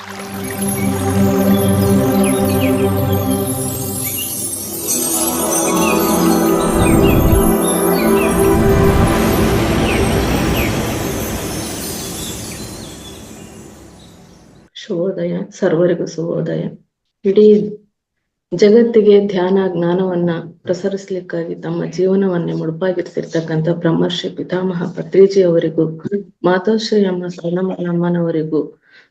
ಶುಭೋದಯ, ಸರ್ವರಿಗೂ ಶುಭೋದಯ. ಇಡೀ ಜಗತ್ತಿಗೆ ಧ್ಯಾನ ಜ್ಞಾನವನ್ನ ಪ್ರಸರಿಸಲಿಕ್ಕಾಗಿ ತಮ್ಮ ಜೀವನವನ್ನೇ ಮುಡುಪಾಗಿರ್ತಿರ್ತಕ್ಕಂಥ ಬ್ರಹ್ಮರ್ಷಿ ಪಿತಾಮಹ ಪತ್ರಿಜಿ ಅವರಿಗೂ, ಮಾತೋಶ್ರೀ ಅಮ್ಮ ಸಣ್ಣಮ್ಮನವರಿಗೂ,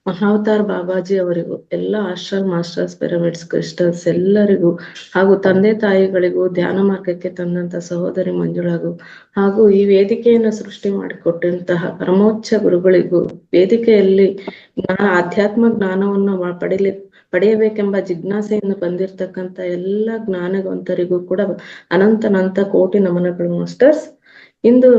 ಮಹಾವತಾರ್ ಬಾಬಾಜಿ ಅವರಿಗೂ, ಎಲ್ಲ ಆಶ್ರಮ್ ಮಾಸ್ಟರ್ಸ್, ಪಿರಮಿಡ್ಸ್, ಕ್ರಿಸ್ಟಲ್ಸ್ ಎಲ್ಲರಿಗೂ, ಹಾಗೂ ತಂದೆ ತಾಯಿಗಳಿಗೂ, ಧ್ಯಾನ ಮಾರ್ಗಕ್ಕೆ ತಂದಂತ ಸಹೋದರಿ ಮಂಜುಳಾಗೂ, ಹಾಗೂ ಈ ವೇದಿಕೆಯನ್ನು ಸೃಷ್ಟಿ ಮಾಡಿಕೊಟ್ಟಂತಹ ಪರಮೋಚ್ಚ ಗುರುಗಳಿಗೂ, ವೇದಿಕೆಯಲ್ಲಿ ಆಧ್ಯಾತ್ಮ ಜ್ಞಾನವನ್ನು ಪಡೆಯಬೇಕೆಂಬ ಜಿಜ್ಞಾಸೆಯನ್ನು ಬಂದಿರತಕ್ಕಂತ ಎಲ್ಲ ಜ್ಞಾನವಂತರಿಗೂ ಕೂಡ ಅನಂತ ಕೋಟಿ ನಮನಗಳು ಮಾಸ್ಟರ್ಸ್. ಇಂದು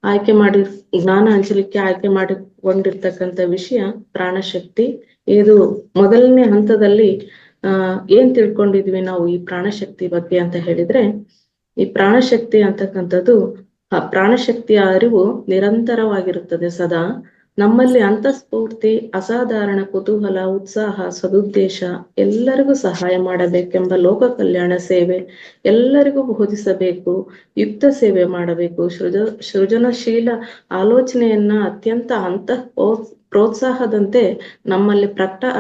ಆಯ್ಕೆ ಮಾಡಿ ಜ್ಞಾನ ಹಂಚಲಿಕ್ಕೆ ಆಯ್ಕೆ ಮಾಡಿಕೊಂಡಿರ್ತಕ್ಕಂಥ ವಿಷಯ ಪ್ರಾಣಶಕ್ತಿ. ಇದು ಮೊದಲನೇ ಹಂತದಲ್ಲಿ ಏನ್ ತಿಳ್ಕೊಂಡಿದ್ವಿ ನಾವು ಈ ಪ್ರಾಣಶಕ್ತಿ ಬಗ್ಗೆ ಅಂತ ಹೇಳಿದ್ರೆ, ಈ ಪ್ರಾಣಶಕ್ತಿ ಅಂತಕ್ಕಂಥದ್ದು ಪ್ರಾಣಶಕ್ತಿಯ ಅರಿವು ನಿರಂತರವಾಗಿರುತ್ತದೆ. ಸದಾ ನಮ್ಮಲ್ಲಿ ಅಂತಸ್ಫೂರ್ತಿ, ಅಸಾಧಾರಣ ಕುತೂಹಲ, ಉತ್ಸಾಹ, ಸದುದ್ದೇಶ, ಎಲ್ಲರಿಗೂ ಸಹಾಯ ಮಾಡಬೇಕೆಂಬ ಲೋಕ ಕಲ್ಯಾಣ ಸೇವೆ, ಎಲ್ಲರಿಗೂ ಬೋಧಿಸಬೇಕು, ಯುಕ್ತ ಸೇವೆ ಮಾಡಬೇಕು, ಸೃಜನಶೀಲ ಆಲೋಚನೆಯನ್ನ ಅತ್ಯಂತ ಪ್ರೋತ್ಸಾಹದಂತೆ ನಮ್ಮಲ್ಲಿ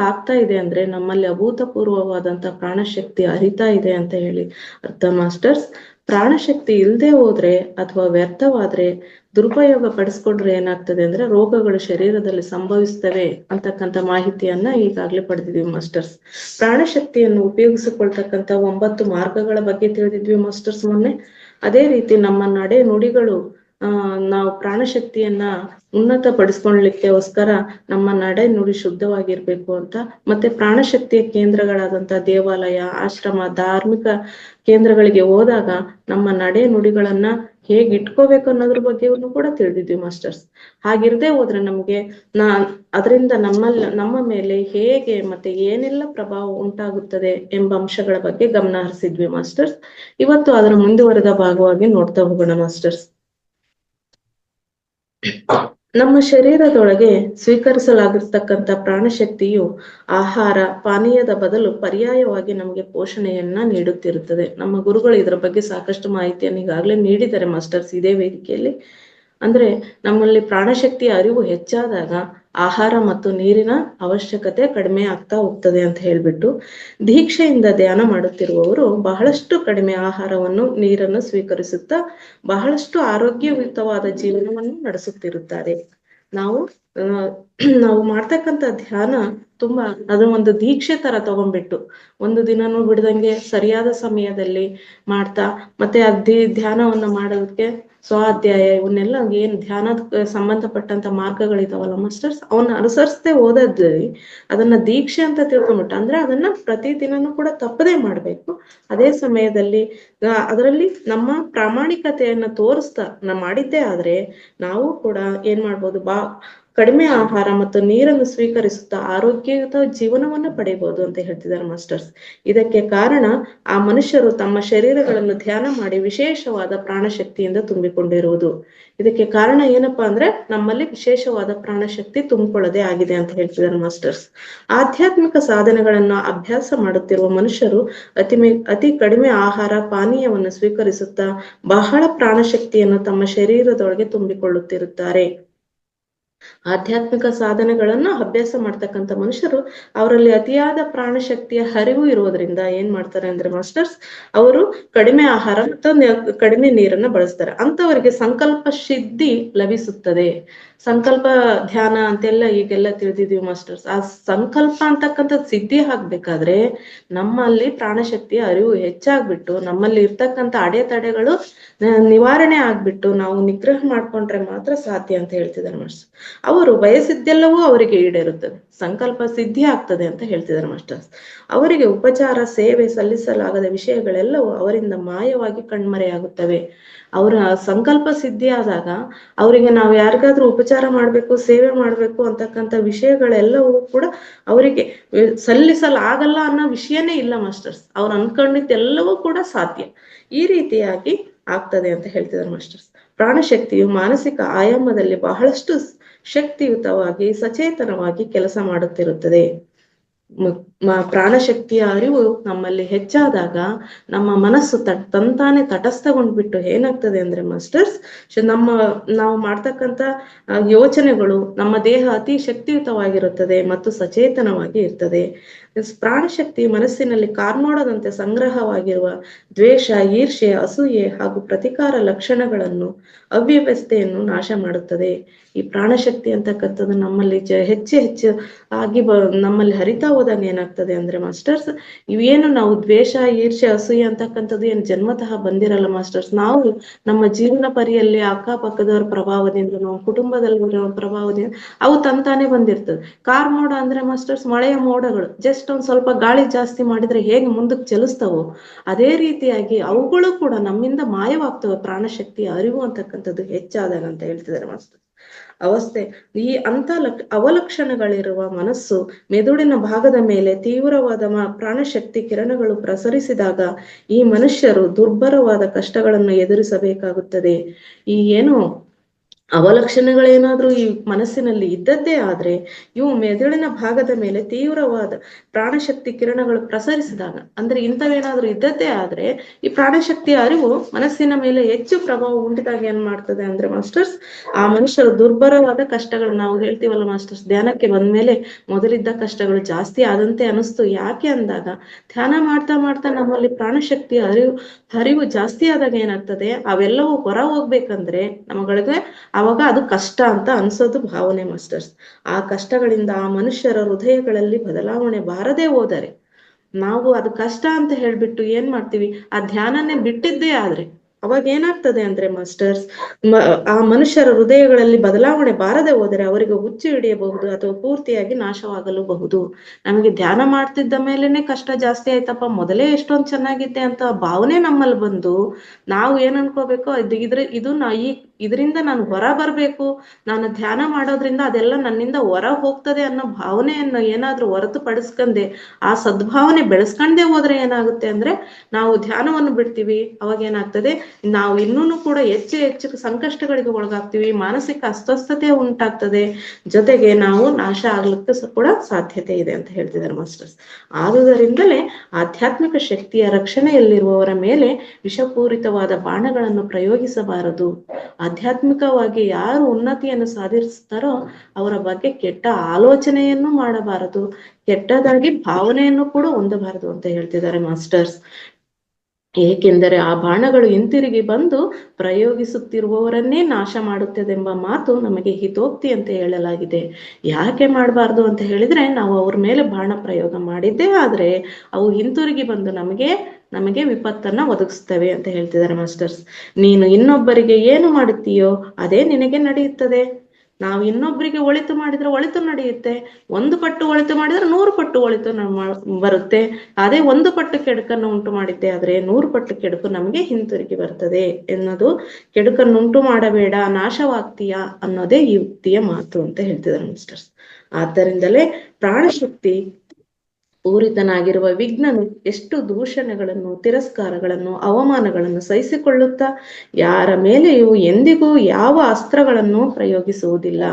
ಆಗ್ತಾ ಇದೆ ಅಂದ್ರೆ ನಮ್ಮಲ್ಲಿ ಅಭೂತಪೂರ್ವವಾದಂತ ಪ್ರಾಣಶಕ್ತಿ ಹರಿತಾ ಇದೆ ಅಂತ ಹೇಳಿ ಅರ್ಥ ಮಾಸ್ಟರ್ಸ್. ಪ್ರಾಣಶಕ್ತಿ ಇಲ್ಲದೆ ಹೋದ್ರೆ ಅಥವಾ ವ್ಯರ್ಥವಾದ್ರೆ, ದುರುಪಯೋಗ ಪಡಿಸ್ಕೊಂಡ್ರೆ ಏನಾಗ್ತದೆ ಅಂದ್ರೆ ರೋಗಗಳು ಶರೀರದಲ್ಲಿ ಸಂಭವಿಸ್ತವೆ ಅಂತಕ್ಕಂಥ ಮಾಹಿತಿಯನ್ನ ಈಗಾಗ್ಲೇ ಪಡೆದಿದ್ವಿ ಮಾಸ್ಟರ್ಸ್. ಪ್ರಾಣಶಕ್ತಿಯನ್ನು ಉಪಯೋಗಿಸಿಕೊಳ್ತಕ್ಕಂಥ 9 ಮಾರ್ಗಗಳ ಬಗ್ಗೆ ತಿಳಿದಿದ್ವಿ ಮಾಸ್ಟರ್ಸ್ ಮೊನ್ನೆ. ಅದೇ ರೀತಿ ನಮ್ಮ ನಡೆ ನುಡಿಗಳು ನಾವು ಪ್ರಾಣಶಕ್ತಿಯನ್ನ ಉನ್ನತ ಪಡಿಸ್ಕೊಳ್ಲಿಕ್ಕೋಸ್ಕರ ನಮ್ಮ ನಡೆ ನುಡಿ ಶುದ್ಧವಾಗಿರ್ಬೇಕು ಅಂತ, ಮತ್ತೆ ಪ್ರಾಣಶಕ್ತಿಯ ಕೇಂದ್ರಗಳಾದಂತ ದೇವಾಲಯ, ಆಶ್ರಮ, ಧಾರ್ಮಿಕ ಕೇಂದ್ರಗಳಿಗೆ ಹೋದಾಗ ನಮ್ಮ ನಡೆ ನುಡಿಗಳನ್ನ ಹೇಗೆ ಇಟ್ಕೋಬೇಕು ಅನ್ನೋದ್ರ ಬಗ್ಗೆಯನ್ನು ಕೂಡ ತಿಳಿದಿದ್ವಿ ಮಾಸ್ಟರ್ಸ್. ಹಾಗಿರದೆ ಹೋದ್ರೆ ನಮ್ಗೆ ಅದರಿಂದ ನಮ್ಮ ಮೇಲೆ ಹೇಗೆ ಮತ್ತೆ ಏನೆಲ್ಲ ಪ್ರಭಾವ ಉಂಟಾಗುತ್ತದೆ ಎಂಬ ಅಂಶಗಳ ಬಗ್ಗೆ ಗಮನ ಹರಿಸಿದ್ವಿ ಮಾಸ್ಟರ್ಸ್. ಇವತ್ತು ಅದರ ಮುಂದುವರೆದ ಭಾಗವಾಗಿ ನೋಡ್ತಾ ಹೋಗೋಣ ಮಾಸ್ಟರ್ಸ್. ನಮ್ಮ ಶರೀರದೊಳಗೆ ಸ್ವೀಕರಿಸಲಾಗಿರ್ತಕ್ಕಂಥ ಪ್ರಾಣಶಕ್ತಿಯು ಆಹಾರ ಪಾನೀಯದ ಬದಲು ಪರ್ಯಾಯವಾಗಿ ನಮಗೆ ಪೋಷಣೆಯನ್ನ ನೀಡುತ್ತಿರುತ್ತದೆ. ನಮ್ಮ ಗುರುಗಳು ಇದರ ಬಗ್ಗೆ ಸಾಕಷ್ಟು ಮಾಹಿತಿಯನ್ನು ಈಗಾಗಲೇ ನೀಡಿದ್ದಾರೆ ಮಾಸ್ಟರ್ಸ್ ಇದೇ ವೇದಿಕೆಯಲ್ಲಿ. ಅಂದ್ರೆ ನಮ್ಮಲ್ಲಿ ಪ್ರಾಣಶಕ್ತಿಯ ಅರಿವು ಹೆಚ್ಚಾದಾಗ ಆಹಾರ ಮತ್ತು ನೀರಿನ ಅವಶ್ಯಕತೆ ಕಡಿಮೆ ಆಗ್ತಾ ಹೋಗ್ತದೆ ಅಂತ ಹೇಳ್ಬಿಟ್ಟು, ದೀಕ್ಷೆಯಿಂದ ಧ್ಯಾನ ಮಾಡುತ್ತಿರುವವರು ಬಹಳಷ್ಟು ಕಡಿಮೆ ಆಹಾರವನ್ನು, ನೀರನ್ನು ಸ್ವೀಕರಿಸುತ್ತಾ ಬಹಳಷ್ಟು ಆರೋಗ್ಯಯುತವಾದ ಜೀವನವನ್ನು ನಡೆಸುತ್ತಿರುತ್ತಾರೆ. ನಾವು ಮಾಡ್ತಕ್ಕಂಥ ಧ್ಯಾನ ತುಂಬಾ ಅದು ಒಂದು ದೀಕ್ಷೆ ತರ ತಗೊಂಡ್ಬಿಟ್ಟು ಒಂದು ದಿನನೂ ಬಿಡದಂಗೆ ಸರಿಯಾದ ಸಮಯದಲ್ಲಿ ಮಾಡ್ತಾ, ಮತ್ತೆ ಧ್ಯಾನವನ್ನ ಮಾಡೋದಕ್ಕೆ ಸ್ವಾಧ್ಯಾಯ ಇವನ್ನೆಲ್ಲ ಏನ್ ಧ್ಯಾನಕ್ಕೆ ಸಂಬಂಧಪಟ್ಟಂತ ಮಾರ್ಗಗಳಿದಾವಲ್ಲ ಮಾಸ್ಟರ್ಸ್, ಅವನ್ನ ಅನುಸರಿಸದೆ ಹೋದಲ್ಲಿ ಅದನ್ನ ದೀಕ್ಷೆ ಅಂತ ತಿಳ್ಕೊಂಡ್ಬಿಟ್ಟು, ಅಂದ್ರೆ ಅದನ್ನ ಪ್ರತಿದಿನನೂ ಕೂಡ ತಪ್ಪದೇ ಮಾಡ್ಬೇಕು. ಅದೇ ಸಮಯದಲ್ಲಿ ಅದರಲ್ಲಿ ನಮ್ಮ ಪ್ರಾಮಾಣಿಕತೆಯನ್ನ ತೋರಿಸ್ತಾ ಮಾಡಿದ್ದೇ ಆದ್ರೆ ನಾವು ಕೂಡ ಏನ್ ಮಾಡ್ಬೋದು, ಕಡಿಮೆ ಆಹಾರ ಮತ್ತು ನೀರನ್ನು ಸ್ವೀಕರಿಸುತ್ತಾ ಆರೋಗ್ಯಯುತ ಜೀವನವನ್ನ ಪಡೆಯಬಹುದು ಅಂತ ಹೇಳ್ತಿದ್ದಾರೆ ಮಾಸ್ಟರ್ಸ್. ಇದಕ್ಕೆ ಕಾರಣ ಆ ಮನುಷ್ಯರು ತಮ್ಮ ಶರೀರಗಳನ್ನು ಧ್ಯಾನ ಮಾಡಿ ವಿಶೇಷವಾದ ಪ್ರಾಣಶಕ್ತಿಯಿಂದ ತುಂಬಿಕೊಂಡಿರುವುದು. ಇದಕ್ಕೆ ಕಾರಣ ಏನಪ್ಪಾ ಅಂದ್ರೆ ನಮ್ಮಲ್ಲಿ ವಿಶೇಷವಾದ ಪ್ರಾಣಶಕ್ತಿ ತುಂಬಿಕೊಳ್ಳದೆ ಆಗಿದೆ ಅಂತ ಹೇಳ್ತಿದ್ದಾರೆ ಮಾಸ್ಟರ್ಸ್. ಆಧ್ಯಾತ್ಮಿಕ ಸಾಧನೆಗಳನ್ನ ಅಭ್ಯಾಸ ಮಾಡುತ್ತಿರುವ ಮನುಷ್ಯರು ಅತಿ ಕಡಿಮೆ ಆಹಾರ ಪಾನೀಯವನ್ನು ಸ್ವೀಕರಿಸುತ್ತಾ ಬಹಳ ಪ್ರಾಣಶಕ್ತಿಯನ್ನು ತಮ್ಮ ಶರೀರದೊಳಗೆ ತುಂಬಿಕೊಳ್ಳುತ್ತಿರುತ್ತಾರೆ. ಆಧ್ಯಾತ್ಮಿಕ ಸಾಧನೆಗಳನ್ನ ಅಭ್ಯಾಸ ಮಾಡ್ತಕ್ಕಂಥ ಮನುಷ್ಯರು ಅವರಲ್ಲಿ ಅತಿಯಾದ ಪ್ರಾಣಶಕ್ತಿಯ ಹರಿವು ಇರೋದ್ರಿಂದ ಏನ್ ಮಾಡ್ತಾರೆ ಅಂದ್ರೆ ಮಾಸ್ಟರ್ಸ್, ಅವರು ಕಡಿಮೆ ಆಹಾರ ಮತ್ತು ಕಡಿಮೆ ನೀರನ್ನ ಬಳಸ್ತಾರೆ. ಅಂತವರಿಗೆ ಸಂಕಲ್ಪ ಸಿದ್ಧಿ ಲಭಿಸುತ್ತದೆ. ಸಂಕಲ್ಪ ಧ್ಯಾನ ಅಂತೆಲ್ಲ ಈಗೆಲ್ಲ ತಿಳಿದಿದೀವಿ ಮಾಸ್ಟರ್ಸ್. ಆ ಸಂಕಲ್ಪ ಅಂತಕ್ಕಂಥದ್ದು ಸಿದ್ಧಿ ಆಗ್ಬೇಕಾದ್ರೆ ನಮ್ಮಲ್ಲಿ ಪ್ರಾಣಶಕ್ತಿಯ ಅರಿವು ಹೆಚ್ಚಾಗ್ಬಿಟ್ಟು ನಮ್ಮಲ್ಲಿ ಇರ್ತಕ್ಕಂಥ ಅಡೆತಡೆಗಳು ನಿವಾರಣೆ ಆಗ್ಬಿಟ್ಟು ನಾವು ನಿಗ್ರಹ ಮಾಡ್ಕೊಂಡ್ರೆ ಮಾತ್ರ ಸಾಧ್ಯ ಅಂತ ಹೇಳ್ತಿದ್ದಾರೆ ಮಾಸ್ಟರ್. ಅವರು ಬಯಸಿದ್ದೆಲ್ಲವೂ ಅವರಿಗೆ ಈಡೇರುತ್ತದೆ, ಸಂಕಲ್ಪ ಸಿದ್ಧಿ ಆಗ್ತದೆ ಅಂತ ಹೇಳ್ತಿದ್ದಾರೆ ಮಾಸ್ಟರ್ಸ್. ಅವರಿಗೆ ಉಪಚಾರ ಸೇವೆ ಸಲ್ಲಿಸಲಾಗದ ವಿಷಯಗಳೆಲ್ಲವೂ ಅವರಿಂದ ಮಾಯವಾಗಿ ಕಣ್ಮರೆಯಾಗುತ್ತವೆ. ಅವರ ಸಂಕಲ್ಪ ಸಿದ್ಧಿ ಆದಾಗ ಅವರಿಗೆ ನಾವು ಯಾರಿಗಾದ್ರೂ ಉಪಚಾರ ಮಾಡ್ಬೇಕು, ಸೇವೆ ಮಾಡ್ಬೇಕು ಅಂತಕ್ಕಂಥ ವಿಷಯಗಳೆಲ್ಲವೂ ಕೂಡ ಅವರಿಗೆ ಸಲ್ಲಿಸಲಾಗಲ್ಲ ಅನ್ನೋ ವಿಷಯನೇ ಇಲ್ಲ ಮಾಸ್ಟರ್ಸ್. ಅವ್ರು ಅನ್ಕೊಂಡಿದ್ದೆಲ್ಲವೂ ಕೂಡ ಸಾಧ್ಯ. ಈ ರೀತಿಯಾಗಿ ಆಗ್ತದೆ ಅಂತ ಹೇಳ್ತಿದ್ದಾರೆ ಮಾಸ್ಟರ್ಸ್. ಪ್ರಾಣಶಕ್ತಿಯು ಮಾನಸಿಕ ಆಯಾಮದಲ್ಲಿ ಬಹಳಷ್ಟು ಶಕ್ತಿಯುತವಾಗಿ ಸಚೇತನವಾಗಿ ಕೆಲಸ ಮಾಡುತ್ತಿರುತ್ತದೆ. ಪ್ರಾಣಶಕ್ತಿಯ ಅರಿವು ನಮ್ಮಲ್ಲಿ ಹೆಚ್ಚಾದಾಗ ನಮ್ಮ ಮನಸ್ಸು ತಂತಾನೆ ತಟಸ್ಥಗೊಂಡ್ಬಿಟ್ಟು ಏನಾಗ್ತದೆ ಅಂದ್ರೆ ಮಾಸ್ಟರ್ಸ್, ನಾವು ಮಾಡ್ತಕ್ಕಂಥ ಯೋಚನೆಗಳು, ನಮ್ಮ ದೇಹ ಅತಿ ಶಕ್ತಿಯುತವಾಗಿರುತ್ತದೆ ಮತ್ತು ಸಚೇತನವಾಗಿ ಇರ್ತದೆ. ಪ್ರಾಣಶಕ್ತಿ ಮನಸ್ಸಿನಲ್ಲಿ ಕಾರ್ಮೋಡದಂತೆ ಸಂಗ್ರಹವಾಗಿರುವ ದ್ವೇಷ, ಈರ್ಷ್ಯೆ, ಅಸೂಯೆ ಹಾಗೂ ಪ್ರತಿಕಾರ ಲಕ್ಷಣಗಳನ್ನು, ಅವ್ಯವಸ್ಥೆಯನ್ನು ನಾಶ ಮಾಡುತ್ತದೆ. ಈ ಪ್ರಾಣಶಕ್ತಿ ಅಂತಕ್ಕಂಥದ್ದು ನಮ್ಮಲ್ಲಿ ಹೆಚ್ಚು ಆಗಿ ನಮ್ಮಲ್ಲಿ ಹರಿತಾ ಹೋದಾಗ ಏನಾಗ್ತದೆ ಅಂದ್ರೆ ಮಾಸ್ಟರ್ಸ್, ಇವೇನು ನಾವು ದ್ವೇಷ, ಈರ್ಷ್ಯೆ, ಅಸೂಯೆ ಅಂತಕ್ಕಂಥದ್ದು ಏನು ಜನ್ಮತಃ ಬಂದಿರಲ್ಲ ಮಾಸ್ಟರ್ಸ್. ನಾವು ನಮ್ಮ ಜೀವನ ಪರಿಯಲ್ಲಿ ಅಕ್ಕಪಕ್ಕದವರ ಪ್ರಭಾವದಿಂದ, ನಾವು ಕುಟುಂಬದಲ್ಲಿರೋ ಪ್ರಭಾವದಿಂದ ಅವು ತಂತಾನೆ ಬಂದಿರ್ತದೆ. ಕಾರ್ಮೋಡ ಅಂದ್ರೆ ಮಾಸ್ಟರ್ಸ್ ಮಳೆಯ ಮೋಡಗಳು, ಜಸ್ಟ್ ಒಂದ್ ಸ್ವಲ್ಪ ಗಾಳಿ ಜಾಸ್ತಿ ಮಾಡಿದ್ರೆ ಹೇಗೆ ಮುಂದಕ್ಕೆ ಚಲಿಸ್ತಾವೋ ಅದೇ ರೀತಿಯಾಗಿ ಅವುಗಳು ಕೂಡ ನಮ್ಮಿಂದ ಮಾಯವಾಗ್ತವೆ. ಪ್ರಾಣಶಕ್ತಿಯ ಅರಿವು ಅಂತಕ್ಕಂಥದ್ದು ಹೆಚ್ಚಾದಾಗ ಅಂತ ಹೇಳ್ತಿದ್ದಾರೆ ಮಾಸ್ಟರ್. ಅವಸ್ಥೆ ಈ ಅವಲಕ್ಷಣಗಳಿರುವ ಮನಸ್ಸು ಮೆದುಳಿನ ಭಾಗದ ಮೇಲೆ ತೀವ್ರವಾದ ಪ್ರಾಣಶಕ್ತಿ ಕಿರಣಗಳು ಪ್ರಸರಿಸಿದಾಗ ಈ ಮನುಷ್ಯರು ದುರ್ಭರವಾದ ಕಷ್ಟಗಳನ್ನು ಎದುರಿಸಬೇಕಾಗುತ್ತದೆ. ಈ ಏನು ಅವಲಕ್ಷಣಗಳೇನಾದ್ರೂ ಈ ಮನಸ್ಸಿನಲ್ಲಿ ಇದ್ದದ್ದೇ ಆದ್ರೆ ಇವು ಮೆದುಳಿನ ಭಾಗದ ಮೇಲೆ ತೀವ್ರವಾದ ಪ್ರಾಣಶಕ್ತಿ ಕಿರಣಗಳು ಪ್ರಸರಿಸಿದಾಗ, ಅಂದ್ರೆ ಇಂಥವೇನಾದ್ರೂ ಇದ್ದದ್ದೇ ಆದ್ರೆ ಈ ಪ್ರಾಣಶಕ್ತಿಯ ಅರಿವು ಮನಸ್ಸಿನ ಮೇಲೆ ಹೆಚ್ಚು ಪ್ರಭಾವ ಉಂಟಿದಾಗ ಏನ್ ಮಾಡ್ತದೆ ಅಂದ್ರೆ ಮಾಸ್ಟರ್ಸ್, ಆ ಮನುಷ್ಯರು ದುರ್ಭರವಾದ ಕಷ್ಟಗಳು, ನಾವು ಹೇಳ್ತೀವಲ್ಲ ಮಾಸ್ಟರ್ಸ್, ಧ್ಯಾನಕ್ಕೆ ಬಂದ್ಮೇಲೆ ಮೊದಲಿದ್ದ ಕಷ್ಟಗಳು ಜಾಸ್ತಿ ಆದಂತೆ ಅನಿಸ್ತು. ಯಾಕೆ ಅಂದಾಗ ಧ್ಯಾನ ಮಾಡ್ತಾ ಮಾಡ್ತಾ ನಮ್ಮಲ್ಲಿ ಪ್ರಾಣಶಕ್ತಿಯ ಅರಿವು ಜಾಸ್ತಿ ಆದಾಗ ಏನಾಗ್ತದೆ, ಅವೆಲ್ಲವೂ ಹೊರ ಹೋಗ್ಬೇಕಂದ್ರೆ ನಮ್ಮಗಳಿಗೆ ಅವಾಗ ಅದು ಕಷ್ಟ ಅಂತ ಅನ್ಸೋದು ಭಾವನೆ ಮಾಸ್ಟರ್ಸ್. ಆ ಕಷ್ಟಗಳಿಂದ ಆ ಮನುಷ್ಯರ ಹೃದಯಗಳಲ್ಲಿ ಬದಲಾವಣೆ ಬಾರದೇ ಹೋದರೆ ನಾವು ಅದು ಕಷ್ಟ ಅಂತ ಹೇಳ್ಬಿಟ್ಟು ಏನ್ ಮಾಡ್ತೀವಿ, ಆ ಧ್ಯಾನನೇ ಬಿಟ್ಟಿದ್ದೇ ಆದ್ರೆ ಅವಾಗ ಏನಾಗ್ತದೆ ಅಂದ್ರೆ ಮಾಸ್ಟರ್ಸ್, ಆ ಮನುಷ್ಯರ ಹೃದಯಗಳಲ್ಲಿ ಬದಲಾವಣೆ ಬಾರದೆ ಹೋದರೆ ಅವರಿಗೆ ಹುಚ್ಚು ಹಿಡಿಯಬಹುದು ಅಥವಾ ಪೂರ್ತಿಯಾಗಿ ನಾಶವಾಗಲೂಬಹುದು. ನಮಗೆ ಧ್ಯಾನ ಮಾಡ್ತಿದ್ದ ಮೇಲೇನೆ ಕಷ್ಟ ಜಾಸ್ತಿ ಆಯ್ತಪ್ಪ, ಮೊದಲೇ ಎಷ್ಟೊಂದು ಚೆನ್ನಾಗಿದ್ದೆ ಅಂತ ಭಾವನೆ ನಮ್ಮಲ್ಲಿ ಬಂದು ನಾವು ಏನ್ ಅನ್ಕೋಬೇಕು, ಇದರಿಂದ ನಾನು ಹೊರ ಬರ್ಬೇಕು, ನಾನು ಧ್ಯಾನ ಮಾಡೋದ್ರಿಂದ ಅದೆಲ್ಲ ನನ್ನಿಂದ ಹೊರ ಹೋಗ್ತದೆ ಅನ್ನೋ ಭಾವನೆಯನ್ನು ಏನಾದ್ರೂ ಹೊರತುಪಡಿಸ್ಕೊಂಡೆ ಆ ಸದ್ಭಾವನೆ ಬೆಳೆಸ್ಕೊಂಡೇ ಹೋದ್ರೆ ಏನಾಗುತ್ತೆ ಅಂದ್ರೆ ನಾವು ಧ್ಯಾನವನ್ನು ಬಿಡ್ತೀವಿ. ಅವಾಗ ಏನಾಗ್ತದೆ, ನಾವು ಇನ್ನೂ ಕೂಡ ಹೆಚ್ಚು ಸಂಕಷ್ಟಗಳಿಗೆ ಒಳಗಾಗ್ತೀವಿ, ಮಾನಸಿಕ ಅಸ್ವಸ್ಥತೆ ಉಂಟಾಗ್ತದೆ, ಜೊತೆಗೆ ನಾವು ನಾಶ ಆಗ್ಲಿಕ್ಕೆ ಕೂಡ ಸಾಧ್ಯತೆ ಇದೆ ಅಂತ ಹೇಳ್ತಿದ್ದಾರೆ ಮಾಸ್ಟರ್ಸ್. ಆದುದರಿಂದಲೇ ಆಧ್ಯಾತ್ಮಿಕ ಶಕ್ತಿಯ ರಕ್ಷಣೆಯಲ್ಲಿರುವವರ ಮೇಲೆ ವಿಷಪೂರಿತವಾದ ಬಾಣಗಳನ್ನು ಪ್ರಯೋಗಿಸಬಾರದು. ಆಧ್ಯಾತ್ಮಿಕವಾಗಿ ಯಾರು ಉನ್ನತಿಯನ್ನು ಸಾಧಿಸ್ತಾರೋ ಅವರ ಬಗ್ಗೆ ಕೆಟ್ಟ ಆಲೋಚನೆಯನ್ನು ಮಾಡಬಾರದು, ಕೆಟ್ಟದಾಗಿ ಭಾವನೆಯನ್ನು ಕೂಡ ಹೊಂದಬಾರದು ಅಂತ ಹೇಳ್ತಿದ್ದಾರೆ ಮಾಸ್ಟರ್ಸ್. ಏಕೆಂದರೆ ಆ ಬಾಣಗಳು ಹಿಂತಿರುಗಿ ಬಂದು ಪ್ರಯೋಗಿಸುತ್ತಿರುವವರನ್ನೇ ನಾಶ ಮಾಡುತ್ತದೆಂಬ ಮಾತು ನಮಗೆ ಹಿತೋಕ್ತಿ ಅಂತ ಹೇಳಲಾಗಿದೆ. ಯಾಕೆ ಮಾಡಬಾರ್ದು ಅಂತ ಹೇಳಿದ್ರೆ, ನಾವು ಅವ್ರ ಮೇಲೆ ಬಾಣ ಪ್ರಯೋಗ ಮಾಡಿದ್ದೇ ಆದ್ರೆ ಅವು ಹಿಂತಿರುಗಿ ಬಂದು ನಮಗೆ ವಿಪತ್ತನ್ನ ಒದಗಿಸ್ತವೆ ಅಂತ ಹೇಳ್ತಿದ್ದಾರೆ ಮಾಸ್ಟರ್ಸ್. ನೀನು ಇನ್ನೊಬ್ಬರಿಗೆ ಏನು ಮಾಡುತ್ತೀಯೋ ಅದೇ ನಿನಗೆ ನಡೆಯುತ್ತದೆ. ನಾವು ಇನ್ನೊಬ್ಬರಿಗೆ ಒಳಿತು ಮಾಡಿದ್ರೆ ಒಳಿತು ನಡೆಯುತ್ತೆ, 1 ಪಟ್ಟು ಒಳಿತು ಮಾಡಿದ್ರೆ 100 ಪಟ್ಟು ಒಳಿತು ಬರುತ್ತೆ. ಅದೇ 1 ಪಟ್ಟು ಕೆಡುಕನ್ನು ಉಂಟು ಮಾಡಿದ್ದೆ ಆದ್ರೆ 100 ಪಟ್ಟು ಕೆಡುಕು ನಮಗೆ ಹಿಂತಿರುಗಿ ಬರ್ತದೆ ಎನ್ನೋದು. ಕೆಡುಕನ್ನು ಉಂಟು ಮಾಡಬೇಡ, ನಾಶವಾಗ್ತೀಯಾ ಅನ್ನೋದೇ ಈ ಯುಕ್ತಿಯ ಮಾತು ಅಂತ ಹೇಳ್ತಿದ್ದಾರೆ ಮಾಸ್ಟರ್ಸ್. ಆದ್ದರಿಂದಲೇ ಪ್ರಾಣಶಕ್ತಿ ಪೂರಿತನಾಗಿರುವ ವಿಜ್ಞನು ಎಷ್ಟು ದೂಷಣೆಗಳನ್ನು, ತಿರಸ್ಕಾರಗಳನ್ನು, ಅವಮಾನಗಳನ್ನು ಸಹಿಸಿಕೊಳ್ಳುತ್ತಾ ಯಾರ ಮೇಲೆಯೂ ಎಂದಿಗೂ ಯಾವ ಅಸ್ತ್ರಗಳನ್ನು ಪ್ರಯೋಗಿಸುವುದಿಲ್ಲ.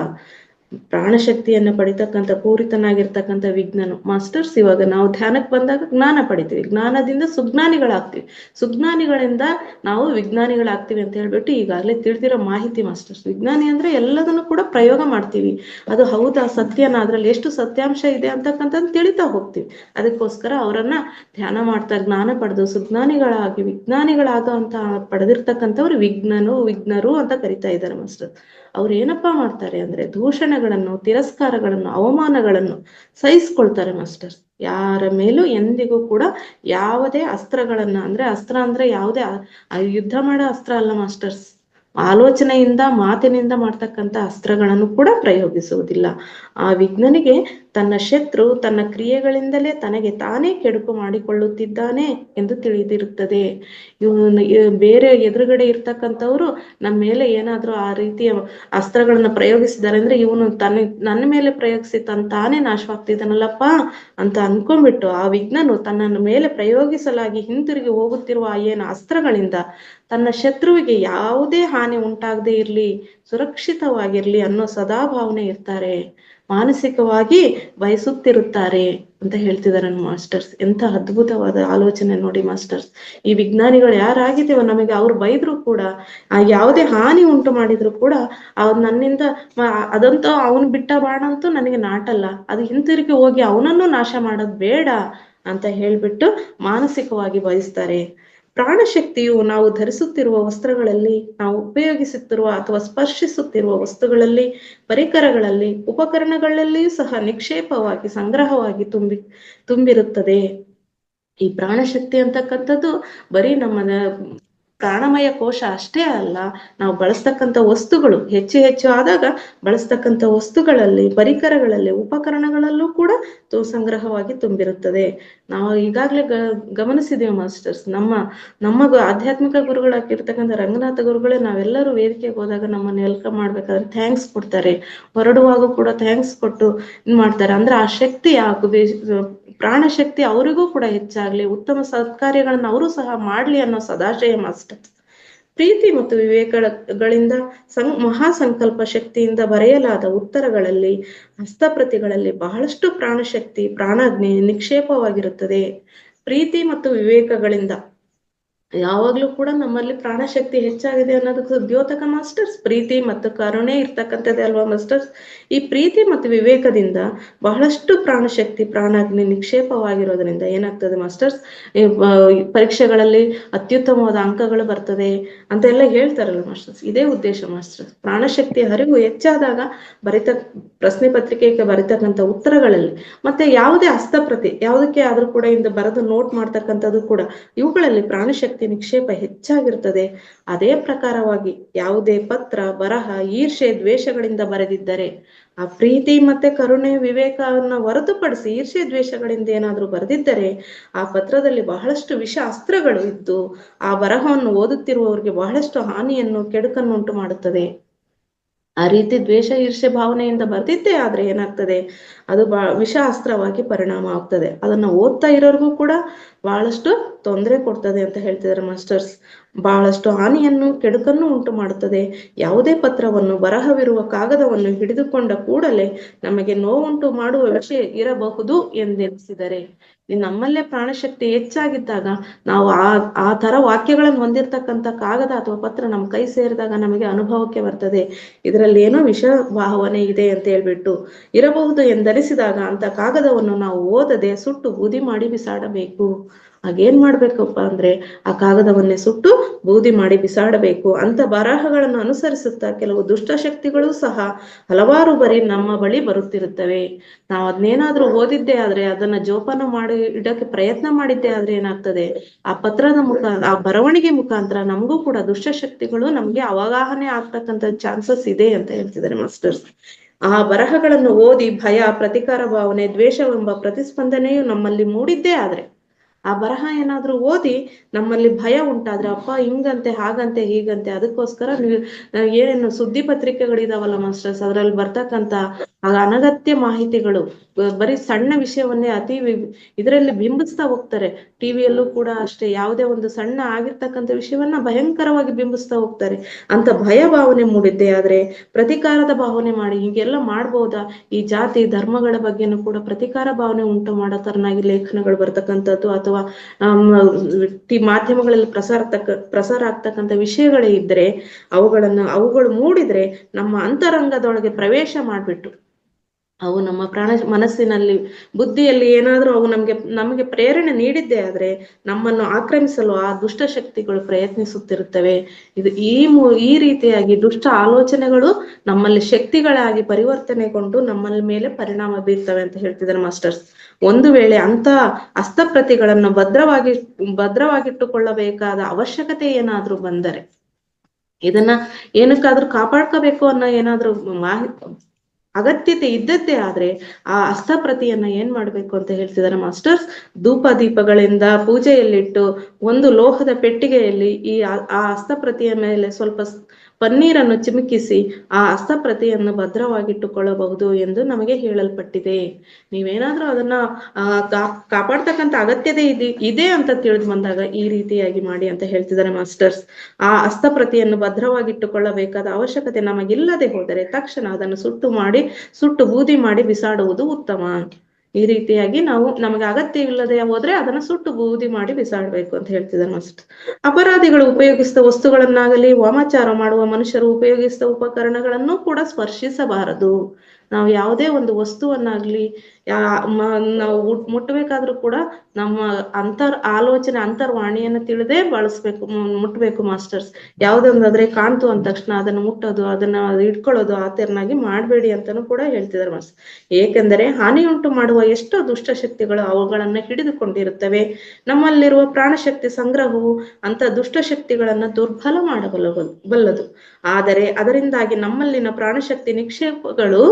ಪ್ರಾಣಶಕ್ತಿಯನ್ನು ಪಡಿತಕ್ಕಂಥ ಪೂರಿತನಾಗಿರ್ತಕ್ಕಂಥ ವಿಜ್ಞಾನ ಮಾಸ್ಟರ್ಸ್. ಇವಾಗ ನಾವು ಧ್ಯಾನಕ್ಕೆ ಬಂದಾಗ ಜ್ಞಾನ ಪಡಿತೀವಿ, ಜ್ಞಾನದಿಂದ ಸುಜ್ಞಾನಿಗಳಾಗ್ತೀವಿ, ಸುಜ್ಞಾನಿಗಳಿಂದ ನಾವು ವಿಜ್ಞಾನಿಗಳಾಗ್ತೀವಿ ಅಂತ ಹೇಳ್ಬಿಟ್ಟು ಈಗಾಗಲೇ ತಿಳಿದಿರೋ ಮಾಹಿತಿ ಮಾಸ್ಟರ್ಸ್. ವಿಜ್ಞಾನಿ ಅಂದ್ರೆ ಎಲ್ಲದನ್ನು ಕೂಡ ಪ್ರಯೋಗ ಮಾಡ್ತೀವಿ, ಅದು ಹೌದಾ ಸತ್ಯನ, ಅದ್ರಲ್ಲಿ ಎಷ್ಟು ಸತ್ಯಾಂಶ ಇದೆ ಅಂತಕ್ಕಂಥದ್ದು ತಿಳಿತಾ ಹೋಗ್ತೀವಿ. ಅದಕ್ಕೋಸ್ಕರ ಅವರನ್ನ ಧ್ಯಾನ ಮಾಡ್ತಾ ಜ್ಞಾನ ಪಡೆದು ಸುಜ್ಞಾನಿಗಳಾಗಿ ವಿಜ್ಞಾನಿಗಳಾಗೋ ಅಂತ ಪಡೆದಿರ್ತಕ್ಕಂಥವ್ರು ವಿಜ್ಞರು ಅಂತ ಕರಿತಾ ಇದ್ದಾರೆ ಮಾಸ್ಟರ್. ಅವ್ರು ಏನಪ್ಪಾ ಮಾಡ್ತಾರೆ ಅಂದ್ರೆ ದೂಷಣೆಗಳನ್ನು, ತಿರಸ್ಕಾರಗಳನ್ನು, ಅವಮಾನಗಳನ್ನು ಸಹಿಸ್ಕೊಳ್ತಾರೆ ಮಾಸ್ಟರ್ಸ್. ಯಾರ ಮೇಲೂ ಎಂದಿಗೂ ಕೂಡ ಯಾವುದೇ ಅಸ್ತ್ರಗಳನ್ನ, ಅಂದ್ರೆ ಅಸ್ತ್ರ ಅಂದ್ರೆ ಯಾವುದೇ ಯುದ್ಧ ಮಾಡೋ ಅಸ್ತ್ರ ಅಲ್ಲ ಮಾಸ್ಟರ್ಸ್, ಆಲೋಚನೆಯಿಂದ ಮಾತಿನಿಂದ ಮಾಡ್ತಕ್ಕಂಥ ಅಸ್ತ್ರಗಳನ್ನು ಕೂಡ ಪ್ರಯೋಗಿಸುವುದಿಲ್ಲ. ಆ ವಿಜ್ಞನಿಗೆ ತನ್ನ ಶತ್ರು ತನ್ನ ಕ್ರಿಯೆಗಳಿಂದಲೇ ತನಗೆ ತಾನೇ ಕೆಡುಕು ಮಾಡಿಕೊಳ್ಳುತ್ತಿದ್ದಾನೆ ಎಂದು ತಿಳಿದಿರುತ್ತದೆ. ಇವನು ಬೇರೆ ಎದುರುಗಡೆ ಇರ್ತಕ್ಕಂಥವ್ರು ನಮ್ಮ ಮೇಲೆ ಏನಾದ್ರೂ ಆ ರೀತಿಯ ಅಸ್ತ್ರಗಳನ್ನ ಪ್ರಯೋಗಿಸಿದ್ದಾರೆ ಅಂದ್ರೆ ಇವನು ನನ್ನ ಮೇಲೆ ಪ್ರಯೋಗಿಸಿ ತಾನೇ ನಾಶವಾಗ್ತಿದ್ದಾನಲ್ಲಪ್ಪ ಅಂತ ಅನ್ಕೊಂಡ್ಬಿಟ್ಟು ಆ ವಿಜ್ಞನು ತನ್ನ ಮೇಲೆ ಪ್ರಯೋಗಿಸಲಾಗಿ ಹಿಂತಿರುಗಿ ಹೋಗುತ್ತಿರುವ ಏನು ಅಸ್ತ್ರಗಳಿಂದ ತನ್ನ ಶತ್ರುವಿಗೆ ಯಾವುದೇ ಹಾನಿ ಉಂಟಾಗದೇ ಇರ್ಲಿ, ಸುರಕ್ಷಿತವಾಗಿರ್ಲಿ ಅನ್ನೋ ಸದಾ ಭಾವನೆ ಇರ್ತಾರೆ. ಮಾನಸಿಕವಾಗಿ ಬಯಸುತ್ತಿರುತ್ತಾರೆ ಅಂತ ಹೇಳ್ತಿದ್ದಾರೆ ಮಾಸ್ಟರ್ಸ್. ಎಂತ ಅದ್ಭುತವಾದ ಆಲೋಚನೆ ನೋಡಿ ಮಾಸ್ಟರ್ಸ್. ಈ ವಿಜ್ಞಾನಿಗಳು ಯಾರಾಗಿದ್ದೇವೋ ನಮಗೆ ಅವ್ರು ಬೈದ್ರು ಕೂಡ, ಯಾವುದೇ ಹಾನಿ ಉಂಟು ಮಾಡಿದ್ರು ಕೂಡ ನನ್ನಿಂದ ಅದಂತೂ ಅವನು ಬಿಟ್ಟ ಬಾಣ ಅಂತೂ ನನಗೆ ನಾಟಲ್ಲ, ಅದು ಹಿಂತಿರುಗಿ ಹೋಗಿ ಅವನನ್ನು ನಾಶ ಮಾಡೋದು ಬೇಡ ಅಂತ ಹೇಳ್ಬಿಟ್ಟು ಮಾನಸಿಕವಾಗಿ ಬಯಸ್ತಾರೆ. ಪ್ರಾಣಶಕ್ತಿಯು ನಾವು ಧರಿಸುತ್ತಿರುವ ವಸ್ತ್ರಗಳಲ್ಲಿ, ನಾವು ಉಪಯೋಗಿಸುತ್ತಿರುವ ಅಥವಾ ಸ್ಪರ್ಶಿಸುತ್ತಿರುವ ವಸ್ತುಗಳಲ್ಲಿ, ಪರಿಕರಗಳಲ್ಲಿ, ಉಪಕರಣಗಳಲ್ಲಿಯೂ ಸಹ ನಿಕ್ಷೇಪವಾಗಿ ಸಂಗ್ರಹವಾಗಿ ತುಂಬಿರುತ್ತದೆ. ಈ ಪ್ರಾಣಶಕ್ತಿ ಅಂತಕ್ಕಂಥದ್ದು ಬರೀ ನಮ್ಮ ಪ್ರಾಣಮಯ ಕೋಶ ಅಷ್ಟೇ ಅಲ್ಲ, ನಾವು ಬಳಸ್ತಕ್ಕಂಥ ವಸ್ತುಗಳು ಹೆಚ್ಚು ಆದಾಗ ಬಳಸ್ತಕ್ಕಂಥ ವಸ್ತುಗಳಲ್ಲಿ, ಪರಿಕರಗಳಲ್ಲಿ, ಉಪಕರಣಗಳಲ್ಲೂ ಕೂಡ ಸಂಗ್ರಹವಾಗಿ ತುಂಬಿರುತ್ತದೆ. ನಾವು ಈಗಾಗಲೇ ಗಮನಿಸಿದೀವಿ ಮಾಸ್ಟರ್ಸ್. ನಮ್ಮ ಆಧ್ಯಾತ್ಮಿಕ ಗುರುಗಳಾಗಿರ್ತಕ್ಕಂಥ ರಂಗನಾಥ ಗುರುಗಳೇ ನಾವೆಲ್ಲರೂ ವೇದಿಕೆಗೆ ಹೋದಾಗ ನಮ್ಮನ್ನು ವೆಲ್ಕಮ್ ಮಾಡ್ಬೇಕಾದ್ರೆ ಥ್ಯಾಂಕ್ಸ್ ಕೊಡ್ತಾರೆ, ಹೊರಡುವಾಗ ಕೂಡ ಥ್ಯಾಂಕ್ಸ್ ಕೊಟ್ಟು ಮಾಡ್ತಾರೆ. ಅಂದ್ರೆ ಆ ಶಕ್ತಿ ಪ್ರಾಣಶಕ್ತಿ ಅವರಿಗೂ ಕೂಡ ಹೆಚ್ಚಾಗ್ಲಿ, ಉತ್ತಮ ಸತ್ಕಾರ್ಯಗಳನ್ನ ಅವರು ಸಹ ಮಾಡ್ಲಿ ಅನ್ನೋ ಸದಾಶಯ ಮಾಸ್ಟರ್. ಪ್ರೀತಿ ಮತ್ತು ವಿವೇಕಗಳಿಂದ ಮಹಾ ಸಂಕಲ್ಪ ಶಕ್ತಿಯಿಂದ ಬರೆಯಲಾದ ಉತ್ತರಗಳಲ್ಲಿ, ಹಸ್ತಪ್ರತಿಗಳಲ್ಲಿ ಬಹಳಷ್ಟು ಪ್ರಾಣಶಕ್ತಿ, ಪ್ರಾಣಾಗ್ನಿ ನಿಕ್ಷೇಪವಾಗಿರುತ್ತದೆ. ಪ್ರೀತಿ ಮತ್ತು ವಿವೇಕಗಳಿಂದ ಯಾವಾಗ್ಲೂ ಕೂಡ ನಮ್ಮಲ್ಲಿ ಪ್ರಾಣಶಕ್ತಿ ಹೆಚ್ಚಾಗಿದೆ ಅನ್ನೋದಕ್ಕೆ ದ್ಯೋತಕ ಮಾಸ್ಟರ್ಸ್ ಪ್ರೀತಿ ಮತ್ತು ಕರುಣೆ ಇರ್ತಕ್ಕಂಥದ್ದೇ ಅಲ್ವಾ ಮಾಸ್ಟರ್ಸ್. ಈ ಪ್ರೀತಿ ಮತ್ತು ವಿವೇಕದಿಂದ ಬಹಳಷ್ಟು ಪ್ರಾಣಶಕ್ತಿ, ಪ್ರಾಣಾಗ್ನಿ ನಿಕ್ಷೇಪವಾಗಿರೋದ್ರಿಂದ ಏನಾಗ್ತದೆ ಮಾಸ್ಟರ್ಸ್, ಪರೀಕ್ಷೆಗಳಲ್ಲಿ ಅತ್ಯುತ್ತಮವಾದ ಅಂಕಗಳು ಬರ್ತದೆ ಅಂತೆಲ್ಲ ಹೇಳ್ತಾರಲ್ಲ ಮಾಸ್ಟರ್ಸ್. ಇದೇ ಉದ್ದೇಶ ಮಾಸ್ಟರ್ಸ್. ಪ್ರಾಣಶಕ್ತಿ ಹರಿವು ಹೆಚ್ಚಾದಾಗ ಪ್ರಶ್ನೆ ಪತ್ರಿಕೆಗೆ ಬರೀತಕ್ಕಂಥ ಉತ್ತರಗಳಲ್ಲಿ, ಮತ್ತೆ ಯಾವುದೇ ಹಸ್ತಪ್ರತಿ ಯಾವುದಕ್ಕೆ ಆದ್ರೂ ಕೂಡ ಇಂದ ಬರೆದು ನೋಟ್ ಮಾಡ್ತಕ್ಕಂಥದ್ದು ಕೂಡ, ಇವುಗಳಲ್ಲಿ ಪ್ರಾಣಶಕ್ತಿ ನಿಕ್ಷೇಪ ಹೆಚ್ಚಾಗಿರ್ತದೆ. ಅದೇ ಪ್ರಕಾರವಾಗಿ ಯಾವುದೇ ಪತ್ರ, ಬರಹ, ಈರ್ಷೆ, ದ್ವೇಷಗಳಿಂದ ಬರೆದಿದ್ದರೆ, ಆ ಪ್ರೀತಿ ಮತ್ತೆ ಕರುಣೆ ವಿವೇಕವನ್ನ ಹೊರತುಪಡಿಸಿ ಈರ್ಷೆ ದ್ವೇಷಗಳಿಂದ ಏನಾದ್ರೂ ಬರೆದಿದ್ದರೆ ಆ ಪತ್ರದಲ್ಲಿ ಬಹಳಷ್ಟು ವಿಷ ಅಸ್ತ್ರಗಳು ಇದ್ದು ಆ ಬರಹವನ್ನು ಓದುತ್ತಿರುವವರಿಗೆ ಬಹಳಷ್ಟು ಹಾನಿಯನ್ನು, ಕೆಡುಕನ್ನು ಉಂಟು ಮಾಡುತ್ತದೆ. ಆ ರೀತಿ ದ್ವೇಷ ಈರ್ಷೆ ಭಾವನೆಯಿಂದ ಬರ್ದಿದ್ದೇ ಆದ್ರೆ ಏನಾಗ್ತದೆ, ಅದು ವಿಷ ಅಸ್ತ್ರವಾಗಿ ಪರಿಣಾಮ ಆಗ್ತದೆ. ಅದನ್ನ ಓದ್ತಾ ಇರೋರ್ಗೂ ಕೂಡ ಬಹಳಷ್ಟು ತೊಂದರೆ ಕೊಡ್ತದೆ ಅಂತ ಹೇಳ್ತಿದ್ದಾರೆ ಮಾಸ್ಟರ್ಸ್. ಬಹಳಷ್ಟು ಹಾನಿಯನ್ನು, ಕೆಡುಕನ್ನು ಉಂಟು ಮಾಡುತ್ತದೆ. ಯಾವುದೇ ಪತ್ರವನ್ನು, ಬರಹವಿರುವ ಕಾಗದವನ್ನು ಹಿಡಿದುಕೊಂಡ ಕೂಡಲೇ ನಮಗೆ ನೋವುಂಟು ಮಾಡುವ ವಿಷಯ ಇರಬಹುದು ಎಂದೆನಿಸಿದರೆ, ನಮ್ಮಲ್ಲೇ ಪ್ರಾಣಶಕ್ತಿ ಹೆಚ್ಚಾಗಿದ್ದಾಗ ನಾವು ಆ ತರ ವಾಕ್ಯಗಳನ್ನು ಹೊಂದಿರ್ತಕ್ಕಂಥ ಕಾಗದ ಅಥವಾ ಪತ್ರ ನಮ್ಮ ಕೈ ಸೇರಿದಾಗ ನಮಗೆ ಅನುಭವಕ್ಕೆ ಬರ್ತದೆ, ಇದರಲ್ಲಿ ಏನೋ ವಿಷ ಭಾವನೆ ಇದೆ ಅಂತ ಹೇಳ್ಬಿಟ್ಟು ಇರಬಹುದು ಎಂದನಿಸಿದಾಗ ಅಂತ ಕಾಗದವನ್ನು ನಾವು ಓದದೆ ಸುಟ್ಟು ಬೂದಿ ಮಾಡಿ ಬಿಸಾಡಬೇಕು. ಹಾಗೇನ್ ಮಾಡ್ಬೇಕಪ್ಪ ಅಂದ್ರೆ ಆ ಕಾಗದವನ್ನೇ ಸುಟ್ಟು ಬೂದಿ ಮಾಡಿ ಬಿಸಾಡಬೇಕು. ಅಂತ ಬರಹಗಳನ್ನು ಅನುಸರಿಸುತ್ತಾ ಕೆಲವು ದುಷ್ಟಶಕ್ತಿಗಳು ಸಹ ಹಲವಾರು ಬರಿ ನಮ್ಮ ಬಳಿ ಬರುತ್ತಿರುತ್ತವೆ. ನಾವು ಅದನ್ನೇನಾದ್ರೂ ಓದಿದ್ದೇ ಆದ್ರೆ, ಅದನ್ನ ಜೋಪಾನ ಮಾಡಿ ಇಡಕ್ಕೆ ಪ್ರಯತ್ನ ಮಾಡಿದ್ದೇ ಆದ್ರೆ ಏನಾಗ್ತದೆ, ಆ ಪತ್ರದ ಆ ಬರವಣಿಗೆ ಮುಖಾಂತರ ನಮಗೂ ಕೂಡ ದುಷ್ಟಶಕ್ತಿಗಳು ನಮ್ಗೆ ಅವಗಾಹನೆ ಆಗ್ತಕ್ಕಂಥ ಚಾನ್ಸಸ್ ಇದೆ ಅಂತ ಹೇಳ್ತಿದ್ದಾರೆ ಮಾಸ್ಟರ್ಸ್. ಆ ಬರಹಗಳನ್ನು ಓದಿ ಭಯ, ಪ್ರತಿಕಾರ ಭಾವನೆ, ದ್ವೇಷವೆಂಬ ಪ್ರತಿಸ್ಪಂದನೆಯು ನಮ್ಮಲ್ಲಿ ಮೂಡಿದ್ದೇ ಆದ್ರೆ, ಆ ಬರಹ ಏನಾದ್ರೂ ಓದಿ ನಮ್ಮಲ್ಲಿ ಭಯ ಉಂಟಾದ್ರೆ, ಅಪ್ಪ ಹಿಂಗಂತೆ ಹಾಗಂತೆ ಹೀಗಂತೆ, ಅದಕ್ಕೋಸ್ಕರ ನೀವು ಏನೇನು ಸುದ್ದಿ ಪತ್ರಿಕೆಗಳಿದಾವಲ್ಲ ಮಾಸ್ಟರ್ಸ್, ಅದ್ರಲ್ಲಿ ಬರ್ತಕ್ಕಂಥ ಅನಗತ್ಯ ಮಾಹಿತಿಗಳು, ಬರೀ ಸಣ್ಣ ವಿಷಯವನ್ನೇ ಅತಿ ಇದರಲ್ಲಿ ಬಿಂಬಿಸ್ತಾ ಹೋಗ್ತಾರೆ. ಟಿವಿಯಲ್ಲೂ ಕೂಡ ಅಷ್ಟೇ, ಯಾವುದೇ ಒಂದು ಸಣ್ಣ ಆಗಿರ್ತಕ್ಕಂಥ ವಿಷಯವನ್ನ ಭಯಂಕರವಾಗಿ ಬಿಂಬಿಸ್ತಾ ಹೋಗ್ತಾರೆ. ಅಂತ ಭಯ ಭಾವನೆ ಮೂಡಿದ್ದೆ ಆದ್ರೆ, ಪ್ರತಿಕಾರದ ಭಾವನೆ ಮಾಡಿ ಹೀಗೆಲ್ಲ ಮಾಡ್ಬೋದಾ, ಈ ಜಾತಿ ಧರ್ಮಗಳ ಬಗ್ಗೆನೂ ಕೂಡ ಪ್ರತಿಕಾರ ಭಾವನೆ ಉಂಟು ಮಾಡೋ ತರನಾಗಿ ಲೇಖನಗಳು ಬರ್ತಕ್ಕಂಥದ್ದು ಅಥವಾ ಮಾಧ್ಯಮಗಳಲ್ಲಿ ಪ್ರಸಾರ ಆಗ್ತಕ್ಕಂಥ ವಿಷಯಗಳೇ ಇದ್ರೆ ಅವುಗಳು ಮೂಡಿದ್ರೆ ನಮ್ಮ ಅಂತರಂಗದೊಳಗೆ ಪ್ರವೇಶ ಮಾಡ್ಬಿಟ್ಟು ಅವು ನಮ್ಮ ಮನಸ್ಸಿನಲ್ಲಿ, ಬುದ್ಧಿಯಲ್ಲಿ ಏನಾದ್ರೂ ಅವು ನಮಗೆ ಪ್ರೇರಣೆ ನೀಡಿದ್ದೇ ಆದ್ರೆ ನಮ್ಮನ್ನು ಆಕ್ರಮಿಸಲು ಆ ದುಷ್ಟಶಕ್ತಿಗಳು ಪ್ರಯತ್ನಿಸುತ್ತಿರುತ್ತವೆ. ಇದು ಈ ರೀತಿಯಾಗಿ ದುಷ್ಟ ಆಲೋಚನೆಗಳು ನಮ್ಮಲ್ಲಿ ಶಕ್ತಿಗಳಾಗಿ ಪರಿವರ್ತನೆಗೊಂಡು ನಮ್ಮಲ್ಲಿ ಮೇಲೆ ಪರಿಣಾಮ ಬೀರ್ತವೆ ಅಂತ ಹೇಳ್ತಿದ್ದಾರೆ ಮಾಸ್ಟರ್ಸ್. ಒಂದು ವೇಳೆ ಅಂತ ಹಸ್ತಪ್ರತಿಗಳನ್ನು ಭದ್ರವಾಗಿಟ್ಟುಕೊಳ್ಳಬೇಕಾದ ಅವಶ್ಯಕತೆ ಏನಾದ್ರೂ ಬಂದರೆ, ಇದನ್ನ ಏನಕ್ಕಾದ್ರೂ ಕಾಪಾಡ್ಕೋಬೇಕು ಅನ್ನೋ ಏನಾದ್ರೂ ಅಗತ್ಯತೆ ಇದ್ದದ್ದೇ ಆದ್ರೆ ಆ ಹಸ್ತಪ್ರತಿಯನ್ನ ಏನ್ ಮಾಡ್ಬೇಕು ಅಂತ ಹೇಳ್ತಿದ್ದಾರೆ ಮಾಸ್ಟರ್ಸ್. ಧೂಪ ದೀಪಗಳಿಂದ ಪೂಜೆಯಲ್ಲಿಟ್ಟು ಒಂದು ಲೋಹದ ಪೆಟ್ಟಿಗೆಯಲ್ಲಿ ಆ ಹಸ್ತಪ್ರತಿಯ ಮೇಲೆ ಸ್ವಲ್ಪ ಪನ್ನೀರನ್ನು ಚಿಮುಕಿಸಿ ಆ ಹಸ್ತಪ್ರತಿಯನ್ನು ಭದ್ರವಾಗಿಟ್ಟುಕೊಳ್ಳಬಹುದು ಎಂದು ನಮಗೆ ಹೇಳಲ್ಪಟ್ಟಿದೆ. ನೀವೇನಾದ್ರೂ ಅದನ್ನ ಕಾಪಾಡ್ತಕ್ಕಂಥ ಅಗತ್ಯತೆ ಇದೆ ಅಂತ ತಿಳಿದು ಬಂದಾಗ ಈ ರೀತಿಯಾಗಿ ಮಾಡಿ ಅಂತ ಹೇಳ್ತಿದ್ದಾರೆ ಮಾಸ್ಟರ್ಸ್. ಆ ಹಸ್ತಪ್ರತಿಯನ್ನು ಭದ್ರವಾಗಿಟ್ಟುಕೊಳ್ಳಬೇಕಾದ ಅವಶ್ಯಕತೆ ನಮಗಿಲ್ಲದೆ ಹೋದರೆ ತಕ್ಷಣ ಅದನ್ನು ಸುಟ್ಟು ಬೂದಿ ಮಾಡಿ ಬಿಸಾಡುವುದು ಉತ್ತಮ. ಈ ರೀತಿಯಾಗಿ ನಾವು ನಮಗೆ ಅಗತ್ಯ ಇಲ್ಲದೆ ಹೋದ್ರೆ ಅದನ್ನ ಸುಟ್ಟು ಬೂದಿ ಮಾಡಿ ಬಿಸಾಡ್ಬೇಕು ಅಂತ ಹೇಳ್ತಿದ್ದಾರೆ ಮಾಸ್ಟರ್. ಅಪರಾಧಿಗಳು ಉಪಯೋಗಿಸಿದ ವಸ್ತುಗಳನ್ನಾಗಲಿ, ವಾಮಾಚಾರ ಮಾಡುವ ಮನುಷ್ಯರು ಉಪಯೋಗಿಸಿದ ಉಪಕರಣಗಳನ್ನು ಕೂಡ ಸ್ಪರ್ಶಿಸಬಾರದು. ನಾವು ಯಾವುದೇ ಒಂದು ವಸ್ತುವನ್ನಾಗ್ಲಿ ನಾವು ಮುಟ್ಟಬೇಕಾದ್ರೂ ಕೂಡ ನಮ್ಮ ಆಲೋಚನೆ ಅಂತರ್ವಾಣಿಯನ್ನು ತಿಳಿದೇ ಬಳಸ್ಬೇಕು, ಮುಟ್ಬೇಕು ಮಾಸ್ಟರ್ಸ್. ಯಾವ್ದೊಂದಾದ್ರೆ ಕಾಣ್ತು ಅಂದ ತಕ್ಷಣ ಅದನ್ನ ಮುಟ್ಟೋದು, ಅದನ್ನ ಇಟ್ಕೊಳ್ಳೋದು ಆ ತೆರನಾಗಿ ಮಾಡ್ಬೇಡಿ ಅಂತಾನು ಕೂಡ ಹೇಳ್ತಿದ್ದಾರೆ ಮಾಸ್ಟರ್. ಏಕೆಂದರೆ ಹಾನಿಯುಂಟು ಮಾಡುವ ಎಷ್ಟೋ ದುಷ್ಟಶಕ್ತಿಗಳು ಅವುಗಳನ್ನ ಹಿಡಿದುಕೊಂಡಿರುತ್ತವೆ. ನಮ್ಮಲ್ಲಿರುವ ಪ್ರಾಣಶಕ್ತಿ ಸಂಗ್ರಹವು ಅಂತ ದುಷ್ಟಶಕ್ತಿಗಳನ್ನ ದುರ್ಬಲ ಮಾಡಬಲ್ಲದು. ಆದರೆ ಅದರಿಂದಾಗಿ ನಮ್ಮಲ್ಲಿನ ಪ್ರಾಣಶಕ್ತಿ ನಿಕ್ಷೇಪಗಳು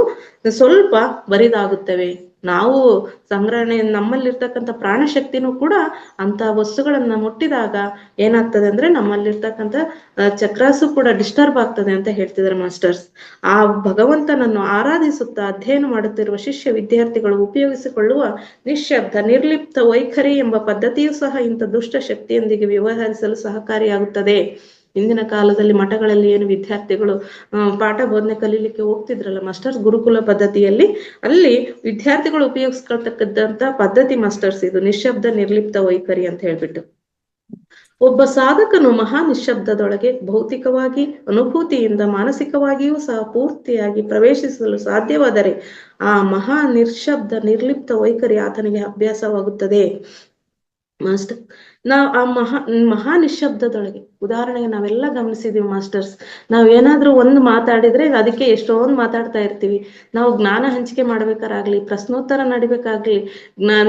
ಸ್ವಲ್ಪ ಬರಿದಾಗುತ್ತವೆ. ನಾವು ಸಂಗ್ರಹಣೆ ನಮ್ಮಲ್ಲಿರ್ತಕ್ಕಂಥ ಪ್ರಾಣಶಕ್ತಿನೂ ಕೂಡ ಅಂತ ವಸ್ತುಗಳನ್ನ ಮುಟ್ಟಿದಾಗ ಏನಾಗ್ತದೆ ಅಂದ್ರೆ ನಮ್ಮಲ್ಲಿರ್ತಕ್ಕಂಥ ಚಕ್ರಾಸು ಕೂಡ ಡಿಸ್ಟರ್ಬ್ ಆಗ್ತದೆ ಅಂತ ಹೇಳ್ತಿದ್ದಾರೆ ಮಾಸ್ಟರ್ಸ್. ಆ ಭಗವಂತನನ್ನು ಆರಾಧಿಸುತ್ತಾ ಅಧ್ಯಯನ ಮಾಡುತ್ತಿರುವ ಶಿಷ್ಯ ವಿದ್ಯಾರ್ಥಿಗಳು ಉಪಯೋಗಿಸಿಕೊಳ್ಳುವ ನಿಶ್ಶಬ್ದ ನಿರ್ಲಿಪ್ತ ವೈಖರಿ ಎಂಬ ಪದ್ಧತಿಯೂ ಸಹ ಇಂಥ ದುಷ್ಟ ಶಕ್ತಿಯೊಂದಿಗೆ ವ್ಯವಹರಿಸಲು ಸಹಕಾರಿಯಾಗುತ್ತದೆ. ಇಂದಿನ ಕಾಲದಲ್ಲಿ ಮಠಗಳಲ್ಲಿ ಏನು ವಿದ್ಯಾರ್ಥಿಗಳು ಪಾಠ ಬೋಧನೆ ಕಲೀಲಿಕ್ಕೆ ಹೋಗ್ತಿದ್ರಲ್ಲ ಮಾಸ್ಟರ್ಸ್, ಗುರುಕುಲ ಪದ್ಧತಿಯಲ್ಲಿ, ಅಲ್ಲಿ ವಿದ್ಯಾರ್ಥಿಗಳು ಉಪಯೋಗಿಸ್ಕೊಳ್ತಕ್ಕಂಥ ಪದ್ಧತಿ ಮಾಸ್ಟರ್ಸ್ ಇದು ನಿಶ್ಶಬ್ದ ನಿರ್ಲಿಪ್ತ ವೈಖರಿ ಅಂತ ಹೇಳ್ಬಿಟ್ಟು. ಒಬ್ಬ ಸಾಧಕನು ಮಹಾ ನಿಶ್ಶಬ್ದದೊಳಗೆ ಭೌತಿಕವಾಗಿ ಅನುಭೂತಿಯಿಂದ ಮಾನಸಿಕವಾಗಿಯೂ ಸಹ ಪೂರ್ತಿಯಾಗಿ ಪ್ರವೇಶಿಸಲು ಸಾಧ್ಯವಾದರೆ ಆ ಮಹಾ ನಿಶ್ಶಬ್ದ ನಿರ್ಲಿಪ್ತ ವೈಖರಿ ಆತನಿಗೆ ಅಭ್ಯಾಸವಾಗುತ್ತದೆ ಮಾಸ್ಟರ್. ಆ ಮಹಾ ನಿಶ್ಶಬ್ದದೊಳಗೆ ಉದಾಹರಣೆಗೆ ನಾವೆಲ್ಲ ಗಮನಿಸಿದೀವಿ ಮಾಸ್ಟರ್ಸ್. ನಾವೇನಾದ್ರೂ ಒಂದು ಮಾತಾಡಿದ್ರೆ ಅದಕ್ಕೆ ಎಷ್ಟೊಂದು ಮಾತಾಡ್ತಾ ಇರ್ತೀವಿ. ನಾವು ಜ್ಞಾನ ಹಂಚಿಕೆ ಮಾಡ್ಬೇಕಾರಾಗ್ಲಿ, ಪ್ರಶ್ನೋತ್ತರ ನಡಿಬೇಕಾಗ್ಲಿ,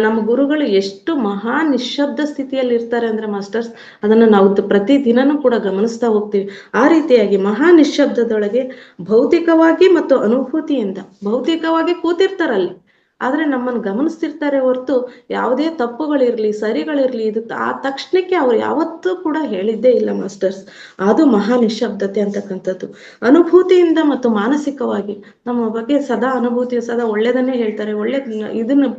ನಮ್ಮ ಗುರುಗಳು ಎಷ್ಟು ಮಹಾ ನಿಶ್ಶಬ್ದ ಸ್ಥಿತಿಯಲ್ಲಿ ಇರ್ತಾರೆ ಅಂದ್ರೆ ಮಾಸ್ಟರ್ಸ್, ಅದನ್ನ ನಾವು ಪ್ರತಿದಿನನೂ ಕೂಡ ಗಮನಿಸ್ತಾ ಹೋಗ್ತೀವಿ. ಆ ರೀತಿಯಾಗಿ ಮಹಾ ನಿಶ್ಶಬ್ದದೊಳಗೆ ಭೌತಿಕವಾಗಿ ಮತ್ತು ಅನುಭೂತಿಯಿಂದ, ಭೌತಿಕವಾಗಿ ಕೂತಿರ್ತಾರಲ್ಲಿ ಆದ್ರೆ ನಮ್ಮನ್ನು ಗಮನಿಸ್ತಿರ್ತಾರೆ ಹೊರತು ಯಾವುದೇ ತಪ್ಪುಗಳಿರ್ಲಿ ಸರಿಗಳಿರ್ಲಿ ಇದು ಆ ತಕ್ಷಣಕ್ಕೆ ಅವ್ರು ಯಾವತ್ತೂ ಕೂಡ ಹೇಳಿದ್ದೇ ಇಲ್ಲ ಮಾಸ್ಟರ್ಸ್. ಅದು ಮಹಾ ನಿಶ್ಶಬ್ದತೆ ಅಂತಕ್ಕಂಥದ್ದು. ಅನುಭೂತಿಯಿಂದ ಮತ್ತು ಮಾನಸಿಕವಾಗಿ ನಮ್ಮ ಬಗ್ಗೆ ಸದಾ ಅನುಭೂತಿ, ಸದಾ ಒಳ್ಳೇದನ್ನೇ ಹೇಳ್ತಾರೆ, ಇದನ್ನು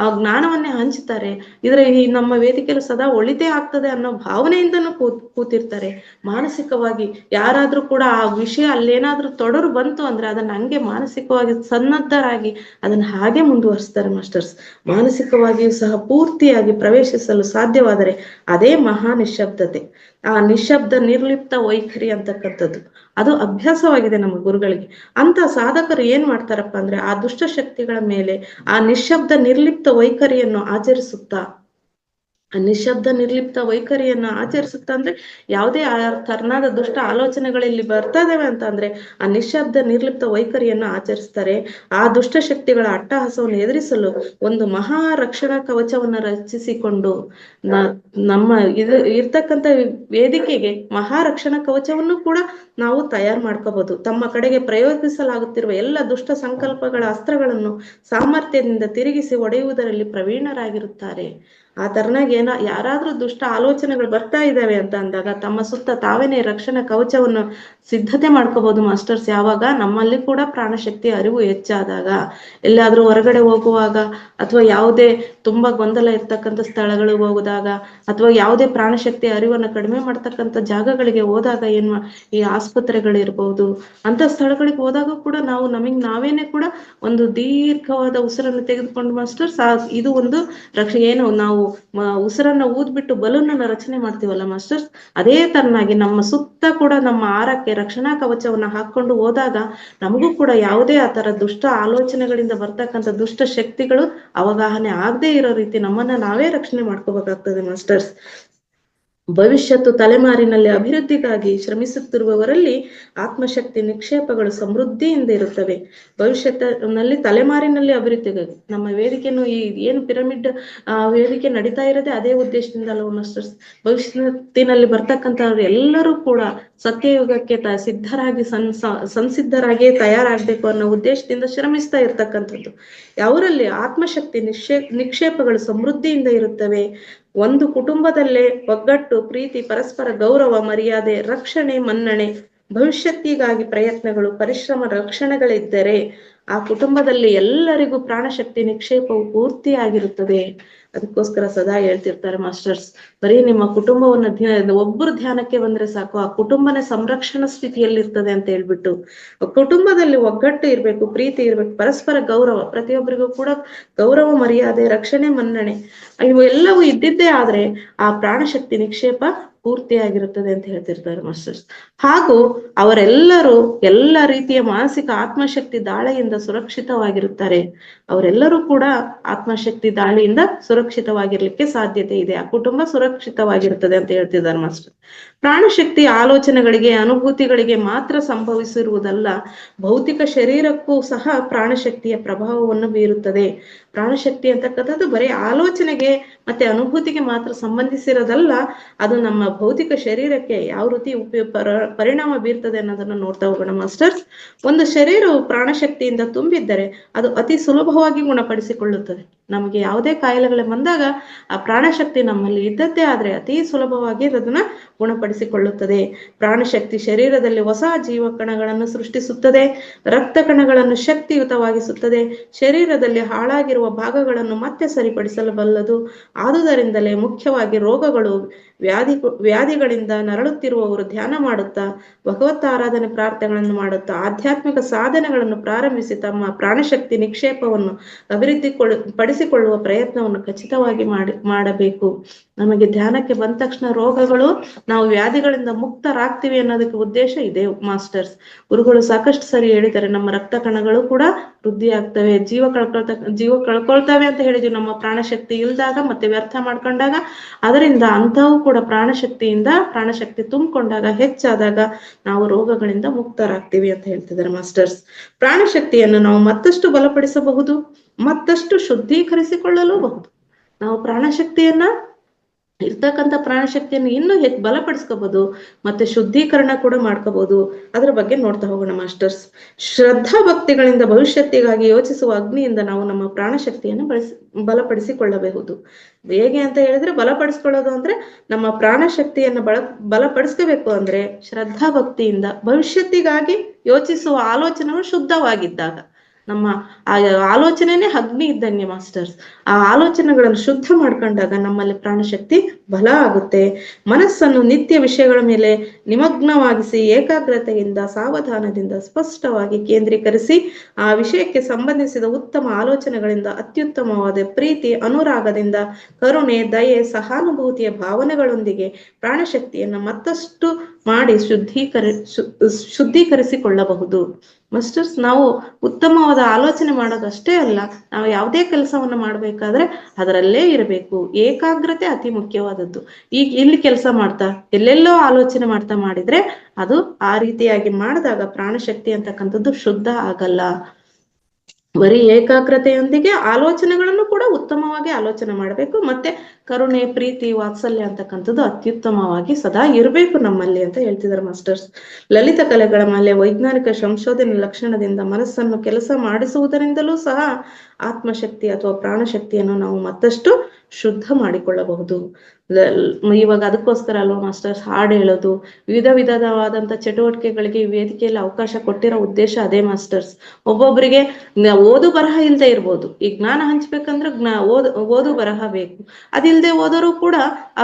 ಆ ಜ್ಞಾನವನ್ನೇ ಹಂಚ್ತಾರೆ. ಈ ನಮ್ಮ ವೇದಿಕೆಯಲ್ಲಿ ಸದಾ ಒಳಿತೇ ಆಗ್ತದೆ ಅನ್ನೋ ಭಾವನೆಯಿಂದನೂ ಕೂತಿರ್ತಾರೆ. ಮಾನಸಿಕವಾಗಿ ಯಾರಾದ್ರೂ ಕೂಡ ಆ ವಿಷಯ ಅಲ್ಲೇನಾದ್ರೂ ತೊಡರು ಬಂತು ಅಂದ್ರೆ ಅದನ್ನ ಹಂಗೆ ಮಾನಸಿಕವಾಗಿ ಸನ್ನದ್ಧರಾಗಿ ಅದನ್ನ ಹಾಗೆ ಮುಂದುವರಿಸ್ತಾರೆ ಮಾಸ್ಟರ್ಸ್. ಮಾನಸಿಕವಾಗಿಯೂ ಸಹ ಪೂರ್ತಿಯಾಗಿ ಪ್ರವೇಶಿಸಲು ಸಾಧ್ಯವಾದರೆ ಅದೇ ಮಹಾ ನಿಶ್ಶಬ್ದತೆ, ಆ ನಿಶ್ಶಬ್ದ ನಿರ್ಲಿಪ್ತ ವೈಖರಿ ಅಂತಕ್ಕಂಥದ್ದು ಅದು ಅಭ್ಯಾಸವಾಗಿದೆ ನಮ್ಮ ಗುರುಗಳಿಗೆ. ಅಂತ ಸಾಧಕರು ಏನ್ ಮಾಡ್ತಾರಪ್ಪ ಅಂದ್ರೆ ಆ ದುಷ್ಟ ಶಕ್ತಿಗಳ ಮೇಲೆ ಆ ನಿಶ್ಶಬ್ದ ನಿರ್ಲಿಪ್ತ ವೈಖರಿಯನ್ನು ಆಚರಿಸುತ್ತಾ, ನಿಶ್ಶಬ್ದ ನಿರ್ಲಿಪ್ತ ವೈಖರಿಯನ್ನ ಆಚರಿಸುತ್ತಾ ಅಂದ್ರೆ ಯಾವುದೇ ತರನಾದ ದುಷ್ಟ ಆಲೋಚನೆಗಳಲ್ಲಿ ಬರ್ತಾ ಇದಾವೆ ಅಂತ ಅಂದ್ರೆ ಆ ನಿಶ್ಶಬ್ದ ನಿರ್ಲಿಪ್ತ ವೈಖರಿಯನ್ನ ಆಚರಿಸ್ತಾರೆ. ಆ ದುಷ್ಟ ಶಕ್ತಿಗಳ ಅಟ್ಟಹಾಸವನ್ನು ಎದುರಿಸಲು ಒಂದು ಮಹಾ ರಕ್ಷಣಾ ಕವಚವನ್ನ ರಚಿಸಿಕೊಂಡು ನಮ್ಮ ಇರ್ತಕ್ಕಂಥ ವೇದಿಕೆಗೆ ಮಹಾರಕ್ಷಣಾ ಕವಚವನ್ನು ಕೂಡ ನಾವು ತಯಾರು ಮಾಡ್ಕೋಬಹುದು. ತಮ್ಮ ಕಡೆಗೆ ಪ್ರಯೋಗಿಸಲಾಗುತ್ತಿರುವ ಎಲ್ಲ ದುಷ್ಟ ಸಂಕಲ್ಪಗಳ ಅಸ್ತ್ರಗಳನ್ನು ಸಾಮರ್ಥ್ಯದಿಂದ ತಿರುಗಿಸಿ ಒಡೆಯುವುದರಲ್ಲಿ ಪ್ರವೀಣರಾಗಿರುತ್ತಾರೆ. ಆ ತರನಾಗಿ ಯಾರಾದ್ರೂ ದುಷ್ಟ ಆಲೋಚನೆಗಳು ಬರ್ತಾ ಇದ್ದಾವೆ ಅಂತ ಅಂದಾಗ ತಮ್ಮ ಸುತ್ತ ತಾವೇನೆ ರಕ್ಷಣಾ ಕವಚವನ್ನು ಸಿದ್ಧತೆ ಮಾಡ್ಕೋಬಹುದು ಮಾಸ್ಟರ್ಸ್. ಯಾವಾಗ ನಮ್ಮಲ್ಲಿ ಕೂಡ ಪ್ರಾಣಶಕ್ತಿ ಅರಿವು ಹೆಚ್ಚಾದಾಗ, ಎಲ್ಲಾದ್ರೂ ಹೊರಗಡೆ ಹೋಗುವಾಗ ಅಥವಾ ಯಾವುದೇ ತುಂಬಾ ಗೊಂದಲ ಇರ್ತಕ್ಕಂಥ ಸ್ಥಳಗಳಿಗೆ ಹೋಗುದಾಗ ಅಥವಾ ಯಾವುದೇ ಪ್ರಾಣಶಕ್ತಿ ಅರಿವನ್ನು ಕಡಿಮೆ ಮಾಡ್ತಕ್ಕಂಥ ಜಾಗಗಳಿಗೆ ಹೋದಾಗ ಈ ಆಸ್ಪತ್ರೆಗಳಿರ್ಬಹುದು ಅಂತ ಸ್ಥಳಗಳಿಗೆ ಹೋದಾಗ ಕೂಡ ನಾವು ನಾವೇನೆ ಕೂಡ ಒಂದು ದೀರ್ಘವಾದ ಉಸಿರನ್ನು ತೆಗೆದುಕೊಂಡು ಮಾಸ್ಟರ್ಸ್ ಇದು ಒಂದು ಏನು ನಾವು ಉಸಿರನ್ನ ಊದ್ಬಿಟ್ಟು ಬಲೂನ್ ಅನ್ನ ರಚನೆ ಮಾಡ್ತೀವಲ್ಲ ಮಾಸ್ಟರ್ಸ್, ಅದೇ ತರನಾಗಿ ನಮ್ಮ ಸುತ್ತ ಕೂಡ ನಮ್ಮ ಆರಕ್ಕೆ ರಕ್ಷಣಾ ಕವಚವನ್ನ ಹಾಕೊಂಡು ಹೋದಾಗ ನಮಗೂ ಕೂಡ ಯಾವುದೇ ಆ ತರ ದುಷ್ಟ ಆಲೋಚನೆಗಳಿಂದ ಬರ್ತಕ್ಕಂಥ ದುಷ್ಟ ಶಕ್ತಿಗಳು ಅವಗಾಹನೆ ಆಗದೆ ಇರೋ ರೀತಿ ನಮ್ಮನ್ನ ನಾವೇ ರಕ್ಷಣೆ ಮಾಡ್ಕೋಬೇಕಾಗ್ತದೆ ಮಾಸ್ಟರ್ಸ್. ಭವಿಷ್ಯತ್ತು ತಲೆಮಾರಿನಲ್ಲಿ ಅಭಿವೃದ್ಧಿಗಾಗಿ ಶ್ರಮಿಸುತ್ತಿರುವವರಲ್ಲಿ ಆತ್ಮಶಕ್ತಿ ನಿಕ್ಷೇಪಗಳು ಸಮೃದ್ಧಿಯಿಂದ ಇರುತ್ತವೆ. ಭವಿಷ್ಯತ್ತಿನಲ್ಲಿ ತಲೆಮಾರಿನಲ್ಲಿ ಅಭಿವೃದ್ಧಿಗಾಗಿ ನಮ್ಮ ವೇದಿಕೆಯನ್ನು ಏನು ಪಿರಮಿಡ್ ವೇದಿಕೆ ನಡೀತಾ ಇರೋದೇ ಅದೇ ಉದ್ದೇಶದಿಂದ ಅಲ್ವ ಮಾಸ್ಟರ್ಸ್. ಭವಿಷ್ಯತ್ತಿನಲ್ಲಿ ಬರ್ತಕ್ಕಂಥವ್ರು ಎಲ್ಲರೂ ಕೂಡ ಸತ್ಯಯುಗಕ್ಕೆ ಸಂಸಿದ್ಧರಾಗಿ ತಯಾರಾಗಬೇಕು ಅನ್ನೋ ಉದ್ದೇಶದಿಂದ ಶ್ರಮಿಸ್ತಾ ಇರ್ತಕ್ಕಂಥದ್ದು. ಅವರಲ್ಲಿ ಆತ್ಮಶಕ್ತಿ ನಿಕ್ಷೇಪಗಳು ಸಮೃದ್ಧಿಯಿಂದ ಇರುತ್ತವೆ. ಒಂದು ಕುಟುಂಬದಲ್ಲೇ ಒಗ್ಗಟ್ಟು, ಪ್ರೀತಿ, ಪರಸ್ಪರ ಗೌರವ, ಮರ್ಯಾದೆ, ರಕ್ಷಣೆ, ಮನ್ನಣೆ ಭವಿಷ್ಯತ್ತಿಗಾಗಿ ಪ್ರಯತ್ನಗಳು, ಪರಿಶ್ರಮ, ರಕ್ಷಣೆಗಳಿದ್ದರೆ ಆ ಕುಟುಂಬದಲ್ಲಿ ಎಲ್ಲರಿಗೂ ಪ್ರಾಣಶಕ್ತಿ ನಿಕ್ಷೇಪವು ಪೂರ್ತಿಯಾಗಿರುತ್ತದೆ. ಅದಕ್ಕೋಸ್ಕರ ಸದಾ ಹೇಳ್ತಿರ್ತಾರೆ ಮಾಸ್ಟರ್ಸ್, ಬರೀ ನಿಮ್ಮ ಕುಟುಂಬವನ್ನ ಒಬ್ಬರು ಧ್ಯಾನಕ್ಕೆ ಬಂದ್ರೆ ಸಾಕು, ಆ ಕುಟುಂಬನೇ ಸಂರಕ್ಷಣಾ ಸ್ಥಿತಿಯಲ್ಲಿರ್ತದೆ ಅಂತ ಹೇಳ್ಬಿಟ್ಟು. ಕುಟುಂಬದಲ್ಲಿ ಒಗ್ಗಟ್ಟು ಇರ್ಬೇಕು, ಪ್ರೀತಿ ಇರ್ಬೇಕು, ಪರಸ್ಪರ ಗೌರವ, ಪ್ರತಿಯೊಬ್ಬರಿಗೂ ಕೂಡ ಗೌರವ, ಮರ್ಯಾದೆ, ರಕ್ಷಣೆ, ಮನ್ನಣೆ ಇವು ಎಲ್ಲವೂ ಇದ್ದಿದ್ದೇ ಆದ್ರೆ ಆ ಪ್ರಾಣಶಕ್ತಿ ನಿಕ್ಷೇಪ ಪೂರ್ತಿಯಾಗಿರುತ್ತದೆ ಅಂತ ಹೇಳ್ತಿರ್ತಾರೆ ಮಾಸ್ಟರ್ಸ್. ಹಾಗೂ ಅವರೆಲ್ಲರೂ ಎಲ್ಲ ರೀತಿಯ ಮಾನಸಿಕ ಆತ್ಮಶಕ್ತಿ ದಾಳಿಯಿಂದ ಸುರಕ್ಷಿತವಾಗಿರುತ್ತಾರೆ. ಅವರೆಲ್ಲರೂ ಕೂಡ ಆತ್ಮಶಕ್ತಿ ದಾಳಿಯಿಂದ ಸುರಕ್ಷಿತವಾಗಿರ್ಲಿಕ್ಕೆ ಸಾಧ್ಯತೆ ಇದೆ, ಆ ಕುಟುಂಬ ಸುರಕ್ಷಿತವಾಗಿರುತ್ತದೆ ಅಂತ ಹೇಳ್ತಿದ್ದಾರೆ ಮಾಸ್ಟರ್. ಪ್ರಾಣಶಕ್ತಿ ಆಲೋಚನೆಗಳಿಗೆ, ಅನುಭೂತಿಗಳಿಗೆ ಮಾತ್ರ ಸಂಭವಿಸಿರುವುದಲ್ಲ, ಭೌತಿಕ ಶರೀರಕ್ಕೂ ಸಹ ಪ್ರಾಣಶಕ್ತಿಯ ಪ್ರಭಾವವನ್ನು ಬೀರುತ್ತದೆ. ಪ್ರಾಣಶಕ್ತಿ ಅಂತಕ್ಕಂಥದ್ದು ಬರೀ ಆಲೋಚನೆಗೆ ಮತ್ತೆ ಅನುಭೂತಿಗೆ ಮಾತ್ರ ಸಂಬಂಧಿಸಿರೋದಲ್ಲ, ಅದು ನಮ್ಮ ಭೌತಿಕ ಶರೀರಕ್ಕೆ ಯಾವ ರೀತಿ ಪರಿಣಾಮ ಬೀರ್ತದೆ ಅನ್ನೋದನ್ನ ನೋಡ್ತಾ ಹೋಗೋಣ ಮಾಸ್ಟರ್ಸ್. ಒಂದು ಶರೀರವು ಪ್ರಾಣಶಕ್ತಿಯಿಂದ ತುಂಬಿದ್ದರೆ ಅದು ಅತಿ ಸುಲಭವಾಗಿ ಗುಣಪಡಿಸಿಕೊಳ್ಳುತ್ತದೆ. ನಮಗೆ ಯಾವುದೇ ಕಾಯಿಲೆಗಳು ಬಂದಾಗ ಆ ಪ್ರಾಣಶಕ್ತಿ ನಮ್ಮಲ್ಲಿ ಇದ್ದದ್ದೇ ಆದ್ರೆ ಅತಿ ಸುಲಭವಾಗಿ ಅದನ್ನ ಗುಣಪಡಿಸಿಕೊಳ್ಳುತ್ತದೆ. ಪ್ರಾಣಶಕ್ತಿ ಶರೀರದಲ್ಲಿ ಹೊಸ ಜೀವಕಣಗಳನ್ನು ಸೃಷ್ಟಿಸುತ್ತದೆ, ರಕ್ತ ಕಣಗಳನ್ನು ಶಕ್ತಿಯುತವಾಗಿಸುತ್ತದೆ, ಶರೀರದಲ್ಲಿ ಹಾಳಾಗಿರುವ ಭಾಗಗಳನ್ನು ಮತ್ತೆ ಸರಿಪಡಿಸಬಲ್ಲದು. ಆದುದರಿಂದಲೇ ಮುಖ್ಯವಾಗಿ ರೋಗಗಳು, ವ್ಯಾಧಿಗಳಿಂದ ನರಳುತ್ತಿರುವವರು ಧ್ಯಾನ ಮಾಡುತ್ತಾ, ಭಗವತ್ ಆರಾಧನೆ ಪ್ರಾರ್ಥನೆಗಳನ್ನು ಮಾಡುತ್ತಾ, ಆಧ್ಯಾತ್ಮಿಕ ಸಾಧನೆಗಳನ್ನು ಪ್ರಾರಂಭಿಸಿ ತಮ್ಮ ಪ್ರಾಣಶಕ್ತಿ ನಿಕ್ಷೇಪವನ್ನು ಪಡಿಸಿಕೊಳ್ಳುವ ಪ್ರಯತ್ನವನ್ನು ಖಚಿತವಾಗಿ ಮಾಡಬೇಕು. ನಮಗೆ ಧ್ಯಾನಕ್ಕೆ ಬಂದ ತಕ್ಷಣ ರೋಗಗಳು, ನಾವು ವ್ಯಾಧಿಗಳಿಂದ ಮುಕ್ತರಾಗ್ತೀವಿ ಅನ್ನೋದಕ್ಕೆ ಉದ್ದೇಶ ಇದೆ ಮಾಸ್ಟರ್ಸ್. ಗುರುಗಳು ಸಾಕಷ್ಟು ಸರಿ ಹೇಳಿದ್ದಾರೆ, ನಮ್ಮ ರಕ್ತ ಕಣಗಳು ಕೂಡ ವೃದ್ಧಿ ಆಗ್ತವೆ, ಜೀವ ಕಳ್ಕೊಳ್ತವೆ ಅಂತ ಹೇಳಿದ್ವಿ ನಮ್ಮ ಪ್ರಾಣಶಕ್ತಿ ಇಲ್ದಾಗ ಮತ್ತೆ ವ್ಯರ್ಥ ಮಾಡ್ಕೊಂಡಾಗ. ಅದರಿಂದ ಅಂಥವು ಕೂಡ ಪ್ರಾಣಶಕ್ತಿ ತುಂಬಿಕೊಂಡಾಗ, ಹೆಚ್ಚಾದಾಗ ನಾವು ರೋಗಗಳಿಂದ ಮುಕ್ತರಾಗ್ತೀವಿ ಅಂತ ಹೇಳ್ತಿದ್ದಾರೆ ಮಾಸ್ಟರ್ಸ್. ಪ್ರಾಣಶಕ್ತಿಯನ್ನು ನಾವು ಮತ್ತಷ್ಟು ಬಲಪಡಿಸಬಹುದು, ಮತ್ತಷ್ಟು ಶುದ್ಧೀಕರಿಸಿಕೊಳ್ಳಲೂಬಹುದು. ನಾವು ಇರ್ತಕ್ಕಂಥ ಪ್ರಾಣಶಕ್ತಿಯನ್ನು ಇನ್ನೂ ಬಲಪಡಿಸ್ಕೋಬಹುದು, ಮತ್ತೆ ಶುದ್ಧೀಕರಣ ಕೂಡ ಮಾಡ್ಕೋಬಹುದು. ಅದರ ಬಗ್ಗೆ ನೋಡ್ತಾ ಹೋಗೋಣ ಮಾಸ್ಟರ್ಸ್. ಶ್ರದ್ಧಾ ಭಕ್ತಿಗಳಿಂದ ಭವಿಷ್ಯತ್ತಿಗಾಗಿ ಯೋಚಿಸುವ ಅಗ್ನಿಯಿಂದ ನಾವು ನಮ್ಮ ಪ್ರಾಣಶಕ್ತಿಯನ್ನು ಬಲಪಡಿಸಿಕೊಳ್ಳಬಹುದು. ಹೇಗೆ ಅಂತ ಹೇಳಿದ್ರೆ, ಬಲಪಡಿಸ್ಕೊಳ್ಳೋದು ಅಂದ್ರೆ ನಮ್ಮ ಪ್ರಾಣಶಕ್ತಿಯನ್ನು ಬಲಪಡಿಸ್ಕೋಬೇಕು ಅಂದ್ರೆ ಶ್ರದ್ಧಾ ಭಕ್ತಿಯಿಂದ, ಭವಿಷ್ಯತ್ತಿಗಾಗಿ ಯೋಚಿಸುವ ಆಲೋಚನೆಗಳು ಶುದ್ಧವಾಗಿದ್ದಾಗ. ನಮ್ಮ ಆ ಆಲೋಚನೆನೇ ಅಗ್ನಿ ಇದ್ದಂಗೆ ಮಾಸ್ಟರ್ಸ್. ಆ ಆಲೋಚನೆಗಳನ್ನು ಶುದ್ಧ ಮಾಡ್ಕೊಂಡಾಗ ನಮ್ಮಲ್ಲಿ ಪ್ರಾಣಶಕ್ತಿ ಬಲ ಆಗುತ್ತೆ. ಮನಸ್ಸನ್ನು ನಿತ್ಯ ವಿಷಯಗಳ ಮೇಲೆ ನಿಮಗ್ನವಾಗಿಸಿ, ಏಕಾಗ್ರತೆಯಿಂದ, ಸಾವಧಾನದಿಂದ ಸ್ಪಷ್ಟವಾಗಿ ಕೇಂದ್ರೀಕರಿಸಿ, ಆ ವಿಷಯಕ್ಕೆ ಸಂಬಂಧಿಸಿದ ಉತ್ತಮ ಆಲೋಚನೆಗಳಿಂದ, ಅತ್ಯುತ್ತಮವಾದ ಪ್ರೀತಿ, ಅನುರಾಗದಿಂದ, ಕರುಣೆ, ದಯೆ, ಸಹಾನುಭೂತಿಯ ಭಾವನೆಗಳೊಂದಿಗೆ ಪ್ರಾಣಶಕ್ತಿಯನ್ನು ಮತ್ತಷ್ಟು ಮಾಡಿ ಶುದ್ಧೀಕರಿಸಿಕೊಳ್ಳಬಹುದು. ಮಾಸ್ಟರ್ಸ್, ನಾವು ಉತ್ತಮವಾದ ಆಲೋಚನೆ ಮಾಡೋದಷ್ಟೇ ಅಲ್ಲ, ನಾವು ಯಾವುದೇ ಕೆಲಸವನ್ನು ಮಾಡ್ಬೇಕಾದ್ರೆ ಅದರಲ್ಲೇ ಇರಬೇಕು. ಏಕಾಗ್ರತೆ ಅತಿ ಮುಖ್ಯವಾದದ್ದು. ಈಗ ಇಲ್ಲಿ ಕೆಲಸ ಮಾಡ್ತಾ ಎಲ್ಲೆಲ್ಲೋ ಆಲೋಚನೆ ಮಾಡ್ತಾ ಮಾಡಿದ್ರೆ ಅದು ಆ ರೀತಿಯಾಗಿ ಮಾಡಿದಾಗ ಪ್ರಾಣಶಕ್ತಿ ಅಂತಕ್ಕಂಥದ್ದು ಶುದ್ಧ ಆಗಲ್ಲ. ಬರೀ ಏಕಾಗ್ರತೆಯೊಂದಿಗೆ ಆಲೋಚನೆಗಳನ್ನು ಕೂಡ ಉತ್ತಮವಾಗಿ ಆಲೋಚನೆ ಮಾಡಬೇಕು. ಮತ್ತೆ ಕರುಣೆ, ಪ್ರೀತಿ, ವಾತ್ಸಲ್ಯ ಅಂತಕ್ಕಂಥದ್ದು ಅತ್ಯುತ್ತಮವಾಗಿ ಸದಾ ಇರಬೇಕು ನಮ್ಮಲ್ಲಿ ಅಂತ ಹೇಳ್ತಿದ್ದಾರೆ ಮಾಸ್ಟರ್ಸ್. ಲಲಿತ ಕಲೆಗಳ ಮೇಲೆ ವೈಜ್ಞಾನಿಕ ಸಂಶೋಧನೆ ಲಕ್ಷಣದಿಂದ ಮನಸ್ಸನ್ನು ಕೆಲಸ ಮಾಡಿಸುವುದರಿಂದಲೂ ಸಹ ಆತ್ಮಶಕ್ತಿ ಅಥವಾ ಪ್ರಾಣಶಕ್ತಿಯನ್ನು ನಾವು ಮತ್ತಷ್ಟು ಶುದ್ಧ ಮಾಡಿಕೊಳ್ಳಬಹುದು. ಇವಾಗ ಅದಕ್ಕೋಸ್ಕರ ಅಲ್ವಾ ಮಾಸ್ಟರ್ಸ್ ಹಾಡು ಹೇಳೋದು, ವಿಧವಾದಂತ ಚಟುವಟಿಕೆಗಳಿಗೆ ಈ ವೇದಿಕೆಯಲ್ಲಿ ಅವಕಾಶ ಕೊಟ್ಟಿರೋ ಉದ್ದೇಶ ಅದೇ ಮಾಸ್ಟರ್ಸ್. ಒಬ್ಬೊಬ್ಬರಿಗೆ ಓದು ಬರಹ ಇಲ್ದೇ ಇರ್ಬೋದು, ಈ ಜ್ಞಾನ ಹಂಚ್ಬೇಕಂದ್ರೆ ಓದು ಬರಹ ಬೇಕು. ಅದಿಲ್ದೆ ಹೋದರೂ ಕೂಡ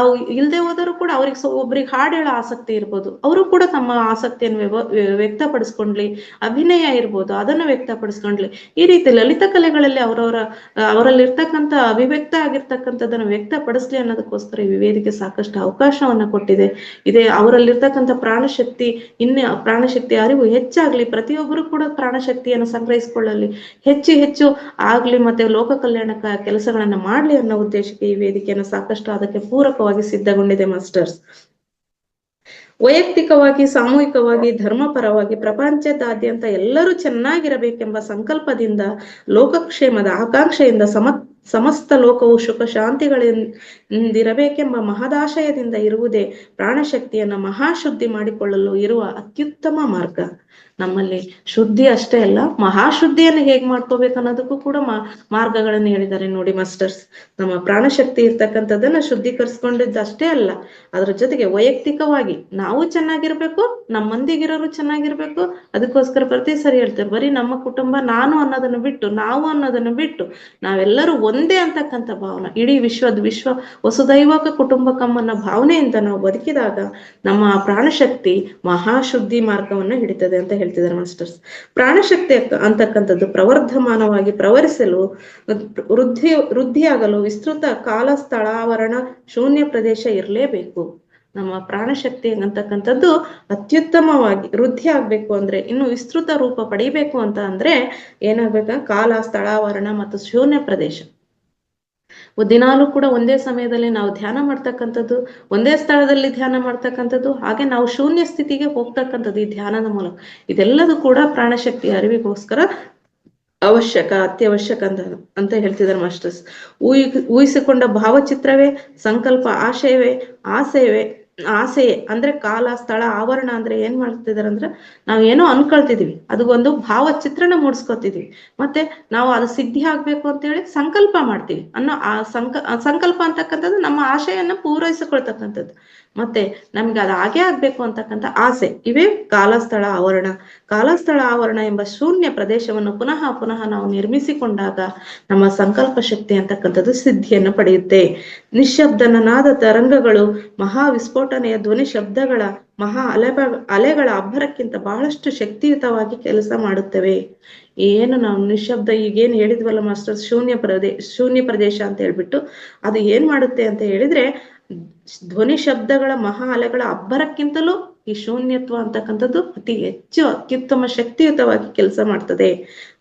ಅವ್ರಿಗೆ ಒಬ್ರಿಗೆ ಹಾಡು ಹೇಳೋ ಆಸಕ್ತಿ ಇರ್ಬೋದು, ಅವರು ಕೂಡ ತಮ್ಮ ಆಸಕ್ತಿಯನ್ನು ವ್ಯಕ್ತಪಡಿಸ್ಕೊಂಡ್ಲಿ. ಅಭಿನಯ ಇರ್ಬೋದು, ಅದನ್ನು ವ್ಯಕ್ತಪಡಿಸ್ಕೊಂಡ್ಲಿ. ಈ ರೀತಿ ಲಲಿತ ಕಲೆಗಳಲ್ಲಿ ಅವರಲ್ಲಿರ್ತಕ್ಕಂಥ ಅಭಿವ್ಯಕ್ತ ಆಗಿರ್ತಕ್ಕಂಥದ್ದನ್ನು ವ್ಯಕ್ತಪಡಿಸ್ಲಿ ಅನ್ನೋದಕ್ಕೋಸ್ಕರ ಈ ವೇದಿಕೆ ಸಾಕಷ್ಟು ಅವಕಾಶವನ್ನ ಕೊಟ್ಟಿದೆ. ಅವರಲ್ಲಿರ್ತಕ್ಕಂಥ ಪ್ರಾಣಶಕ್ತಿ ಅರಿವು ಹೆಚ್ಚಾಗ್ಲಿ, ಪ್ರತಿಯೊಬ್ಬರು ಕೂಡ ಪ್ರಾಣಶಕ್ತಿಯನ್ನು ಸಂಗ್ರಹಿಸಿಕೊಳ್ಳಲಿ, ಹೆಚ್ಚು ಆಗ್ಲಿ, ಮತ್ತೆ ಲೋಕ ಕಲ್ಯಾಣ ಕೆಲಸಗಳನ್ನ ಮಾಡ್ಲಿ ಅನ್ನೋ ಉದ್ದೇಶಕ್ಕೆ ಈ ವೇದಿಕೆಯನ್ನು ಸಾಕಷ್ಟು ಅದಕ್ಕೆ ಪೂರಕವಾಗಿ ಸಿದ್ಧಗೊಂಡಿದೆ ಮಾಸ್ಟರ್ಸ್. ವೈಯಕ್ತಿಕವಾಗಿ, ಸಾಮೂಹಿಕವಾಗಿ, ಧರ್ಮಪರವಾಗಿ ಪ್ರಪಂಚದಾದ್ಯಂತ ಎಲ್ಲರೂ ಚೆನ್ನಾಗಿರಬೇಕೆಂಬ ಸಂಕಲ್ಪದಿಂದ, ಲೋಕಕ್ಷೇಮದ ಆಕಾಂಕ್ಷೆಯಿಂದ ಸಮಸ್ತ ಲೋಕವು ಸುಖ ಶಾಂತಿಗಳಿಂದಿರಬೇಕೆಂಬ ಮಹದಾಶಯದಿಂದ ಇರುವುದೇ ಪ್ರಾಣಶಕ್ತಿಯನ್ನ ಮಹಾಶುದ್ಧಿ ಮಾಡಿಕೊಳ್ಳಲು ಇರುವ ಅತ್ಯುತ್ತಮ ಮಾರ್ಗ. ನಮ್ಮಲ್ಲಿ ಶುದ್ಧಿ ಅಷ್ಟೇ ಅಲ್ಲ, ಮಹಾಶುದ್ಧಿಯನ್ನು ಹೇಗ್ ಮಾಡ್ಕೋಬೇಕು ಅನ್ನೋದಕ್ಕೂ ಕೂಡ ಮಾರ್ಗಗಳನ್ನು ಹೇಳಿದ್ದಾರೆ ನೋಡಿ ಮಾಸ್ಟರ್ಸ್. ನಮ್ಮ ಪ್ರಾಣಶಕ್ತಿ ಇರ್ತಕ್ಕಂಥದ್ದನ್ನ ಶುದ್ಧೀಕರಿಸ್ಕೊಂಡಿದ್ದು ಅಷ್ಟೇ ಅಲ್ಲ, ಅದ್ರ ಜೊತೆಗೆ ವೈಯಕ್ತಿಕವಾಗಿ ನಾವು ಚೆನ್ನಾಗಿರ್ಬೇಕು, ನಮ್ಮ ಮಂದಿಗಿರೋರು ಚೆನ್ನಾಗಿರ್ಬೇಕು. ಅದಕ್ಕೋಸ್ಕರ ಪ್ರತಿ ಸರಿ ಹೇಳ್ತೇವೆ, ಬರೀ ನಮ್ಮ ಕುಟುಂಬ ನಾನು ಅನ್ನೋದನ್ನು ಬಿಟ್ಟು, ನಾವು ಅನ್ನೋದನ್ನು ಬಿಟ್ಟು ನಾವೆಲ್ಲರೂ ಒಂದೇ ಅಂತಕ್ಕಂಥ ಭಾವನೆ, ಇಡೀ ವಿಶ್ವ ವಸುದೈವಕ ಕುಟುಂಬಕಮ್ಮನ ಭಾವನೆಯಿಂದ ನಾವು ಬದುಕಿದಾಗ ನಮ್ಮ ಪ್ರಾಣಶಕ್ತಿ ಮಹಾಶುದ್ಧಿ ಮಾರ್ಗವನ್ನು ಹಿಡಿತದೆ ಅಂತ ಹೇಳ್ತಿದ್ದಾರೆ ಮಾಸ್ಟರ್ಸ್. ಪ್ರಾಣಶಕ್ತಿ ಅಂತಕ್ಕಂಥದ್ದು ಪ್ರವರ್ಧಮಾನವಾಗಿ ಪ್ರವರಿಸಲು ವೃದ್ಧಿಯಾಗಲು ವಿಸ್ತೃತ ಕಾಲ ಸ್ಥಳಾವರಣ ಶೂನ್ಯ ಪ್ರದೇಶ ಇರಲೇಬೇಕು. ನಮ್ಮ ಪ್ರಾಣಶಕ್ತಿ ಅಂತಕ್ಕಂಥದ್ದು ಅತ್ಯುತ್ತಮವಾಗಿ ವೃದ್ಧಿ ಆಗ್ಬೇಕು ಅಂದ್ರೆ, ಇನ್ನು ವಿಸ್ತೃತ ರೂಪ ಪಡಿಬೇಕು ಅಂತ ಅಂದ್ರೆ ಏನಾಗ್ಬೇಕ, ಕಾಲ ಸ್ಥಳಾವರಣ ಮತ್ತು ಶೂನ್ಯ ಪ್ರದೇಶ. ದಿನಾಲೂ ಕೂಡ ಒಂದೇ ಸಮಯದಲ್ಲಿ ನಾವು ಧ್ಯಾನ ಮಾಡ್ತಕ್ಕಂಥದ್ದು, ಒಂದೇ ಸ್ಥಳದಲ್ಲಿ ಧ್ಯಾನ ಮಾಡ್ತಕ್ಕಂಥದ್ದು, ಹಾಗೆ ನಾವು ಶೂನ್ಯ ಸ್ಥಿತಿಗೆ ಹೋಗ್ತಕ್ಕಂಥದ್ದು ಈ ಧ್ಯಾನದ ಮೂಲಕ. ಇದೆಲ್ಲದೂ ಕೂಡ ಪ್ರಾಣಶಕ್ತಿ ಅರಿವಿಗೋಸ್ಕರ ಅವಶ್ಯಕ, ಅತ್ಯವಶ್ಯಕ ಅಂತ ಹೇಳ್ತಿದ್ದಾರೆ ಮಾಸ್ಟರ್ಸ್. ಊಹಿಸಿಕೊಂಡ ಭಾವಚಿತ್ರವೇ ಸಂಕಲ್ಪ, ಆಸೆಯೇ ಅಂದ್ರೆ ಕಾಲ ಸ್ಥಳ ಆವರಣ ಅಂದ್ರೆ ಏನ್ ಮಾಡ್ತಿದಾರೆ ಅಂದ್ರೆ, ನಾವ್ ಏನೋ ಅನ್ಕೊಳ್ತಿದೀವಿ, ಅದು ಒಂದು ಭಾವಚಿತ್ರಣ ಮೂಡಿಸ್ಕೊತಿದೀವಿ, ಮತ್ತೆ ನಾವು ಅದು ಸಿದ್ಧಿ ಆಗ್ಬೇಕು ಅಂತ ಹೇಳಿ ಸಂಕಲ್ಪ ಮಾಡ್ತೀವಿ ಅನ್ನೋ ಆ ಸಂಕಲ್ಪ ಅಂತಕ್ಕಂಥದ್ದು ನಮ್ಮ ಆಶೆಯನ್ನ ಪೂರೈಸಿಕೊಳ್ತಕ್ಕಂಥದ್ದು. ಮತ್ತೆ ನಮ್ಗೆ ಅದು ಹಾಗೆ ಆಗ್ಬೇಕು ಅಂತಕ್ಕಂಥ ಆಸೆ, ಇವೇ ಕಾಲಸ್ಥಳ ಆವರಣ ಎಂಬ ಶೂನ್ಯ ಪ್ರದೇಶವನ್ನು ಪುನಃ ನಾವು ನಿರ್ಮಿಸಿಕೊಂಡಾಗ ನಮ್ಮ ಸಂಕಲ್ಪ ಶಕ್ತಿ ಅಂತಕ್ಕಂಥದ್ದು ಸಿದ್ಧಿಯನ್ನು ಪಡೆಯುತ್ತೆ. ನಿಶ್ಶಬ್ದನಾದ ತರಂಗಗಳು ಮಹಾ ವಿಸ್ಫೋಟನೆಯ ಧ್ವನಿ ಶಬ್ದಗಳ ಮಹಾ ಅಲೆಗಳ ಅಬ್ಬರಕ್ಕಿಂತ ಬಹಳಷ್ಟು ಶಕ್ತಿಯುತವಾಗಿ ಕೆಲಸ ಮಾಡುತ್ತವೆ. ಏನು ನಾವು ನಿಶ್ಶಬ್ದ ಈಗೇನು ಹೇಳಿದ್ವಲ್ಲ ಮಾಸ್ಟರ್, ಶೂನ್ಯ ಪ್ರದೇಶ ಅಂತ ಹೇಳ್ಬಿಟ್ಟು, ಅದು ಏನ್ ಮಾಡುತ್ತೆ ಅಂತ ಹೇಳಿದ್ರೆ, ಧ್ವನಿ ಶಬ್ದಗಳ ಮಹಾ ಅಲೆಗಳ ಅಬ್ಬರಕ್ಕಿಂತಲೂ ಈ ಶೂನ್ಯತ್ವ ಅಂತಕ್ಕಂಥದ್ದು ಅತಿ ಹೆಚ್ಚು ಅತ್ಯುತ್ತಮ ಶಕ್ತಿಯುತವಾಗಿ ಕೆಲಸ ಮಾಡ್ತದೆ.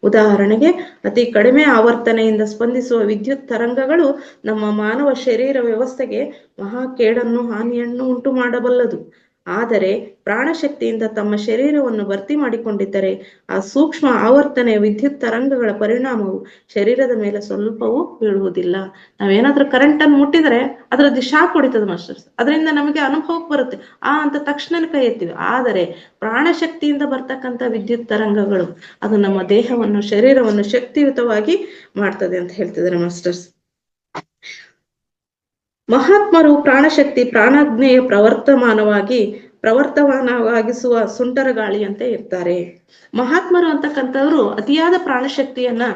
ಉದಾಹರಣೆಗೆ, ಅತಿ ಕಡಿಮೆ ಆವರ್ತನೆಯಿಂದ ಸ್ಪಂದಿಸುವ ವಿದ್ಯುತ್ ತರಂಗಗಳು ನಮ್ಮ ಮಾನವ ಶರೀರ ವ್ಯವಸ್ಥೆಗೆ ಮಹಾ ಕೇಡನ್ನು, ಹಾನಿಯನ್ನು ಉಂಟು ಮಾಡಬಲ್ಲದು. ಆದರೆ ಪ್ರಾಣಶಕ್ತಿಯಿಂದ ತಮ್ಮ ಶರೀರವನ್ನು ಭರ್ತಿ ಮಾಡಿಕೊಂಡಿದ್ದರೆ ಆ ಸೂಕ್ಷ್ಮ ಆವರ್ತನೆಯ ವಿದ್ಯುತ್ ತರಂಗಗಳ ಪರಿಣಾಮವು ಶರೀರದ ಮೇಲೆ ಸ್ವಲ್ಪವೂ ಬೀಳುವುದಿಲ್ಲ. ನಾವೇನಾದ್ರೂ ಕರೆಂಟ್ ಅನ್ನು ಮುಟ್ಟಿದ್ರೆ ಅದರದ್ದು ಶಾಕ್ ಹೊಡಿತದೆ ಮಾಸ್ಟರ್ಸ್, ಅದರಿಂದ ನಮಗೆ ಅನುಭವಕ್ಕೆ ಬರುತ್ತೆ, ಅಂತ ತಕ್ಷಣ ಕೈ ಎತ್ತೀವಿ. ಆದರೆ ಪ್ರಾಣಶಕ್ತಿಯಿಂದ ಬರ್ತಕ್ಕಂಥ ವಿದ್ಯುತ್ ತರಂಗಗಳು ಅದು ನಮ್ಮ ದೇಹವನ್ನು, ಶರೀರವನ್ನು ಶಕ್ತಿಯುತವಾಗಿ ಮಾಡ್ತದೆ ಅಂತ ಹೇಳ್ತಿದ್ದಾರೆ ಮಾಸ್ಟರ್ಸ್. ಮಹಾತ್ಮರು ಪ್ರಾಣಶಕ್ತಿ ಪ್ರಾಣಾಜ್ಞೆಯ ಪ್ರವರ್ತಮಾನವಾಗಿಸುವ ಸುಂಟರ ಗಾಳಿಯಂತೆ ಇರ್ತಾರೆ. ಮಹಾತ್ಮರು ಅಂತಕ್ಕಂಥವ್ರು ಅತಿಯಾದ ಪ್ರಾಣಶಕ್ತಿಯನ್ನ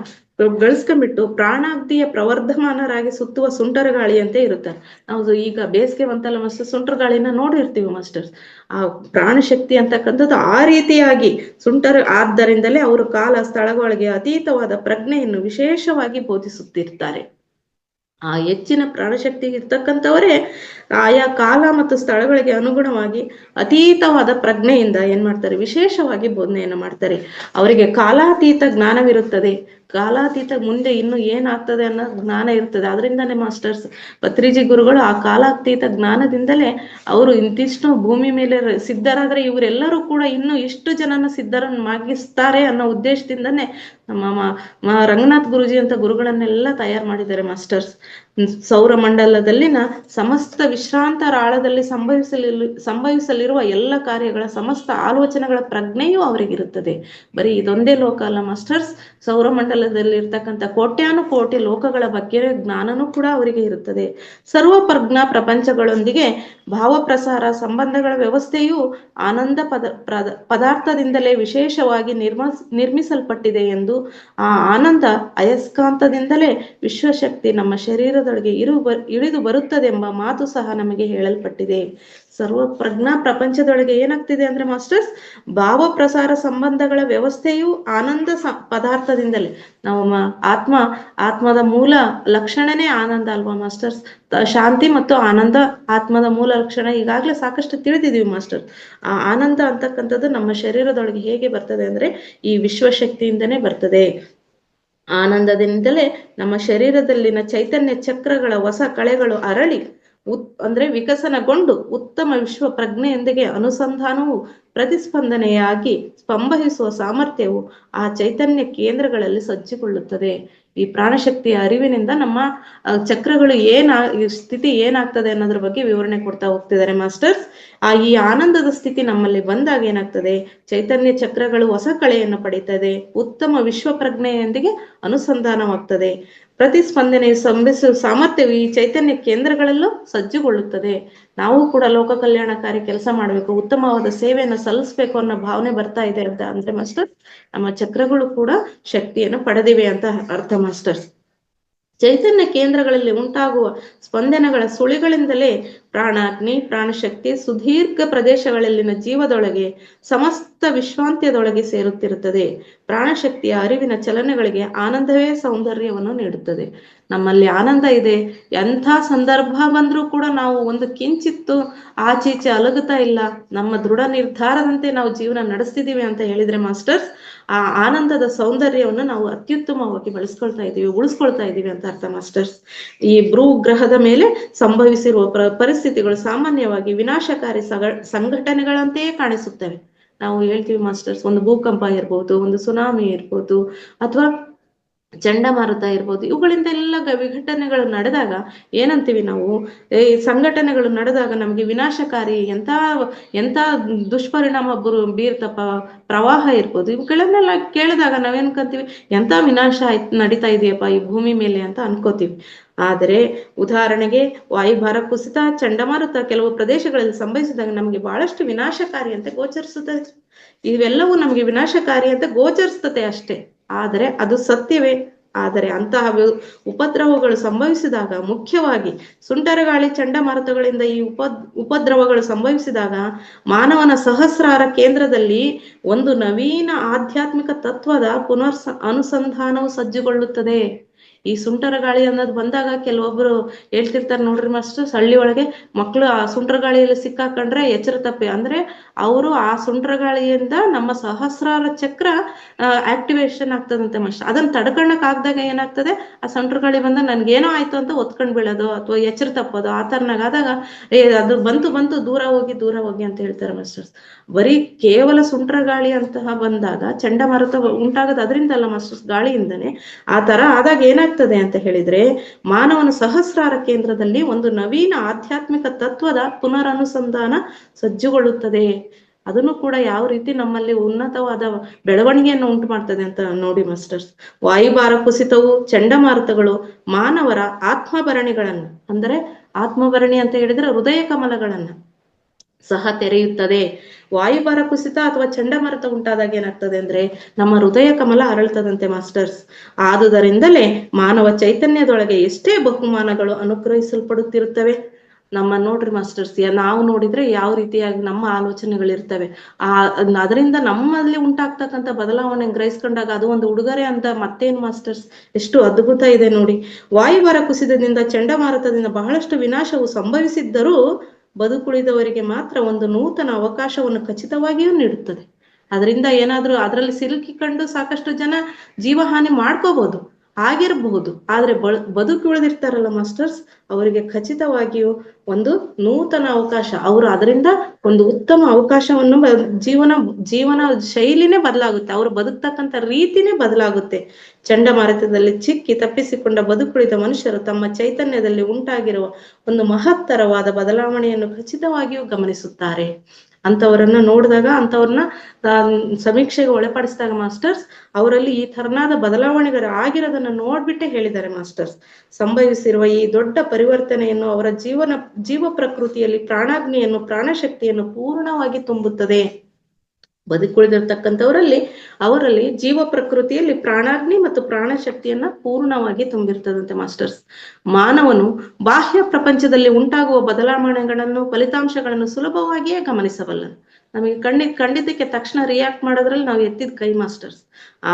ಗಳಿಸ್ಕೊಂಡ್ಬಿಟ್ಟು ಪ್ರಾಣಾಗ್ನಿಯ ಪ್ರವರ್ಧಮಾನರಾಗಿ ಸುತ್ತುವ ಸುಂಟರ ಗಾಳಿಯಂತೆ ಇರುತ್ತಾರೆ. ನಾವು ಈಗ ಬೇಸಿಗೆ ಬಂತಲ್ಲ ಮಾಸ್ಟರ್, ಸುಂಟರ ಗಾಳಿನ ನೋಡಿರ್ತೀವಿ ಮಾಸ್ಟರ್ಸ್. ಆ ಪ್ರಾಣಶಕ್ತಿ ಅಂತಕ್ಕಂಥದ್ದು ಆ ರೀತಿಯಾಗಿ ಆದ್ದರಿಂದಲೇ ಅವರು ಕಾಲ ಸ್ಥಳಗಳಿಗೆ ಅತೀತವಾದ ಪ್ರಜ್ಞೆಯನ್ನು ವಿಶೇಷವಾಗಿ ಬೋಧಿಸುತ್ತಿರ್ತಾರೆ. ಆ ಹೆಚ್ಚಿನ ಪ್ರಾಣಶಕ್ತಿ ಇರ್ತಕ್ಕಂಥವರೇ ಆಯಾ ಕಾಲ ಮತ್ತು ಸ್ಥಳಗಳಿಗೆ ಅನುಗುಣವಾಗಿ ಅತೀತವಾದ ಪ್ರಜ್ಞೆಯಿಂದ ಏನ್ ಮಾಡ್ತಾರೆ, ವಿಶೇಷವಾಗಿ ಬೋಧನೆಯನ್ನು ಮಾಡ್ತಾರೆ. ಅವರಿಗೆ ಕಾಲಾತೀತ ಜ್ಞಾನವಿರುತ್ತದೆ. ಕಾಲಾತೀತ ಮುಂದೆ ಇನ್ನು ಏನಾಗ್ತದೆ ಅನ್ನೋ ಜ್ಞಾನ ಇರ್ತದೆ. ಅದರಿಂದನೇ ಮಾಸ್ಟರ್ಸ್ ಪತ್ರಿಜಿ ಗುರುಗಳು ಆ ಕಾಲಾತೀತ ಜ್ಞಾನದಿಂದಲೇ ಅವರು ಇಂತಿಷ್ಟು ಭೂಮಿ ಮೇಲೆ ಸಿದ್ಧರಾದ್ರೆ ಇವರೆಲ್ಲರೂ ಕೂಡ ಇನ್ನು ಇಷ್ಟು ಜನನ ಸಿದ್ಧರನ್ನಾಗಿಸ್ತಾರೆ ಅನ್ನೋ ಉದ್ದೇಶದಿಂದನೇ ನಮ್ಮ ರಂಗನಾಥ್ ಗುರುಜಿ ಅಂತ ಗುರುಗಳನ್ನೆಲ್ಲ ತಯಾರು ಮಾಡಿದ್ದಾರೆ ಮಾಸ್ಟರ್ಸ್. ಸೌರಮಂಡಲದಲ್ಲಿನ ಸಮಸ್ತ ವಿಶ್ರಾಂತರ ಆಳದಲ್ಲಿ ಸಂಭವಿಸಲಿರುವ ಎಲ್ಲ ಕಾರ್ಯಗಳ ಸಮಸ್ತ ಆಲೋಚನೆಗಳ ಪ್ರಜ್ಞೆಯೂ ಅವರಿಗಿರುತ್ತದೆ. ಬರೀ ಇದೊಂದೇ ಲೋಕ ಅಲ್ಲ ಮಾಸ್ಟರ್ಸ್, ಸೌರಮಂಡಲದಲ್ಲಿ ಇರ್ತಕ್ಕಂಥ ಕೋಟ್ಯಾನುಕೋಟಿ ಲೋಕಗಳ ಬಗ್ಗೆ ಜ್ಞಾನನೂ ಕೂಡ ಅವರಿಗೆ ಇರುತ್ತದೆ. ಸರ್ವ ಪ್ರಪಂಚಗಳೊಂದಿಗೆ ಭಾವಪ್ರಸಾರ ಸಂಬಂಧಗಳ ವ್ಯವಸ್ಥೆಯು ಆನಂದ ಪದಾರ್ಥದಿಂದಲೇ ವಿಶೇಷವಾಗಿ ನಿರ್ಮಿಸಲ್ಪಟ್ಟಿದೆ ಎಂದು, ಆ ಆನಂದ ಅಯಸ್ಕಾಂತದಿಂದಲೇ ವಿಶ್ವಶಕ್ತಿ ನಮ್ಮ ಶರೀರದೊಳಗೆ ಇಳಿದು ಬರುತ್ತದೆಂಬ ಮಾತು ಸಹ ನಮಗೆ ಹೇಳಲ್ಪಟ್ಟಿದೆ. ಸರ್ವ ಪ್ರಪಂಚದೊಳಗೆ ಏನಾಗ್ತಿದೆ ಅಂದ್ರೆ ಮಾಸ್ಟರ್ಸ್, ಭಾವ ಪ್ರಸಾರ ಸಂಬಂಧಗಳ ವ್ಯವಸ್ಥೆಯು ಆನಂದ ಪದಾರ್ಥದಿಂದಲೇ, ನಾವು ಆತ್ಮದ ಮೂಲ ಲಕ್ಷಣನೇ ಆನಂದ ಅಲ್ವಾ ಮಾಸ್ಟರ್ಸ್. ಶಾಂತಿ ಮತ್ತು ಆನಂದ ಆತ್ಮದ ಮೂಲ ಲಕ್ಷಣ ಈಗಾಗ್ಲೇ ಸಾಕಷ್ಟು ತಿಳಿದಿದೀವಿ ಮಾಸ್ಟರ್. ಆ ಆನಂದ ಅಂತಕ್ಕಂಥದ್ದು ನಮ್ಮ ಶರೀರದೊಳಗೆ ಹೇಗೆ ಬರ್ತದೆ ಅಂದ್ರೆ ಈ ವಿಶ್ವಶಕ್ತಿಯಿಂದನೇ ಬರ್ತದೆ. ಆನಂದದಿಂದಲೇ ನಮ್ಮ ಶರೀರದಲ್ಲಿನ ಚೈತನ್ಯ ಚಕ್ರಗಳ ಹೊಸ ಕಳೆಗಳು ಅರಳಿ ವಿಕಸನಗೊಂಡು ಉತ್ತಮ ವಿಶ್ವ ಪ್ರಜ್ಞೆಯೊಂದಿಗೆ ಅನುಸಂಧಾನವು ಪ್ರತಿಸ್ಪಂದನೆಯಾಗಿ ಸಂಭವಿಸುವ ಸಾಮರ್ಥ್ಯವು ಆ ಚೈತನ್ಯ ಕೇಂದ್ರಗಳಲ್ಲಿ ಸಜ್ಜುಗೊಳ್ಳುತ್ತದೆ. ಈ ಪ್ರಾಣಶಕ್ತಿಯ ಅರಿವಿನಿಂದ ನಮ್ಮ ಚಕ್ರಗಳು ಸ್ಥಿತಿ ಏನಾಗ್ತದೆ ಅನ್ನೋದ್ರ ಬಗ್ಗೆ ವಿವರಣೆ ಕೊಡ್ತಾ ಹೋಗ್ತಿದ್ದಾರೆ ಮಾಸ್ಟರ್ಸ್. ಈ ಆನಂದದ ಸ್ಥಿತಿ ನಮ್ಮಲ್ಲಿ ಬಂದಾಗ ಏನಾಗ್ತದೆ, ಚೈತನ್ಯ ಚಕ್ರಗಳು ಹೊಸ ಕಳೆಯನ್ನು ಪಡೀತದೆ, ಉತ್ತಮ ವಿಶ್ವ ಪ್ರಜ್ಞೆಯೊಂದಿಗೆ ಅನುಸಂಧಾನವಾಗ್ತದೆ, ಪ್ರತಿಸ್ಪಂದನೆ ಸಂಭಿಸುವ ಸಾಮರ್ಥ್ಯವು ಈ ಚೈತನ್ಯ ಕೇಂದ್ರಗಳಲ್ಲೂ ಸಜ್ಜುಗೊಳ್ಳುತ್ತದೆ. ನಾವು ಕೂಡ ಲೋಕ ಕಲ್ಯಾಣಕಾರಿ ಕೆಲಸ ಮಾಡಬೇಕು, ಉತ್ತಮವಾದ ಸೇವೆಯನ್ನು ಸಲ್ಲಿಸಬೇಕು ಅನ್ನೋ ಭಾವನೆ ಬರ್ತಾ ಇದೆ ಅಂತ ಅಂದ್ರೆ ಮಾಸ್ಟರ್, ನಮ್ಮ ಚಕ್ರಗಳು ಕೂಡ ಶಕ್ತಿಯನ್ನು ಪಡೆದಿವೆ ಅಂತ ಅರ್ಥ ಮಾಸ್ಟರ್ಸ್. ಚೈತನ್ಯ ಕೇಂದ್ರಗಳಲ್ಲಿ ಉಂಟಾಗುವ ಸ್ಪಂದನಗಳ ಸುಳಿಗಳಿಂದಲೇ ಪ್ರಾಣಾಗ್ನಿ, ಪ್ರಾಣಶಕ್ತಿ ಸುದೀರ್ಘ ಪ್ರದೇಶಗಳಲ್ಲಿನ ಜೀವದೊಳಗೆ ಸಮಸ್ತ ವಿಶ್ವಾಂತ್ಯದೊಳಗೆ ಸೇರುತ್ತಿರುತ್ತದೆ. ಪ್ರಾಣಶಕ್ತಿಯ ಅರಿವಿನ ಚಲನೆಗಳಿಗೆ ಆನಂದವೇ ಸೌಂದರ್ಯವನ್ನು ನೀಡುತ್ತದೆ. ನಮ್ಮಲ್ಲಿ ಆನಂದ ಇದೆ, ಎಂಥ ಸಂದರ್ಭ ಬಂದ್ರೂ ಕೂಡ ನಾವು ಒಂದು ಕಿಂಚಿತ್ತು ಆಚೀಚೆ ಅಲಗುತ್ತಾ ಇಲ್ಲ, ನಮ್ಮ ದೃಢ ನಿರ್ಧಾರದಂತೆ ನಾವು ಜೀವನ ನಡೆಸ್ತಿದೀವಿ ಅಂತ ಹೇಳಿದ್ರೆ ಮಾಸ್ಟರ್ಸ್, ಆ ಆನಂದದ ಸೌಂದರ್ಯವನ್ನು ನಾವು ಅತ್ಯುತ್ತಮವಾಗಿ ಉಳಿಸ್ಕೊಳ್ತಾ ಇದೀವಿ ಅಂತ ಅರ್ಥ ಮಾಸ್ಟರ್ಸ್. ಈ ಭೂ ಗ್ರಹದ ಮೇಲೆ ಸಂಭವಿಸಿರುವ ಪರಿಸ್ಥಿತಿಗಳು ಸಾಮಾನ್ಯವಾಗಿ ವಿನಾಶಕಾರಿ ಸಂಘಟನೆಗಳಂತೆಯೇ ಕಾಣಿಸುತ್ತವೆ. ನಾವು ಹೇಳ್ತೀವಿ ಮಾಸ್ಟರ್ಸ್, ಒಂದು ಭೂಕಂಪ ಇರ್ಬೋದು, ಒಂದು ಸುನಾಮಿ ಇರ್ಬೋದು, ಅಥವಾ ಚಂಡಮಾರುತ ಇರ್ಬೋದು, ಇವುಗಳಿಂದ ಎಲ್ಲ ವಿಘಟನೆಗಳು ನಡೆದಾಗ ಏನಂತೀವಿ ನಾವು, ಈ ಸಂಘಟನೆಗಳು ನಡೆದಾಗ ನಮ್ಗೆ ವಿನಾಶಕಾರಿ ಎಂತ ದುಷ್ಪರಿಣಾಮ ಬೀರ್ತಪ್ಪ, ಪ್ರವಾಹ ಇರ್ಬೋದು, ಇವುಗಳನ್ನೆಲ್ಲ ಕೇಳಿದಾಗ ನಾವೇನ್ಕಂತೀವಿ, ಎಂತ ವಿನಾಶ ನಡೀತಾ ಇದೆಯಪ್ಪ ಈ ಭೂಮಿ ಮೇಲೆ ಅಂತ ಅನ್ಕೋತೀವಿ. ಆದರೆ ಉದಾಹರಣೆಗೆ ವಾಯುಭಾರ ಕುಸಿತ, ಚಂಡಮಾರುತ ಕೆಲವು ಪ್ರದೇಶಗಳಲ್ಲಿ ಸಂಭವಿಸಿದಾಗ ನಮ್ಗೆ ಬಹಳಷ್ಟು ವಿನಾಶಕಾರಿ ಅಂತ ಗೋಚರಿಸುತ್ತದೆ. ಇವೆಲ್ಲವೂ ನಮ್ಗೆ ವಿನಾಶಕಾರಿ ಅಂತ ಗೋಚರಿಸ್ತದೆ ಅಷ್ಟೇ, ಆದರೆ ಅದು ಸತ್ಯವೇ? ಆದರೆ ಅಂತಹ ಉಪದ್ರವಗಳು ಸಂಭವಿಸಿದಾಗ, ಮುಖ್ಯವಾಗಿ ಸುಂಟರಗಾಳಿ ಚಂಡಮಾರುತಗಳಿಂದ ಈ ಉಪದ್ರವಗಳು ಸಂಭವಿಸಿದಾಗ ಮಾನವನ ಸಹಸ್ರಾರ ಕೇಂದ್ರದಲ್ಲಿ ಒಂದು ನವೀನ ಆಧ್ಯಾತ್ಮಿಕ ತತ್ವದ ಅನುಸಂಧಾನವು ಸಜ್ಜುಗೊಳ್ಳುತ್ತದೆ. ಈ ಸುಂಟರ ಗಾಳಿ ಅನ್ನೋದು ಬಂದಾಗ ಕೆಲವೊಬ್ರು ಹೇಳ್ತಿರ್ತಾರೆ ನೋಡ್ರಿ ಮಾಸ್ಟರ್, ಹಳ್ಳಿ ಒಳಗೆ ಮಕ್ಕಳು ಆ ಸುಂಟರ ಗಾಳಿಯಲ್ಲಿ ಸಿಕ್ಕಾಕೊಂಡ್ರೆ ಎಚ್ಚರ ತಪ್ಪಿ, ಅಂದ್ರೆ ಅವರು ಆ ಸುಂಟರ ಗಾಳಿಯಿಂದ ನಮ್ಮ ಸಹಸ್ರಾರ ಚಕ್ರ ಆಕ್ಟಿವೇಶನ್ ಆಗ್ತದಂತೆ ಮಾಸ್ಟರ್. ಅದನ್ನ ತಡ್ಕೊಳಕ್ ಆಗ್ದಾಗ ಏನಾಗ್ತದೆ, ಆ ಸುಂಟರ ಗಾಳಿ ಬಂದ ನನ್ಗೇನೋ ಆಯ್ತು ಅಂತ ಒತ್ಕೊಂಡ್ ಬೀಳೋದು ಅಥವಾ ಎಚ್ಚರ ತಪ್ಪೋದು, ಆ ತರನಾಗ ಆದಾಗ ಅದು ಬಂತು ದೂರ ಹೋಗಿ ಅಂತ ಹೇಳ್ತಾರೆ ಮಾಸ್ಟರ್ಸ್. ಬರೀ ಕೇವಲ ಸುಂಟರ ಗಾಳಿ ಅಂತಹ ಬಂದಾಗ ಚಂಡಮಾರುತ ಉಂಟಾಗದು ಅದರಿಂದಲ್ಲ ಮಾಸ್ಟರ್ಸ್, ಗಾಳಿಯಿಂದನೇ. ಆ ತರ ಆದಾಗ ಏನಾಗ್ತದೆ ಅಂತ ಹೇಳಿದ್ರೆ, ಮಾನವನ ಸಹಸ್ರಾರ ಕೇಂದ್ರದಲ್ಲಿ ಒಂದು ನವೀನ ಆಧ್ಯಾತ್ಮಿಕ ತತ್ವದ ಪುನರನುಸಂಧಾನ ಸಜ್ಜುಗೊಳ್ಳುತ್ತದೆ. ಅದನ್ನು ಕೂಡ ಯಾವ ರೀತಿ ನಮ್ಮಲ್ಲಿ ಉನ್ನತವಾದ ಬೆಳವಣಿಗೆಯನ್ನು ಉಂಟು ಮಾಡ್ತದೆ ಅಂತ ನೋಡಿ ಮಾಸ್ಟರ್ಸ್. ವಾಯುಭಾರ ಕುಸಿತವು, ಚಂಡಮಾರುತಗಳು ಮಾನವರ ಆತ್ಮಭರಣಿಗಳನ್ನ, ಅಂದ್ರೆ ಆತ್ಮಭರಣಿ ಅಂತ ಹೇಳಿದ್ರೆ ಹೃದಯ ಕಮಲಗಳನ್ನ ಸಹ ತೆರೆಯುತ್ತದೆ. ವಾಯುಭಾರ ಕುಸಿತ ಅಥವಾ ಚಂಡಮಾರುತ ಉಂಟಾದಾಗ ಏನಾಗ್ತದೆ ಅಂದ್ರೆ ನಮ್ಮ ಹೃದಯ ಕಮಲ ಅರಳ್ತದಂತೆ ಮಾಸ್ಟರ್ಸ್. ಆದುದರಿಂದಲೇ ಮಾನವ ಚೈತನ್ಯದೊಳಗೆ ಎಷ್ಟೇ ಬಹುಮಾನಗಳು ಅನುಗ್ರಹಿಸಲ್ಪಡುತ್ತಿರುತ್ತವೆ. ನಮ್ಮ ನೋಡ್ರಿ ಮಾಸ್ಟರ್ಸ್, ನಾವು ನೋಡಿದ್ರೆ ಯಾವ ರೀತಿಯಾಗಿ ನಮ್ಮ ಆಲೋಚನೆಗಳಿರ್ತವೆ, ಅದರಿಂದ ನಮ್ಮಲ್ಲಿ ಉಂಟಾಗ್ತಕ್ಕಂಥ ಬದಲಾವಣೆ ಗ್ರಹಿಸ್ಕೊಂಡಾಗ ಅದು ಒಂದು ಉಡುಗೊರೆ ಅಂತ ಮತ್ತೇನು ಮಾಸ್ಟರ್ಸ್, ಎಷ್ಟು ಅದ್ಭುತ ಇದೆ ನೋಡಿ. ವಾಯುಭಾರ ಕುಸಿತದಿಂದ, ಚಂಡಮಾರುತದಿಂದ ಬಹಳಷ್ಟು ವಿನಾಶವು ಸಂಭವಿಸಿದ್ದರೂ ಬದುಕುಳಿದವರಿಗೆ ಮಾತ್ರ ಒಂದು ನೂತನ ಅವಕಾಶವನ್ನು ಖಚಿತವಾಗಿಯೂ ನೀಡುತ್ತದೆ. ಅದರಿಂದ ಏನಾದ್ರೂ ಅದರಲ್ಲಿ ಸಿಲುಕಿಕೊಂಡು ಸಾಕಷ್ಟು ಜನ ಜೀವಹಾನಿ ಮಾಡ್ಕೋಬಹುದು, ಆಗಿರಬಹುದು, ಆದ್ರೆ ಬದುಕಿ ಉಳಿದಿರ್ತಾರಲ್ಲ ಮಾಸ್ಟರ್ಸ್, ಅವರಿಗೆ ಖಚಿತವಾಗಿಯೂ ಒಂದು ನೂತನ ಅವಕಾಶ, ಅವರು ಅದರಿಂದ ಒಂದು ಉತ್ತಮ ಅವಕಾಶವನ್ನು ಜೀವನ ಶೈಲಿನೇ ಬದಲಾಗುತ್ತೆ, ಅವರು ಬದುಕ್ತಕ್ಕಂಥ ರೀತಿನೇ ಬದಲಾಗುತ್ತೆ. ಚಂಡಮಾರುತದಲ್ಲಿ ಚಿಕ್ಕಿ ತಪ್ಪಿಸಿಕೊಂಡ ಬದುಕುಳಿದ ಮನುಷ್ಯರು ತಮ್ಮ ಚೈತನ್ಯದಲ್ಲಿ ಉಂಟಾಗಿರುವ ಒಂದು ಮಹತ್ತರವಾದ ಬದಲಾವಣೆಯನ್ನು ಖಚಿತವಾಗಿಯೂ ಗಮನಿಸುತ್ತಾರೆ. ಅಂತವರನ್ನ ನೋಡಿದಾಗ, ಅಂತವ್ರನ್ನ ಸಮೀಕ್ಷೆಗೆ ಒಳಪಡಿಸಿದಾಗ ಮಾಸ್ಟರ್ಸ್, ಅವರಲ್ಲಿ ಈ ತರನಾದ ಬದಲಾವಣೆಗಳು ಆಗಿರೋದನ್ನ ನೋಡ್ಬಿಟ್ಟೆ ಹೇಳಿದ್ದಾರೆ ಮಾಸ್ಟರ್ಸ್. ಸಂಭವಿಸಿರುವ ಈ ದೊಡ್ಡ ಪರಿವರ್ತನೆಯನ್ನು ಅವರ ಜೀವ ಪ್ರಕೃತಿಯಲ್ಲಿ ಪ್ರಾಣಾಗ್ನಿಯನ್ನು, ಪ್ರಾಣಶಕ್ತಿಯನ್ನು ಪೂರ್ಣವಾಗಿ ತುಂಬುತ್ತದೆ. ಅವರಲ್ಲಿ ಜೀವ ಪ್ರಕೃತಿಯಲ್ಲಿ ಪ್ರಾಣಾಗ್ನಿ ಮತ್ತು ಪ್ರಾಣಶಕ್ತಿಯನ್ನ ಪೂರ್ಣವಾಗಿ ತುಂಬಿರ್ತದಂತೆ ಮಾಸ್ಟರ್ಸ್. ಮಾನವನು ಬಾಹ್ಯ ಪ್ರಪಂಚದಲ್ಲಿ ಉಂಟಾಗುವ ಬದಲಾವಣೆಗಳನ್ನು, ಫಲಿತಾಂಶಗಳನ್ನು ಸುಲಭವಾಗಿಯೇ ಗಮನಿಸಬಲ್ಲನು. ನಮಗೆ ಕಂಡಿದ್ದಕ್ಕೆ ತಕ್ಷಣ ರಿಯಾಕ್ಟ್ ಮಾಡೋದ್ರಲ್ಲಿ ನಾವು ಎತ್ತಿದ ಕೈ ಮಾಸ್ಟರ್ಸ್.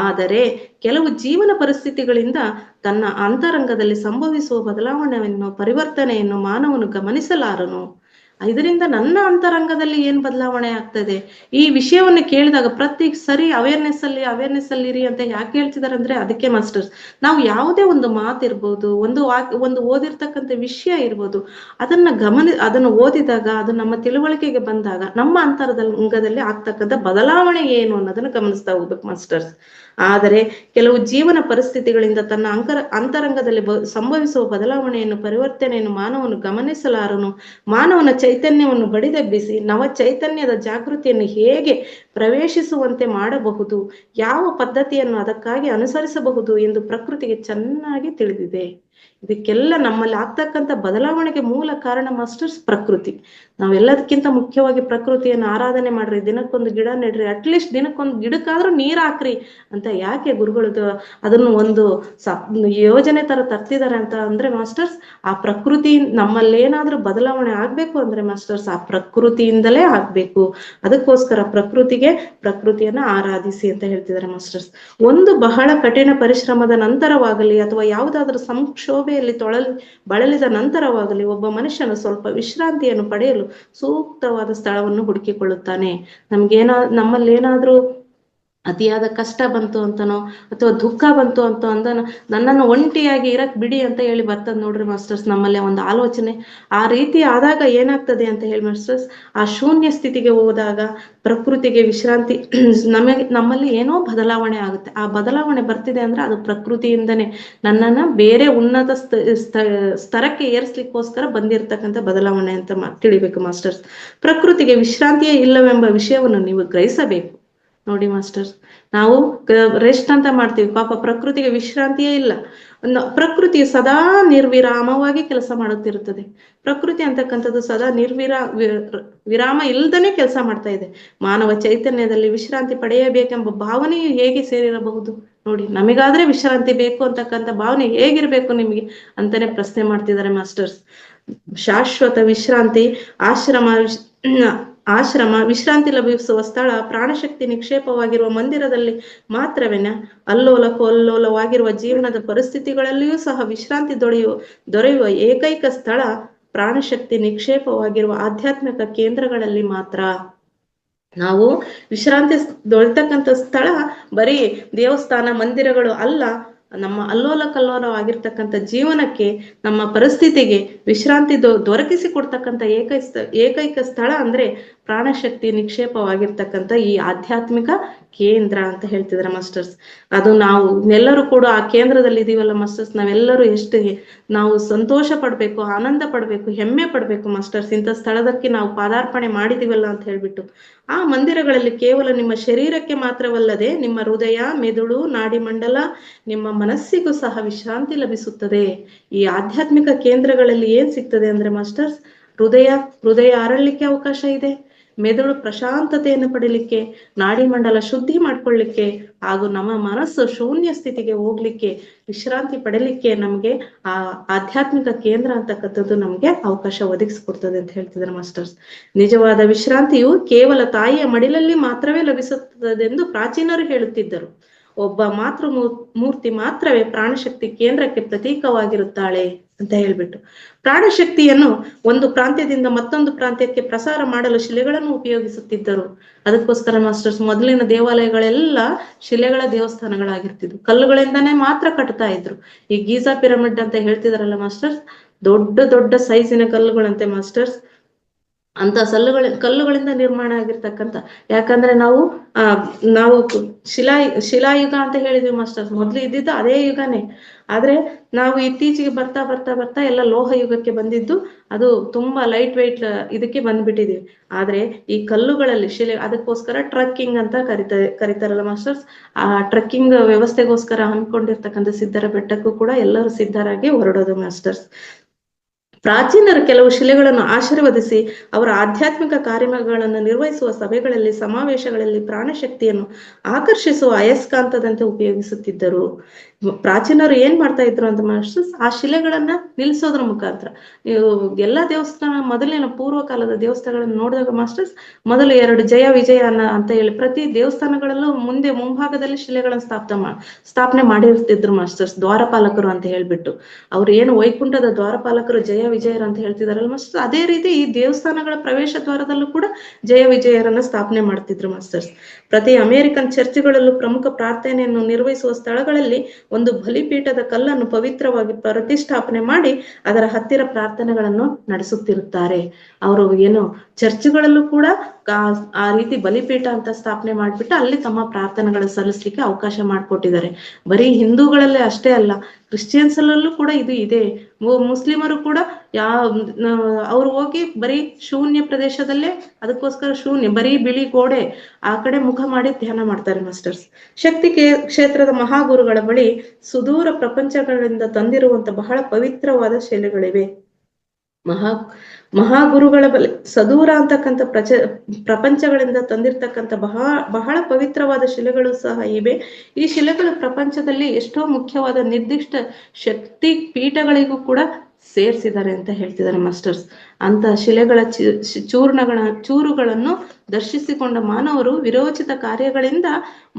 ಆದರೆ ಕೆಲವು ಜೀವನ ಪರಿಸ್ಥಿತಿಗಳಿಂದ ತನ್ನ ಅಂತರಂಗದಲ್ಲಿ ಸಂಭವಿಸುವ ಬದಲಾವಣೆಯನ್ನು, ಪರಿವರ್ತನೆಯನ್ನು ಮಾನವನು ಗಮನಿಸಲಾರನು. ಇದರಿಂದ ನನ್ನ ಅಂತರಂಗದಲ್ಲಿ ಏನ್ ಬದಲಾವಣೆ ಆಗ್ತದೆ, ಈ ವಿಷಯವನ್ನು ಕೇಳಿದಾಗ ಪ್ರತಿ ಸರಿ ಅವೇರ್ನೆಸ್ ಅಲ್ಲಿರಿ ಅಂತ ಯಾಕೆ ಹೇಳ್ತಿದಾರೆ ಅಂದ್ರೆ ಅದಕ್ಕೆ ಮಾಸ್ಟರ್ಸ್. ನಾವು ಯಾವುದೇ ಒಂದು ಮಾತಿರ್ಬೋದು, ಒಂದು ಓದಿರ್ತಕ್ಕಂಥ ವಿಷಯ ಇರ್ಬೋದು, ಅದನ್ನ ಓದಿದಾಗ, ಅದು ನಮ್ಮ ತಿಳುವಳಿಕೆಗೆ ಬಂದಾಗ ನಮ್ಮ ಅಂತರಂಗದಲ್ಲಿ ಆಗ್ತಕ್ಕಂಥ ಬದಲಾವಣೆ ಏನು ಅನ್ನೋದನ್ನ ಗಮನಿಸ್ತಾ ಹೋಗ್ಬೇಕು ಮಾಸ್ಟರ್ಸ್. ಆದರೆ ಕೆಲವು ಜೀವನ ಪರಿಸ್ಥಿತಿಗಳಿಂದ ತನ್ನ ಅಂತರಂಗದಲ್ಲಿ ಸಂಭವಿಸುವ ಬದಲಾವಣೆಯನ್ನು ಪರಿವರ್ತನೆಯನ್ನು ಮಾನವನು ಗಮನಿಸಲಾರನು. ಮಾನವನ ಚೈತನ್ಯವನ್ನು ಬಡಿದೆಬ್ಬಿಸಿ ನವ ಚೈತನ್ಯದ ಜಾಗೃತಿಯನ್ನು ಹೇಗೆ ಪ್ರವೇಶಿಸುವಂತೆ ಮಾಡಬಹುದು, ಯಾವ ಪದ್ಧತಿಯನ್ನು ಅದಕ್ಕಾಗಿ ಅನುಸರಿಸಬಹುದು ಎಂದು ಪ್ರಕೃತಿಗೆ ಚೆನ್ನಾಗಿ ತಿಳಿದಿದೆ. ಇದಕ್ಕೆಲ್ಲ ನಮ್ಮಲ್ಲಿ ಆಗ್ತಕ್ಕಂಥ ಬದಲಾವಣೆಗೆ ಮೂಲ ಕಾರಣ ಮಾಸ್ಟರ್ಸ್ ಪ್ರಕೃತಿ. ನಾವೆಲ್ಲದಕ್ಕಿಂತ ಮುಖ್ಯವಾಗಿ ಪ್ರಕೃತಿಯನ್ನು ಆರಾಧನೆ ಮಾಡ್ರಿ, ದಿನಕ್ಕೊಂದು ಗಿಡ ನೆಡ್ರಿ, ಅಟ್ಲೀಸ್ಟ್ ದಿನಕ್ಕೊಂದು ಗಿಡಕ್ಕಾದ್ರೂ ನೀರ್ ಹಾಕ್ರಿ ಅಂತ ಯಾಕೆ ಗುರುಗಳು ಅದನ್ನು ಒಂದು ಯೋಜನೆ ತರ ತರ್ತಿದ್ದಾರೆ ಅಂತ ಅಂದ್ರೆ ಮಾಸ್ಟರ್ಸ್, ಆ ಪ್ರಕೃತಿ ನಮ್ಮಲ್ಲಿ ಏನಾದ್ರೂ ಬದಲಾವಣೆ ಆಗ್ಬೇಕು ಅಂದ್ರೆ ಮಾಸ್ಟರ್ಸ್ ಆ ಪ್ರಕೃತಿಯಿಂದಲೇ ಆಗ್ಬೇಕು. ಅದಕ್ಕೋಸ್ಕರ ಪ್ರಕೃತಿಯನ್ನ ಆರಾಧಿಸಿ ಅಂತ ಹೇಳ್ತಿದ್ದಾರೆ ಮಾಸ್ಟರ್ಸ್. ಒಂದು ಬಹಳ ಕಠಿಣ ಪರಿಶ್ರಮದ ನಂತರವಾಗಲಿ ಅಥವಾ ಯಾವುದಾದ್ರೂ ಸಂಕ್ಷೋಭೆಯಲ್ಲಿ ಬಳಲಿದ ನಂತರವಾಗಲಿ ಒಬ್ಬ ಮನುಷ್ಯನು ಸ್ವಲ್ಪ ವಿಶ್ರಾಂತಿಯನ್ನು ಪಡೆಯಲು ಸೂಕ್ತವಾದ ಸ್ಥಳವನ್ನು ಹುಡುಕಿಕೊಳ್ಳುತ್ತಾನೆ. ನಮ್ಮಲ್ಲಿ ಏನಾದ್ರೂ ಅತಿಯಾದ ಕಷ್ಟ ಬಂತು ಅಂತನೋ ಅಥವಾ ದುಃಖ ಬಂತು ಅಂತ ನನ್ನನ್ನು ಒಂಟಿಯಾಗಿ ಇರಕ್ ಬಿಡಿ ಅಂತ ಹೇಳಿ ಬರ್ತದ ನೋಡ್ರಿ ಮಾಸ್ಟರ್ಸ್ ನಮ್ಮಲ್ಲಿ ಒಂದು ಆಲೋಚನೆ. ಆ ರೀತಿ ಆದಾಗ ಏನಾಗ್ತದೆ ಅಂತ ಹೇಳಿ ಮಾಸ್ಟರ್ಸ್, ಆ ಶೂನ್ಯ ಸ್ಥಿತಿಗೆ ಹೋದಾಗ ಪ್ರಕೃತಿಗೆ ವಿಶ್ರಾಂತಿ ನಮ್ಮಲ್ಲಿ ಏನೋ ಬದಲಾವಣೆ ಆಗುತ್ತೆ. ಆ ಬದಲಾವಣೆ ಬರ್ತಿದೆ ಅಂದ್ರೆ ಅದು ಪ್ರಕೃತಿಯಿಂದನೇ ನನ್ನನ್ನ ಬೇರೆ ಉನ್ನತ ಸ್ತರಕ್ಕೆ ಏರಿಸ್ಲಿಕ್ಕೋಸ್ಕರ ಬಂದಿರತಕ್ಕಂಥ ಬದಲಾವಣೆ ಅಂತ ತಿಳಿಬೇಕು ಮಾಸ್ಟರ್ಸ್. ಪ್ರಕೃತಿಗೆ ವಿಶ್ರಾಂತಿಯೇ ಇಲ್ಲವೆಂಬ ವಿಷಯವನ್ನು ನೀವು ಗ್ರಹಿಸಬೇಕು. ನೋಡಿ ಮಾಸ್ಟರ್ಸ್, ನಾವು ರೆಸ್ಟ್ ಅಂತ ಮಾಡ್ತೀವಿ, ಪಾಪ ಪ್ರಕೃತಿಗೆ ವಿಶ್ರಾಂತಿಯೇ ಇಲ್ಲ. ಪ್ರಕೃತಿ ಸದಾ ನಿರ್ವಿರಾಮವಾಗಿ ಕೆಲಸ ಮಾಡುತ್ತಿರುತ್ತದೆ. ಪ್ರಕೃತಿ ಅಂತಕ್ಕಂಥದ್ದು ಸದಾ ವಿರಾಮ ಇಲ್ದನೆ ಕೆಲಸ ಮಾಡ್ತಾ ಇದೆ. ಮಾನವ ಚೈತನ್ಯದಲ್ಲಿ ವಿಶ್ರಾಂತಿ ಪಡೆಯಬೇಕೆಂಬ ಭಾವನೆಯು ಹೇಗೆ ಸೇರಿರಬಹುದು? ನೋಡಿ, ನಮಗಾದ್ರೆ ವಿಶ್ರಾಂತಿ ಬೇಕು ಅಂತಕ್ಕಂಥ ಭಾವನೆ ಹೇಗಿರ್ಬೇಕು ನಿಮಗೆ ಅಂತಾನೆ ಪ್ರಶ್ನೆ ಮಾಡ್ತಿದ್ದಾರೆ ಮಾಸ್ಟರ್ಸ್. ಶಾಶ್ವತ ವಿಶ್ರಾಂತಿ ಆಶ್ರಮ ವಿಶ್ರಾಂತಿ ಲಭಿಸುವ ಸ್ಥಳ ಪ್ರಾಣಶಕ್ತಿ ನಿಕ್ಷೇಪವಾಗಿರುವ ಮಂದಿರದಲ್ಲಿ ಮಾತ್ರವೇನ? ಅಲ್ಲೋಲ ಕೊಲ್ಲೋಲವಾಗಿರುವ ಜೀವನದ ಪರಿಸ್ಥಿತಿಗಳಲ್ಲಿಯೂ ಸಹ ವಿಶ್ರಾಂತಿ ದೊರೆಯುವ ಏಕೈಕ ಸ್ಥಳ ಪ್ರಾಣಶಕ್ತಿ ನಿಕ್ಷೇಪವಾಗಿರುವ ಆಧ್ಯಾತ್ಮಿಕ ಕೇಂದ್ರಗಳಲ್ಲಿ ಮಾತ್ರ. ನಾವು ವಿಶ್ರಾಂತಿ ದೊರೆತಕ್ಕಂಥ ಸ್ಥಳ ಬರೀ ದೇವಸ್ಥಾನ ಮಂದಿರಗಳು ಅಲ್ಲ. ನಮ್ಮ ಅಲ್ಲೋಲ ಕಲ್ಲೋಲವಾಗಿರ್ತಕ್ಕಂಥ ಜೀವನಕ್ಕೆ, ನಮ್ಮ ಪರಿಸ್ಥಿತಿಗೆ ವಿಶ್ರಾಂತಿ ದೊರಕಿಸಿ ಕೊಡ್ತಕ್ಕಂಥ ಏಕೈಕ ಸ್ಥಳ ಅಂದ್ರೆ ಪ್ರಾಣಶಕ್ತಿ ನಿಕ್ಷೇಪವಾಗಿರ್ತಕ್ಕಂಥ ಈ ಆಧ್ಯಾತ್ಮಿಕ ಕೇಂದ್ರ ಅಂತ ಹೇಳ್ತಿದ್ರ ಮಾಸ್ಟರ್ಸ್. ಅದು ನಾವು ಎಲ್ಲರೂ ಕೂಡ ಆ ಕೇಂದ್ರದಲ್ಲಿ ಇದೀವಲ್ಲ ಮಾಸ್ಟರ್ಸ್, ನಾವೆಲ್ಲರೂ ನಾವು ಸಂತೋಷ ಪಡ್ಬೇಕು, ಆನಂದ ಪಡ್ಬೇಕು, ಹೆಮ್ಮೆ ಪಡ್ಬೇಕು ಮಾಸ್ಟರ್ಸ್. ಇಂಥ ಸ್ಥಳದಕ್ಕೆ ನಾವು ಪಾದಾರ್ಪಣೆ ಮಾಡಿದೀವಲ್ಲ ಅಂತ ಹೇಳ್ಬಿಟ್ಟು. ಆ ಮಂದಿರಗಳಲ್ಲಿ ಕೇವಲ ನಿಮ್ಮ ಶರೀರಕ್ಕೆ ಮಾತ್ರವಲ್ಲದೆ ನಿಮ್ಮ ಹೃದಯ, ಮೆದುಳು, ನಾಡಿಮಂಡಲ, ನಿಮ್ಮ ಮನಸ್ಸಿಗೂ ಸಹ ವಿಶ್ರಾಂತಿ ಲಭಿಸುತ್ತದೆ. ಈ ಆಧ್ಯಾತ್ಮಿಕ ಕೇಂದ್ರಗಳಲ್ಲಿ ಏನ್ ಸಿಗ್ತದೆ ಅಂದ್ರೆ ಮಾಸ್ಟರ್ಸ್, ಹೃದಯ ಅರಳಲಿಕ್ಕೆ ಅವಕಾಶ ಇದೆ, ಮೆದುಳು ಪ್ರಶಾಂತತೆಯನ್ನು ಪಡಿಲಿಕ್ಕೆ, ನಾಡಿಮಂಡಲ ಶುದ್ಧಿ ಮಾಡ್ಕೊಳ್ಳಿಕ್ಕೆ, ಹಾಗೂ ನಮ್ಮ ಮನಸ್ಸು ಶೂನ್ಯ ಸ್ಥಿತಿಗೆ ಹೋಗ್ಲಿಕ್ಕೆ, ವಿಶ್ರಾಂತಿ ಪಡಲಿಕ್ಕೆ ನಮ್ಗೆ ಆ ಆಧ್ಯಾತ್ಮಿಕ ಕೇಂದ್ರ ಅಂತಕ್ಕಂಥದ್ದು ನಮ್ಗೆ ಅವಕಾಶ ಒದಗಿಸ್ಕೊಡ್ತದೆ ಅಂತ ಹೇಳ್ತಿದ್ದಾರೆ ಮಾಸ್ಟರ್ಸ್. ನಿಜವಾದ ವಿಶ್ರಾಂತಿಯು ಕೇವಲ ತಾಯಿಯ ಮಡಿಲಲ್ಲಿ ಮಾತ್ರವೇ ಲಭಿಸುತ್ತದೆಂದು ಪ್ರಾಚೀನರು ಹೇಳುತ್ತಿದ್ದರು. ಒಬ್ಬ ಮೂರ್ತಿ ಮಾತ್ರವೇ ಪ್ರಾಣಶಕ್ತಿ ಕೇಂದ್ರಕ್ಕೆ ಪ್ರತೀಕವಾಗಿರುತ್ತಾಳೆ ಅಂತ ಹೇಳ್ಬಿಟ್ಟು, ಪ್ರಾಣಶಕ್ತಿಯನ್ನು ಒಂದು ಪ್ರಾಂತ್ಯದಿಂದ ಮತ್ತೊಂದು ಪ್ರಾಂತ್ಯಕ್ಕೆ ಪ್ರಸಾರ ಮಾಡಲು ಶಿಲೆಗಳನ್ನು ಉಪಯೋಗಿಸುತ್ತಿದ್ದರು. ಅದಕ್ಕೋಸ್ಕರ ಮಾಸ್ಟರ್ಸ್ ಮೊದಲಿನ ದೇವಾಲಯಗಳೆಲ್ಲ ಶಿಲೆಗಳ ದೇವಸ್ಥಾನಗಳಾಗಿರ್ತಿದ್ವು, ಕಲ್ಲುಗಳಿಂದಾನೇ ಮಾತ್ರ ಕಟ್ತಾ ಇದ್ರು. ಈ ಗೀಜಾ ಪಿರಮಿಡ್ ಅಂತ ಹೇಳ್ತಿದಾರಲ್ಲ ಮಾಸ್ಟರ್ಸ್, ದೊಡ್ಡ ದೊಡ್ಡ ಸೈಜಿನ ಕಲ್ಲುಗಳಂತೆ ಮಾಸ್ಟರ್ಸ್. ಅಂತ ಕಲ್ಲುಗಳಿಂದ ನಿರ್ಮಾಣ ಆಗಿರ್ತಕ್ಕಂಥ, ಯಾಕಂದ್ರೆ ನಾವು ಶಿಲಾಯುಗ ಅಂತ ಹೇಳಿದ್ವಿ ಮಾಸ್ಟರ್ಸ್, ಮೊದ್ಲು ಇದ್ದಿದ್ದು ಅದೇ ಯುಗನೇ. ಆದ್ರೆ ನಾವು ಇತ್ತೀಚೆಗೆ ಬರ್ತಾ ಬರ್ತಾ ಬರ್ತಾ ಎಲ್ಲ ಲೋಹ ಯುಗಕ್ಕೆ ಬಂದಿದ್ದು, ಅದು ತುಂಬಾ ಲೈಟ್ ವೆಯ್ಟ್ ಇದಕ್ಕೆ ಬಂದ್ಬಿಟ್ಟಿದೀವಿ. ಆದ್ರೆ ಈ ಕಲ್ಲುಗಳಲ್ಲಿ ಅದಕ್ಕೋಸ್ಕರ ಟ್ರಕ್ಕಿಂಗ್ ಅಂತ ಕರಿತಾರಲ್ಲ ಮಾಸ್ಟರ್ಸ್, ಆ ಟ್ರಕ್ಕಿಂಗ್ ವ್ಯವಸ್ಥೆಗೋಸ್ಕರ ಹಮ್ಮಿಕೊಂಡಿರ್ತಕ್ಕಂಥ ಸಿದ್ಧರ ಬೆಟ್ಟಕ್ಕೂ ಕೂಡ ಎಲ್ಲರೂ ಸಿದ್ಧರಾಗಿ ಹೊರಡೋದು ಮಾಸ್ಟರ್ಸ್. ಪ್ರಾಚೀನರು ಕೆಲವು ಶಿಲೆಗಳನ್ನು ಆಶೀರ್ವದಿಸಿ ಅವರ ಆಧ್ಯಾತ್ಮಿಕ ಕಾರ್ಯಗಳನ್ನು ನಿರ್ವಹಿಸುವ ಸಭೆಗಳಲ್ಲಿ, ಸಮಾವೇಶಗಳಲ್ಲಿ ಪ್ರಾಣಶಕ್ತಿಯನ್ನು ಆಕರ್ಷಿಸುವ ಅಯಸ್ಕಾಂತದಂತೆ ಉಪಯೋಗಿಸುತ್ತಿದ್ದರು. ಪ್ರಾಚೀನರು ಏನ್ ಮಾಡ್ತಾ ಇದ್ರು ಅಂತ ಮಾಸ್ಟರ್ಸ್, ಆ ಶಿಲೆಗಳನ್ನ ನಿಲ್ಲಿಸೋದ್ರ ಮುಖಾಂತರ. ನೀವು ಎಲ್ಲಾ ದೇವಸ್ಥಾನ, ಮೊದಲಿನ ಪೂರ್ವ ಕಾಲದ ದೇವಸ್ಥಾನಗಳನ್ನ ನೋಡಿದಾಗ ಮಾಸ್ಟರ್ಸ್, ಮೊದಲು 2 ಜಯ ವಿಜಯ ಅಂತ ಹೇಳಿ ಪ್ರತಿ ದೇವಸ್ಥಾನಗಳಲ್ಲೂ ಮುಂಭಾಗದಲ್ಲಿ ಶಿಲೆಗಳನ್ನ ಸ್ಥಾಪನೆ ಮಾಡಿರ್ತಿದ್ರು ಮಾಸ್ಟರ್ಸ್, ದ್ವಾರಪಾಲಕರು ಅಂತ ಹೇಳ್ಬಿಟ್ಟು. ಅವ್ರು ಏನು ವೈಕುಂಠದ ದ್ವಾರಪಾಲಕರು ಜಯ ವಿಜಯರು ಅಂತ ಹೇಳ್ತಿದಾರಲ್ಲ ಮಾಸ್ಟರ್, ಅದೇ ರೀತಿ ಈ ದೇವಸ್ಥಾನಗಳ ಪ್ರವೇಶ ದ್ವಾರದಲ್ಲೂ ಕೂಡ ಜಯ ವಿಜಯರನ್ನ ಸ್ಥಾಪನೆ ಮಾಡ್ತಿದ್ರು ಮಾಸ್ಟರ್ಸ್. ಪ್ರತಿ ಅಮೆರಿಕನ್ ಚರ್ಚ್ಗಳಲ್ಲೂ ಪ್ರಮುಖ ಪ್ರಾರ್ಥನೆಯನ್ನು ನಿರ್ವಹಿಸುವ ಸ್ಥಳಗಳಲ್ಲಿ ಒಂದು ಬಲಿಪೀಠದ ಕಲ್ಲನ್ನು ಪವಿತ್ರವಾಗಿ ಪ್ರತಿಷ್ಠಾಪನೆ ಮಾಡಿ ಅದರ ಹತ್ತಿರ ಪ್ರಾರ್ಥನೆಗಳನ್ನು ನಡೆಸುತ್ತಿರುತ್ತಾರೆ. ಅವರು ಏನು ಚರ್ಚ್ಗಳಲ್ಲೂ ಕೂಡ ಆ ರೀತಿ ಬಲಿಪೀಠ ಅಂತ ಸ್ಥಾಪನೆ ಮಾಡ್ಬಿಟ್ಟು ಅಲ್ಲಿ ತಮ್ಮ ಪ್ರಾರ್ಥನೆಗಳು ಸಲ್ಲಿಸ್ಲಿಕ್ಕೆ ಅವಕಾಶ ಮಾಡಿಕೊಟ್ಟಿದ್ದಾರೆ. ಬರೀ ಹಿಂದೂಗಳಲ್ಲೇ ಅಷ್ಟೇ ಅಲ್ಲ, ಕ್ರಿಶ್ಚಿಯನ್ಸ್ ಅಲ್ಲೂ ಕೂಡ ಇದು ಇದೆ. ಮುಸ್ಲಿಮರು ಕೂಡ ಅವ್ರು ಹೋಗಿ ಬರೀ ಶೂನ್ಯ ಪ್ರದೇಶದಲ್ಲೇ, ಅದಕ್ಕೋಸ್ಕರ ಶೂನ್ಯ ಬರೀ ಬಿಳಿ ಗೋಡೆ ಆ ಕಡೆ ಮುಖ ಮಾಡಿ ಧ್ಯಾನ ಮಾಡ್ತಾರೆ ಮಾಸ್ಟರ್ಸ್. ಶಕ್ತಿ ಕ್ಷೇತ್ರದ ಮಹಾಗುರುಗಳ ಬಳಿ ಸುದೂರ ಪ್ರಪಂಚಗಳಿಂದ ತಂದಿರುವಂತ ಬಹಳ ಪವಿತ್ರವಾದ ಶಿಲೆಗಳಿವೆ. ಮಹಾಗುರುಗಳ ಬಳಿ ಸದೂರ ಅಂತಕ್ಕಂಥ ಪ್ರಪಂಚಗಳಿಂದ ತಂದಿರ್ತಕ್ಕಂಥ ಬಹಳ ಪವಿತ್ರವಾದ ಶಿಲೆಗಳು ಸಹ ಇವೆ. ಈ ಶಿಲೆಗಳು ಪ್ರಪಂಚದಲ್ಲಿ ಎಷ್ಟೋ ಮುಖ್ಯವಾದ ನಿರ್ದಿಷ್ಟ ಶಕ್ತಿ ಪೀಠಗಳಿಗೂ ಕೂಡ ಸೇರಿಸಿದ್ದಾರೆ ಅಂತ ಹೇಳ್ತಿದ್ದಾರೆ ಮಾಸ್ಟರ್ಸ್. ಅಂತ ಶಿಲೆಗಳ ಚೂರುಗಳನ್ನು ದರ್ಶಿಸಿಕೊಂಡ ಮಾನವರು ವಿರೋಚಿತ ಕಾರ್ಯಗಳಿಂದ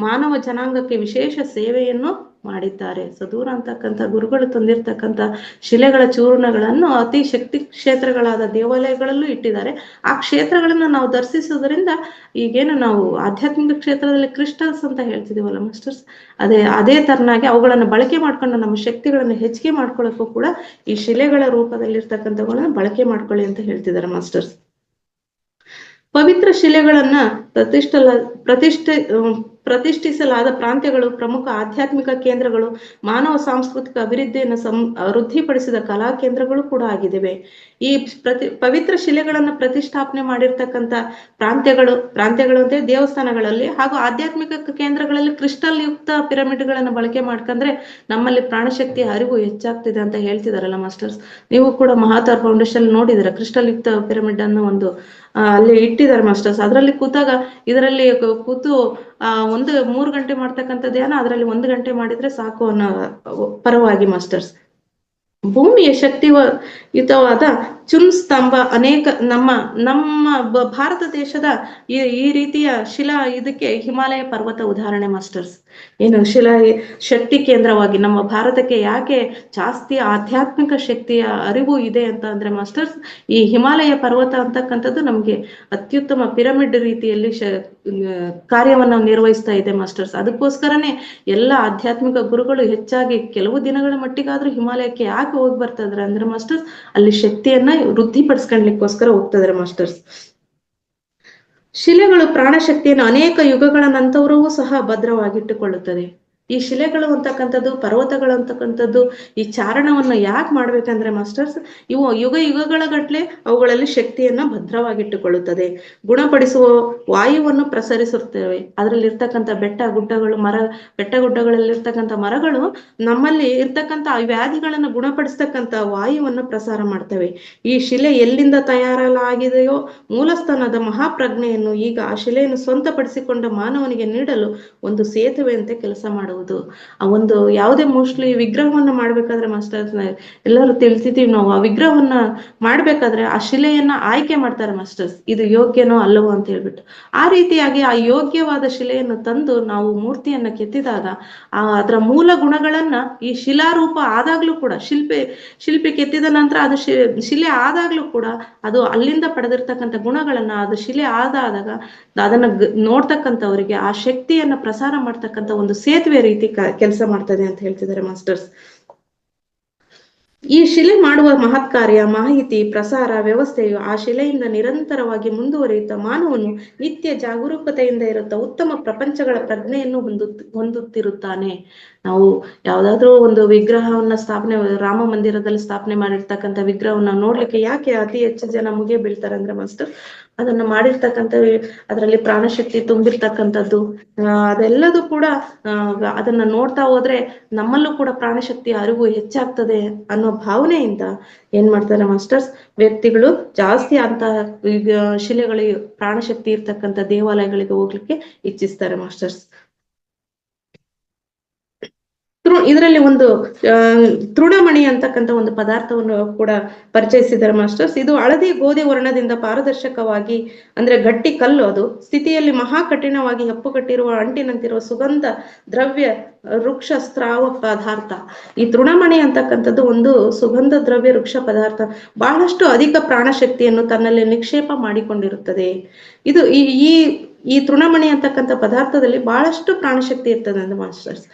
ಮಾನವ ಜನಾಂಗಕ್ಕೆ ವಿಶೇಷ ಸೇವೆಯನ್ನು ಮಾಡಿದ್ದಾರೆ. ಸದೂರ ಅಂತಕ್ಕಂಥ ಗುರುಗಳು ತಂದಿರ್ತಕ್ಕಂಥ ಶಿಲೆಗಳ ಚೂರ್ಣಗಳನ್ನು ಅತಿ ಶಕ್ತಿ ಕ್ಷೇತ್ರಗಳಾದ ದೇವಾಲಯಗಳಲ್ಲೂ ಇಟ್ಟಿದ್ದಾರೆ. ಆ ಕ್ಷೇತ್ರಗಳನ್ನ ನಾವು ದರ್ಶಿಸೋದ್ರಿಂದ ಈಗೇನು ನಾವು ಆಧ್ಯಾತ್ಮಿಕ ಕ್ಷೇತ್ರದಲ್ಲಿ ಕ್ರಿಸ್ಟಲ್ಸ್ ಅಂತ ಹೇಳ್ತಿದೀವಲ್ಲ ಮಾಸ್ಟರ್ಸ್, ಅದೇ ತರನಾಗಿ ಅವುಗಳನ್ನು ಬಳಕೆ ಮಾಡ್ಕೊಂಡು ನಮ್ಮ ಶಕ್ತಿಗಳನ್ನು ಹೆಚ್ಚಿಗೆ ಮಾಡ್ಕೊಳ್ಳೋಕ್ಕೂ ಕೂಡ ಈ ಶಿಲೆಗಳ ರೂಪದಲ್ಲಿರ್ತಕ್ಕಂಥವುಗಳನ್ನ ಬಳಕೆ ಮಾಡ್ಕೊಳ್ಳಿ ಅಂತ ಹೇಳ್ತಿದ್ದಾರೆ ಮಾಸ್ಟರ್ಸ್. ಪವಿತ್ರ ಶಿಲೆಗಳನ್ನ ಪ್ರತಿಷ್ಠಿಸಲಾದ ಪ್ರಾಂತ್ಯಗಳು ಪ್ರಮುಖ ಆಧ್ಯಾತ್ಮಿಕ ಕೇಂದ್ರಗಳು, ಮಾನವ ಸಾಂಸ್ಕೃತಿಕ ಅಭಿವೃದ್ಧಿಯನ್ನು ವೃದ್ಧಿಪಡಿಸಿದ ಕಲಾ ಕೇಂದ್ರಗಳು ಕೂಡ ಆಗಿವೆ. ಈ ಪವಿತ್ರ ಶಿಲೆಗಳನ್ನ ಪ್ರತಿಷ್ಠಾಪನೆ ಮಾಡಿರ್ತಕ್ಕಂಥ ಪ್ರಾಂತ್ಯಗಳು ಅಂದ್ರೆ ದೇವಸ್ಥಾನಗಳಲ್ಲಿ ಹಾಗೂ ಆಧ್ಯಾತ್ಮಿಕ ಕೇಂದ್ರಗಳಲ್ಲಿ ಕ್ರಿಸ್ಟಲ್ ಯುಕ್ತ ಪಿರಮಿಡ್ಗಳನ್ನು ಬಳಕೆ ಮಾಡ್ಕೊಂಡ್ರೆ ನಮ್ಮಲ್ಲಿ ಪ್ರಾಣಶಕ್ತಿಯ ಅರಿವು ಹೆಚ್ಚಾಗ್ತಿದೆ ಅಂತ ಹೇಳ್ತಿದಾರಲ್ಲ ಮಾಸ್ಟರ್ಸ್. ನೀವು ಕೂಡ ಮಹಾತಾರ್ ಫೌಂಡೇಶನ್ ನೋಡಿದಿರ ಕ್ರಿಸ್ಟಲ್ ಯುಕ್ತ ಪಿರಮಿಡ್ ಅನ್ನು ಒಂದು ಅಲ್ಲಿ ಇಟ್ಟಿದ್ದಾರೆ ಮಾಸ್ಟರ್ಸ್. ಅದರಲ್ಲಿ ಇದರಲ್ಲಿ ಕೂತು 3 ಗಂಟೆ ಮಾಡ್ತಕ್ಕಂಥ ಧ್ಯಾನ ಅದರಲ್ಲಿ 1 ಗಂಟೆ ಮಾಡಿದ್ರೆ ಸಾಕು ಅನ್ನೋ ಪರವಾಗಿ ಮಾಸ್ಟರ್ಸ್. ಭೂಮಿಯ ಶಕ್ತಿಯುತವಾದ ಸ್ತಂಭ ಅನೇಕ ನಮ್ಮ ಭಾರತ ದೇಶದ ಈ ರೀತಿಯ ಶಿಲಾ ಇದಕ್ಕೆ ಹಿಮಾಲಯ ಪರ್ವತ ಉದಾಹರಣೆ ಮಾಸ್ಟರ್ಸ್. ಏನು ಶಕ್ತಿ ಕೇಂದ್ರವಾಗಿ ನಮ್ಮ ಭಾರತಕ್ಕೆ ಯಾಕೆ ಜಾಸ್ತಿ ಆಧ್ಯಾತ್ಮಿಕ ಶಕ್ತಿಯ ಅರಿವು ಇದೆ ಅಂತ ಅಂದ್ರೆ ಮಾಸ್ಟರ್ಸ್, ಈ ಹಿಮಾಲಯ ಪರ್ವತ ಅಂತಕ್ಕಂಥದ್ದು ನಮ್ಗೆ ಅತ್ಯುತ್ತಮ ಪಿರಮಿಡ್ ರೀತಿಯಲ್ಲಿ ಕಾರ್ಯವನ್ನು ನಿರ್ವಹಿಸ್ತಾ ಇದೆ ಮಾಸ್ಟರ್ಸ್. ಅದಕ್ಕೋಸ್ಕರನೇ ಎಲ್ಲ ಆಧ್ಯಾತ್ಮಿಕ ಗುರುಗಳು ಹೆಚ್ಚಾಗಿ ಕೆಲವು ದಿನಗಳ ಮಟ್ಟಿಗಾದ್ರೂ ಹಿಮಾಲಯಕ್ಕೆ ಯಾಕೆ ಹೋಗಿ ಬರ್ತಾ ಇದಾರೆ ಅಂದ್ರೆ ಮಾಸ್ಟರ್ಸ್, ಅಲ್ಲಿ ಶಕ್ತಿಯನ್ನ ವೃದ್ಧಿಪಡಿಸ್ಕೊಳ್ಲಿಕ್ಕೋಸ್ಕರ ಹೋಗ್ತಿದ್ದಾರೆ ಮಾಸ್ಟರ್ಸ್. ಶಿಲೆಗಳು ಪ್ರಾಣಶಕ್ತಿಯನ್ನು ಅನೇಕ ಯುಗಗಳ ನಂತರವೂ ಸಹ ಭದ್ರವಾಗಿಟ್ಟುಕೊಳ್ಳುತ್ತದೆ. ಈ ಶಿಲೆಗಳು ಅಂತಕ್ಕಂಥದ್ದು, ಪರ್ವತಗಳು ಅಂತಕ್ಕಂಥದ್ದು ಈ ಚಾರಣವನ್ನು ಯಾಕೆ ಮಾಡ್ಬೇಕಂದ್ರೆ ಮಾಸ್ಟರ್ಸ್, ಇವು ಯುಗಗಳ ಗಟ್ಲೆ ಅವುಗಳಲ್ಲಿ ಶಕ್ತಿಯನ್ನ ಭದ್ರವಾಗಿಟ್ಟುಕೊಳ್ಳುತ್ತದೆ. ಗುಣಪಡಿಸುವ ವಾಯುವನ್ನು ಪ್ರಸರಿಸುತ್ತವೆ. ಅದರಲ್ಲಿ ಇರ್ತಕ್ಕಂಥ ಬೆಟ್ಟಗುಡ್ಡಗಳಲ್ಲಿರ್ತಕ್ಕಂಥ ಮರಗಳು ನಮ್ಮಲ್ಲಿ ಇರ್ತಕ್ಕಂಥ ವ್ಯಾಧಿಗಳನ್ನು ಗುಣಪಡಿಸ್ತಕ್ಕಂಥ ವಾಯುವನ್ನು ಪ್ರಸಾರ ಮಾಡ್ತವೆ. ಈ ಶಿಲೆ ಎಲ್ಲಿಂದ ತಯಾರಾಗಿದೆಯೋ ಮೂಲಸ್ಥಾನದ ಮಹಾಪ್ರಜ್ಞೆಯನ್ನು ಈಗ ಆ ಶಿಲೆಯನ್ನು ಸ್ವಂತಪಡಿಸಿಕೊಂಡ ಮಾನವನಿಗೆ ನೀಡಲು ಒಂದು ಸೇತುವೆಯಂತೆ ಕೆಲಸ ಮಾಡುವುದು. ಆ ಒಂದು ಯಾವುದೇ ಮೋಸ್ಟ್ಲಿ ವಿಗ್ರಹವನ್ನ ಮಾಡ್ಬೇಕಾದ್ರೆ ಮಾಸ್ಟರ್ಸ್ ಎಲ್ಲರೂ ತಿಳಿಸಿದೀವಿ ನಾವು, ಆ ವಿಗ್ರಹವನ್ನ ಮಾಡ್ಬೇಕಾದ್ರೆ ಆ ಶಿಲೆಯನ್ನ ಆಯ್ಕೆ ಮಾಡ್ತಾರೆ ಮಾಸ್ಟರ್ಸ್, ಇದು ಯೋಗ್ಯನೋ ಅಲ್ಲವೋ ಅಂತ ಹೇಳ್ಬಿಟ್ಟು. ಆ ರೀತಿಯಾಗಿ ಆ ಯೋಗ್ಯವಾದ ಶಿಲೆಯನ್ನು ತಂದು ನಾವು ಮೂರ್ತಿಯನ್ನ ಕೆತ್ತಿದಾಗ ಅದರ ಮೂಲ ಗುಣಗಳನ್ನ ಈ ಶಿಲಾರೂಪ ಆದಾಗ್ಲೂ ಕೂಡ ಶಿಲ್ಪಿ ಕೆತ್ತಿದ ನಂತರ ಅದು ಶಿಲೆ ಆದಾಗ್ಲೂ ಕೂಡ ಅದು ಅಲ್ಲಿಂದ ಪಡೆದಿರ್ತಕ್ಕಂಥ ಗುಣಗಳನ್ನ ಅದು ಶಿಲೆ ಆದಾಗ ಅದನ್ನ ನೋಡ್ತಕ್ಕಂಥವರಿಗೆ ಆ ಶಕ್ತಿಯನ್ನ ಪ್ರಸಾರ ಮಾಡ್ತಕ್ಕಂಥ ಒಂದು ಸೇತುವೆ ರೀತಿ ಕೆಲಸ ಮಾಡ್ತದೆ ಅಂತ ಹೇಳ್ತಿದ್ದಾರೆ ಮಾಸ್ಟರ್ಸ್. ಈ ಶಿಲೆ ಮಾಡುವ ಮಹತ್ ಕಾರ್ಯ, ಮಾಹಿತಿ ಪ್ರಸಾರ ವ್ಯವಸ್ಥೆಯು ಆ ಶಿಲೆಯಿಂದ ನಿರಂತರವಾಗಿ ಮುಂದುವರಿಯುತ್ತಾ ಮಾನವನು ನಿತ್ಯ ಜಾಗರೂಕತೆಯಿಂದ ಇರುತ್ತಾ ಉತ್ತಮ ಪ್ರಪಂಚಗಳ ಪ್ರಜ್ಞೆಯನ್ನು ಹೊಂದುತ್ತಿರುತ್ತಾನೆ. ನಾವು ಯಾವ್ದಾದ್ರೂ ಒಂದು ವಿಗ್ರಹವನ್ನ ರಾಮ ಮಂದಿರದಲ್ಲಿ ಸ್ಥಾಪನೆ ಮಾಡಿರ್ತಕ್ಕಂಥ ವಿಗ್ರಹವನ್ನ ನೋಡ್ಲಿಕ್ಕೆ ಯಾಕೆ ಅತಿ ಹೆಚ್ಚು ಜನ ಮುಗಿ ಬೀಳ್ತಾರೆ ಅಂದ್ರೆ ಮಾಸ್ಟರ್, ಅದನ್ನ ಮಾಡಿರ್ತಕ್ಕಂಥ ಅದರಲ್ಲಿ ಪ್ರಾಣಶಕ್ತಿ ತುಂಬಿರ್ತಕ್ಕಂಥದ್ದು ಅದೆಲ್ಲದೂ ಕೂಡ ಅದನ್ನ ನೋಡ್ತಾ ಹೋದ್ರೆ ನಮ್ಮಲ್ಲೂ ಕೂಡ ಪ್ರಾಣಶಕ್ತಿಯ ಅರಿವು ಹೆಚ್ಚಾಗ್ತದೆ ಅನ್ನೋ ಭಾವನೆಯಿಂದ ಏನ್ ಮಾಡ್ತಾರೆ ಮಾಸ್ಟರ್ಸ್, ವ್ಯಕ್ತಿಗಳು ಜಾಸ್ತಿ ಅಂತ ಶಿಲೆಗಳಿಗೆ ಪ್ರಾಣಶಕ್ತಿ ಇರ್ತಕ್ಕಂಥ ದೇವಾಲಯಗಳಿಗೆ ಹೋಗ್ಲಿಕ್ಕೆ ಇಚ್ಛಿಸ್ತಾರೆ ಮಾಸ್ಟರ್ಸ್. ಇದರಲ್ಲಿ ಒಂದು ತೃಣಮಣಿ ಅಂತಕ್ಕಂಥ ಒಂದು ಪದಾರ್ಥವನ್ನು ಕೂಡ ಪರಿಚಯಿಸಿದ್ದಾರೆ ಮಾಸ್ಟರ್ಸ್. ಇದು ಹಳದಿ ಗೋಧಿ ವರ್ಣದಿಂದ ಪಾರದರ್ಶಕವಾಗಿ ಅಂದ್ರೆ ಗಟ್ಟಿ ಕಲ್ಲು, ಅದು ಸ್ಥಿತಿಯಲ್ಲಿ ಮಹಾ ಕಠಿಣವಾಗಿ ಹೆಪ್ಪುಗಟ್ಟಿರುವ ಅಂಟಿನಂತಿರುವ ಸುಗಂಧ ದ್ರವ್ಯ ವೃಕ್ಷ ಸ್ರಾವ ಪದಾರ್ಥ. ಈ ತೃಣಮಣಿ ಅಂತಕ್ಕಂಥದ್ದು ಒಂದು ಸುಗಂಧ ದ್ರವ್ಯ ವೃಕ್ಷ ಪದಾರ್ಥ ಬಹಳಷ್ಟು ಅಧಿಕ ಪ್ರಾಣಶಕ್ತಿಯನ್ನು ತನ್ನಲ್ಲಿ ನಿಕ್ಷೇಪ ಮಾಡಿಕೊಂಡಿರುತ್ತದೆ. ಇದು ಈ ಈ ತೃಣಮಣಿ ಅಂತಕ್ಕಂಥ ಪದಾರ್ಥದಲ್ಲಿ ಬಹಳಷ್ಟು ಪ್ರಾಣಶಕ್ತಿ ಇರ್ತದೆ ಅಂತ ಮಾಸ್ಟರ್ಸ್.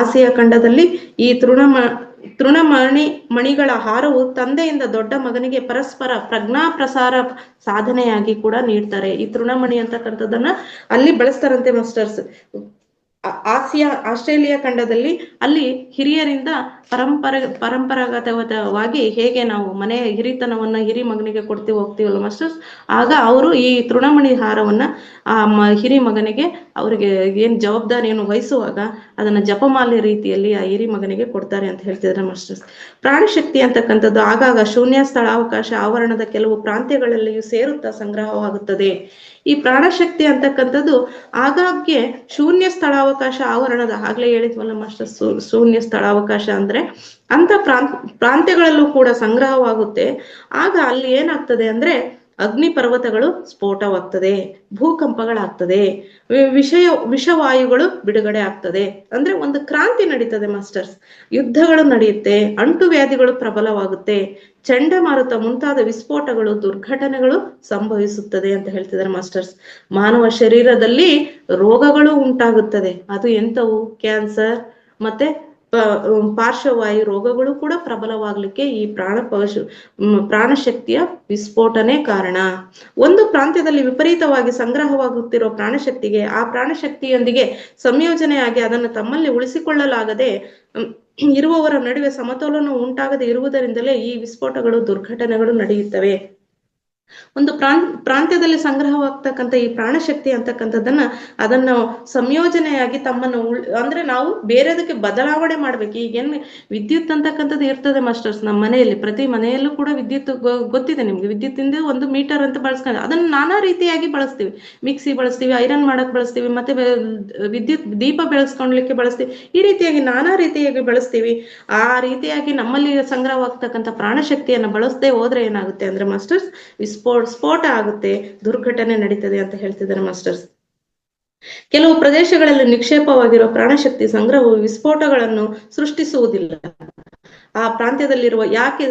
ಆಸಿಯಾ ಖಂಡದಲ್ಲಿ ಈ ಮಣಿಗಳ ಹಾರವು ತಂದೆಯಿಂದ ದೊಡ್ಡ ಮಗನಿಗೆ ಪರಸ್ಪರ ಪ್ರಜ್ಞಾ ಪ್ರಸಾರ ಸಾಧನೆಯಾಗಿ ಕೂಡ ನೀಡ್ತಾರೆ. ಈ ತೃಣಮಣಿ ಅಂತಕ್ಕಂಥದ್ದನ್ನ ಅಲ್ಲಿ ಬಳಸ್ತಾರಂತೆ ಮಾಸ್ಟರ್ಸ್. ಆಸ್ಟ್ರೇಲಿಯಾ ಖಂಡದಲ್ಲಿ ಅಲ್ಲಿ ಹಿರಿಯರಿಂದ ಪರಂಪರಾಗತವಾಗಿ ಹೇಗೆ ನಾವು ಮನೆಯ ಹಿರಿತನವನ್ನ ಹಿರಿ ಮಗನಿಗೆ ಹೋಗ್ತೀವಲ್ಲ ಮಾಸ್ಟರ್ಸ್, ಆಗ ಅವರು ಈ ತೃಣಮಣಿ ಹಾರವನ್ನ ಹಿರಿ ಮಗನಿಗೆ ಅವ್ರಿಗೆ ಏನ್ ಜವಾಬ್ದಾರಿಯನ್ನು ವಹಿಸುವಾಗ ಅದನ್ನ ಜಪಮಾಲೆ ರೀತಿಯಲ್ಲಿ ಆ ಹಿರಿ ಮಗನಿಗೆ ಕೊಡ್ತಾರೆ ಅಂತ ಹೇಳ್ತಿದ್ರೆ ಮಾಸ್ಟರ್ಸ್. ಪ್ರಾಣಶಕ್ತಿ ಅಂತಕ್ಕಂಥದ್ದು ಆಗಾಗ ಶೂನ್ಯ ಸ್ಥಳಾವಕಾಶ ಆವರಣದ ಕೆಲವು ಪ್ರಾಂತ್ಯಗಳಲ್ಲಿಯೂ ಸೇರುತ್ತಾ ಸಂಗ್ರಹವಾಗುತ್ತದೆ. ಈ ಪ್ರಾಣಶಕ್ತಿ ಅಂತಕ್ಕಂಥದ್ದು ಆಗಾಗ್ಗೆ ಶೂನ್ಯ ಸ್ಥಳಾವಕಾಶ ಆವರಣದ, ಆಗ್ಲೇ ಹೇಳಿದ್ವಲ್ಲ ಮಾಸ್ಟರ್, ಶೂನ್ಯ ಸ್ಥಳಾವಕಾಶ ಅಂದ್ರೆ ಅಂತ ಪ್ರಾಂತ್ಯಗಳಲ್ಲೂ ಕೂಡ ಸಂಗ್ರಹವಾಗುತ್ತೆ. ಆಗ ಅಲ್ಲಿ ಏನಾಗ್ತದೆ ಅಂದ್ರೆ ಅಗ್ನಿ ಪರ್ವತಗಳು ಸ್ಫೋಟವಾಗ್ತದೆ, ಭೂಕಂಪಗಳಾಗ್ತದೆ, ವಿಷವಾಯುಗಳು ಬಿಡುಗಡೆ ಆಗ್ತದೆ. ಅಂದ್ರೆ ಒಂದು ಕ್ರಾಂತಿ ನಡೀತದೆ ಮಾಸ್ಟರ್ಸ್. ಯುದ್ಧಗಳು ನಡೆಯುತ್ತೆ, ಅಂಟು ವ್ಯಾಧಿಗಳು ಪ್ರಬಲವಾಗುತ್ತೆ, ಚಂಡಮಾರುತ ಮುಂತಾದ ವಿಸ್ಫೋಟಗಳು, ದುರ್ಘಟನೆಗಳು ಸಂಭವಿಸುತ್ತದೆ ಅಂತ ಹೇಳ್ತಿದ್ದಾರೆ ಮಾಸ್ಟರ್ಸ್. ಮಾನವ ಶರೀರದಲ್ಲಿ ರೋಗಗಳು ಉಂಟಾಗುತ್ತದೆ. ಅದು ಎಂತವು? ಕ್ಯಾನ್ಸರ್ ಮತ್ತೆ ಪಾರ್ಶ್ವವಾಯು ರೋಗಗಳು ಕೂಡ ಪ್ರಬಲವಾಗ್ಲಿಕ್ಕೆ ಈ ಪ್ರಾಣಶಕ್ತಿಯ ವಿಸ್ಫೋಟನೆ ಕಾರಣ. ಒಂದು ಪ್ರಾಂತ್ಯದಲ್ಲಿ ವಿಪರೀತವಾಗಿ ಸಂಗ್ರಹವಾಗುತ್ತಿರೋ ಪ್ರಾಣಶಕ್ತಿಗೆ ಆ ಪ್ರಾಣಶಕ್ತಿಯೊಂದಿಗೆ ಸಂಯೋಜನೆಯಾಗಿ ಅದನ್ನು ತಮ್ಮಲ್ಲಿ ಉಳಿಸಿಕೊಳ್ಳಲಾಗದೆ ಇರುವವರ ನಡುವೆ ಸಮತೋಲನ ಉಂಟಾಗದೆ ಇರುವುದರಿಂದಲೇ ಈ ವಿಸ್ಫೋಟಗಳು, ದುರ್ಘಟನೆಗಳು ನಡೆಯುತ್ತವೆ. ಒಂದು ಪ್ರಾಂತ್ಯದಲ್ಲಿ ಸಂಗ್ರಹವಾಗ್ತಕ್ಕಂಥ ಈ ಪ್ರಾಣಶಕ್ತಿ ಅಂತಕ್ಕಂಥದ್ದನ್ನ ಅದನ್ನ ಸಂಯೋಜನೆಯಾಗಿ ತಮ್ಮನ್ನು ಅಂದ್ರೆ ನಾವು ಬೇರೆದಕ್ಕೆ ಬದಲಾವಣೆ ಮಾಡ್ಬೇಕು. ಈಗೇನ್ ವಿದ್ಯುತ್ ಅಂತಕ್ಕಂಥದ್ದು ಇರ್ತದೆ ಮಾಸ್ಟರ್ಸ್ ನಮ್ಮ ಮನೆಯಲ್ಲಿ, ಪ್ರತಿ ಮನೆಯಲ್ಲೂ ಕೂಡ ವಿದ್ಯುತ್ ಗೊತ್ತಿದೆ ನಿಮ್ಗೆ. ವಿದ್ಯುತ್ತಿಂದ ಒಂದು ಮೀಟರ್ ಅಂತ ಬಳಸ್ಕೊಂಡು ಅದನ್ನ ನಾನಾ ರೀತಿಯಾಗಿ ಬಳಸ್ತೀವಿ. ಮಿಕ್ಸಿ ಬಳಸ್ತೀವಿ, ಐರನ್ ಮಾಡಕ್ ಬಳಸ್ತೀವಿ, ಮತ್ತೆ ವಿದ್ಯುತ್ ದೀಪ ಬೆಳೆಸ್ಕೊಳ್ಲಿಕ್ಕೆ ಬಳಸ್ತೀವಿ. ಈ ರೀತಿಯಾಗಿ ನಾನಾ ರೀತಿಯಾಗಿ ಬಳಸ್ತೀವಿ. ಆ ರೀತಿಯಾಗಿ ನಮ್ಮಲ್ಲಿ ಸಂಗ್ರಹವಾಗ್ತಕ್ಕಂಥ ಪ್ರಾಣಶಕ್ತಿಯನ್ನ ಬಳಸದೆ ಹೋದ್ರೆ ಏನಾಗುತ್ತೆ ಅಂದ್ರೆ ಮಾಸ್ಟರ್ಸ್, ಸ್ಫೋಟ ಆಗುತ್ತೆ, ದುರ್ಘಟನೆ ನಡೀತದೆ ಅಂತ ಹೇಳ್ತಿದ್ದಾರೆ ಮಾಸ್ಟರ್ಸ್. ಕೆಲವು ಪ್ರದೇಶಗಳಲ್ಲಿ ನಿಕ್ಷೇಪವಾಗಿರುವ ಪ್ರಾಣಶಕ್ತಿ ಸಂಗ್ರಹವು ವಿಸ್ಫೋಟಗಳನ್ನು ಸೃಷ್ಟಿಸುವುದಿಲ್ಲ. ಆ ಪ್ರಾಂತ್ಯದಲ್ಲಿರುವ ಯಾಕೆ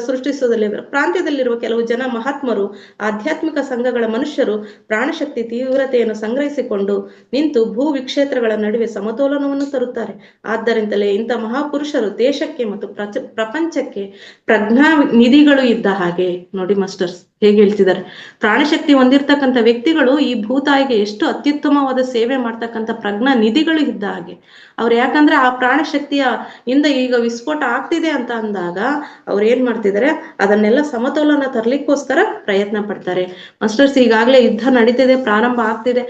ಸೃಷ್ಟಿಸುವುದಿಲ್ಲ? ಪ್ರಾಂತ್ಯದಲ್ಲಿರುವ ಕೆಲವು ಜನ ಮಹಾತ್ಮರು, ಆಧ್ಯಾತ್ಮಿಕ ಸಂಘಗಳ ಮನುಷ್ಯರು ಪ್ರಾಣಶಕ್ತಿ ತೀವ್ರತೆಯನ್ನು ಸಂಗ್ರಹಿಸಿಕೊಂಡು ನಿಂತು ಭೂ ವಿಕ್ಷೇತ್ರಗಳ ನಡುವೆ ಸಮತೋಲನವನ್ನು ತರುತ್ತಾರೆ. ಆದ್ದರಿಂದಲೇ ಇಂಥ ಮಹಾಪುರುಷರು ದೇಶಕ್ಕೆ ಮತ್ತು ಪ್ರಪಂಚಕ್ಕೆ ಪ್ರಜ್ಞಾ ನಿಧಿಗಳು ಇದ್ದ ಹಾಗೆ. ನೋಡಿ ಮಾಸ್ಟರ್ಸ್ ಹೇಗೆ ಹೇಳ್ತಿದ್ದಾರೆ. ಪ್ರಾಣಶಕ್ತಿ ಹೊಂದಿರ್ತಕ್ಕಂಥ ವ್ಯಕ್ತಿಗಳು ಈ ಭೂತಾಯಿಗೆ ಎಷ್ಟು ಅತ್ಯುತ್ತಮವಾದ ಸೇವೆ ಮಾಡ್ತಕ್ಕಂಥ ಪ್ರಜ್ಞಾ ನಿಧಿಗಳು ಇದ್ದ ಹಾಗೆ. ಅವ್ರು ಯಾಕಂದ್ರೆ ಆ ಪ್ರಾಣಶಕ್ತಿಯ ಇಂದ ಈಗ ವಿಸ್ಫೋಟ ಆಗ್ತಿದೆ ಅಂತ ಅಂದಾಗ ಅವ್ರು ಏನ್ ಮಾಡ್ತಿದ್ದಾರೆ, ಅದನ್ನೆಲ್ಲ ಸಮತೋಲನ ತರ್ಲಿಕ್ಕೋಸ್ಕರ ಪ್ರಯತ್ನ ಪಡ್ತಾರೆ. ಮಾಸ್ಟರ್ಸ್ ಈಗಾಗ್ಲೇ ಯುದ್ಧ ನಡೀತಿದೆ, ಪ್ರಾರಂಭ ಆಗ್ತಿದೆ,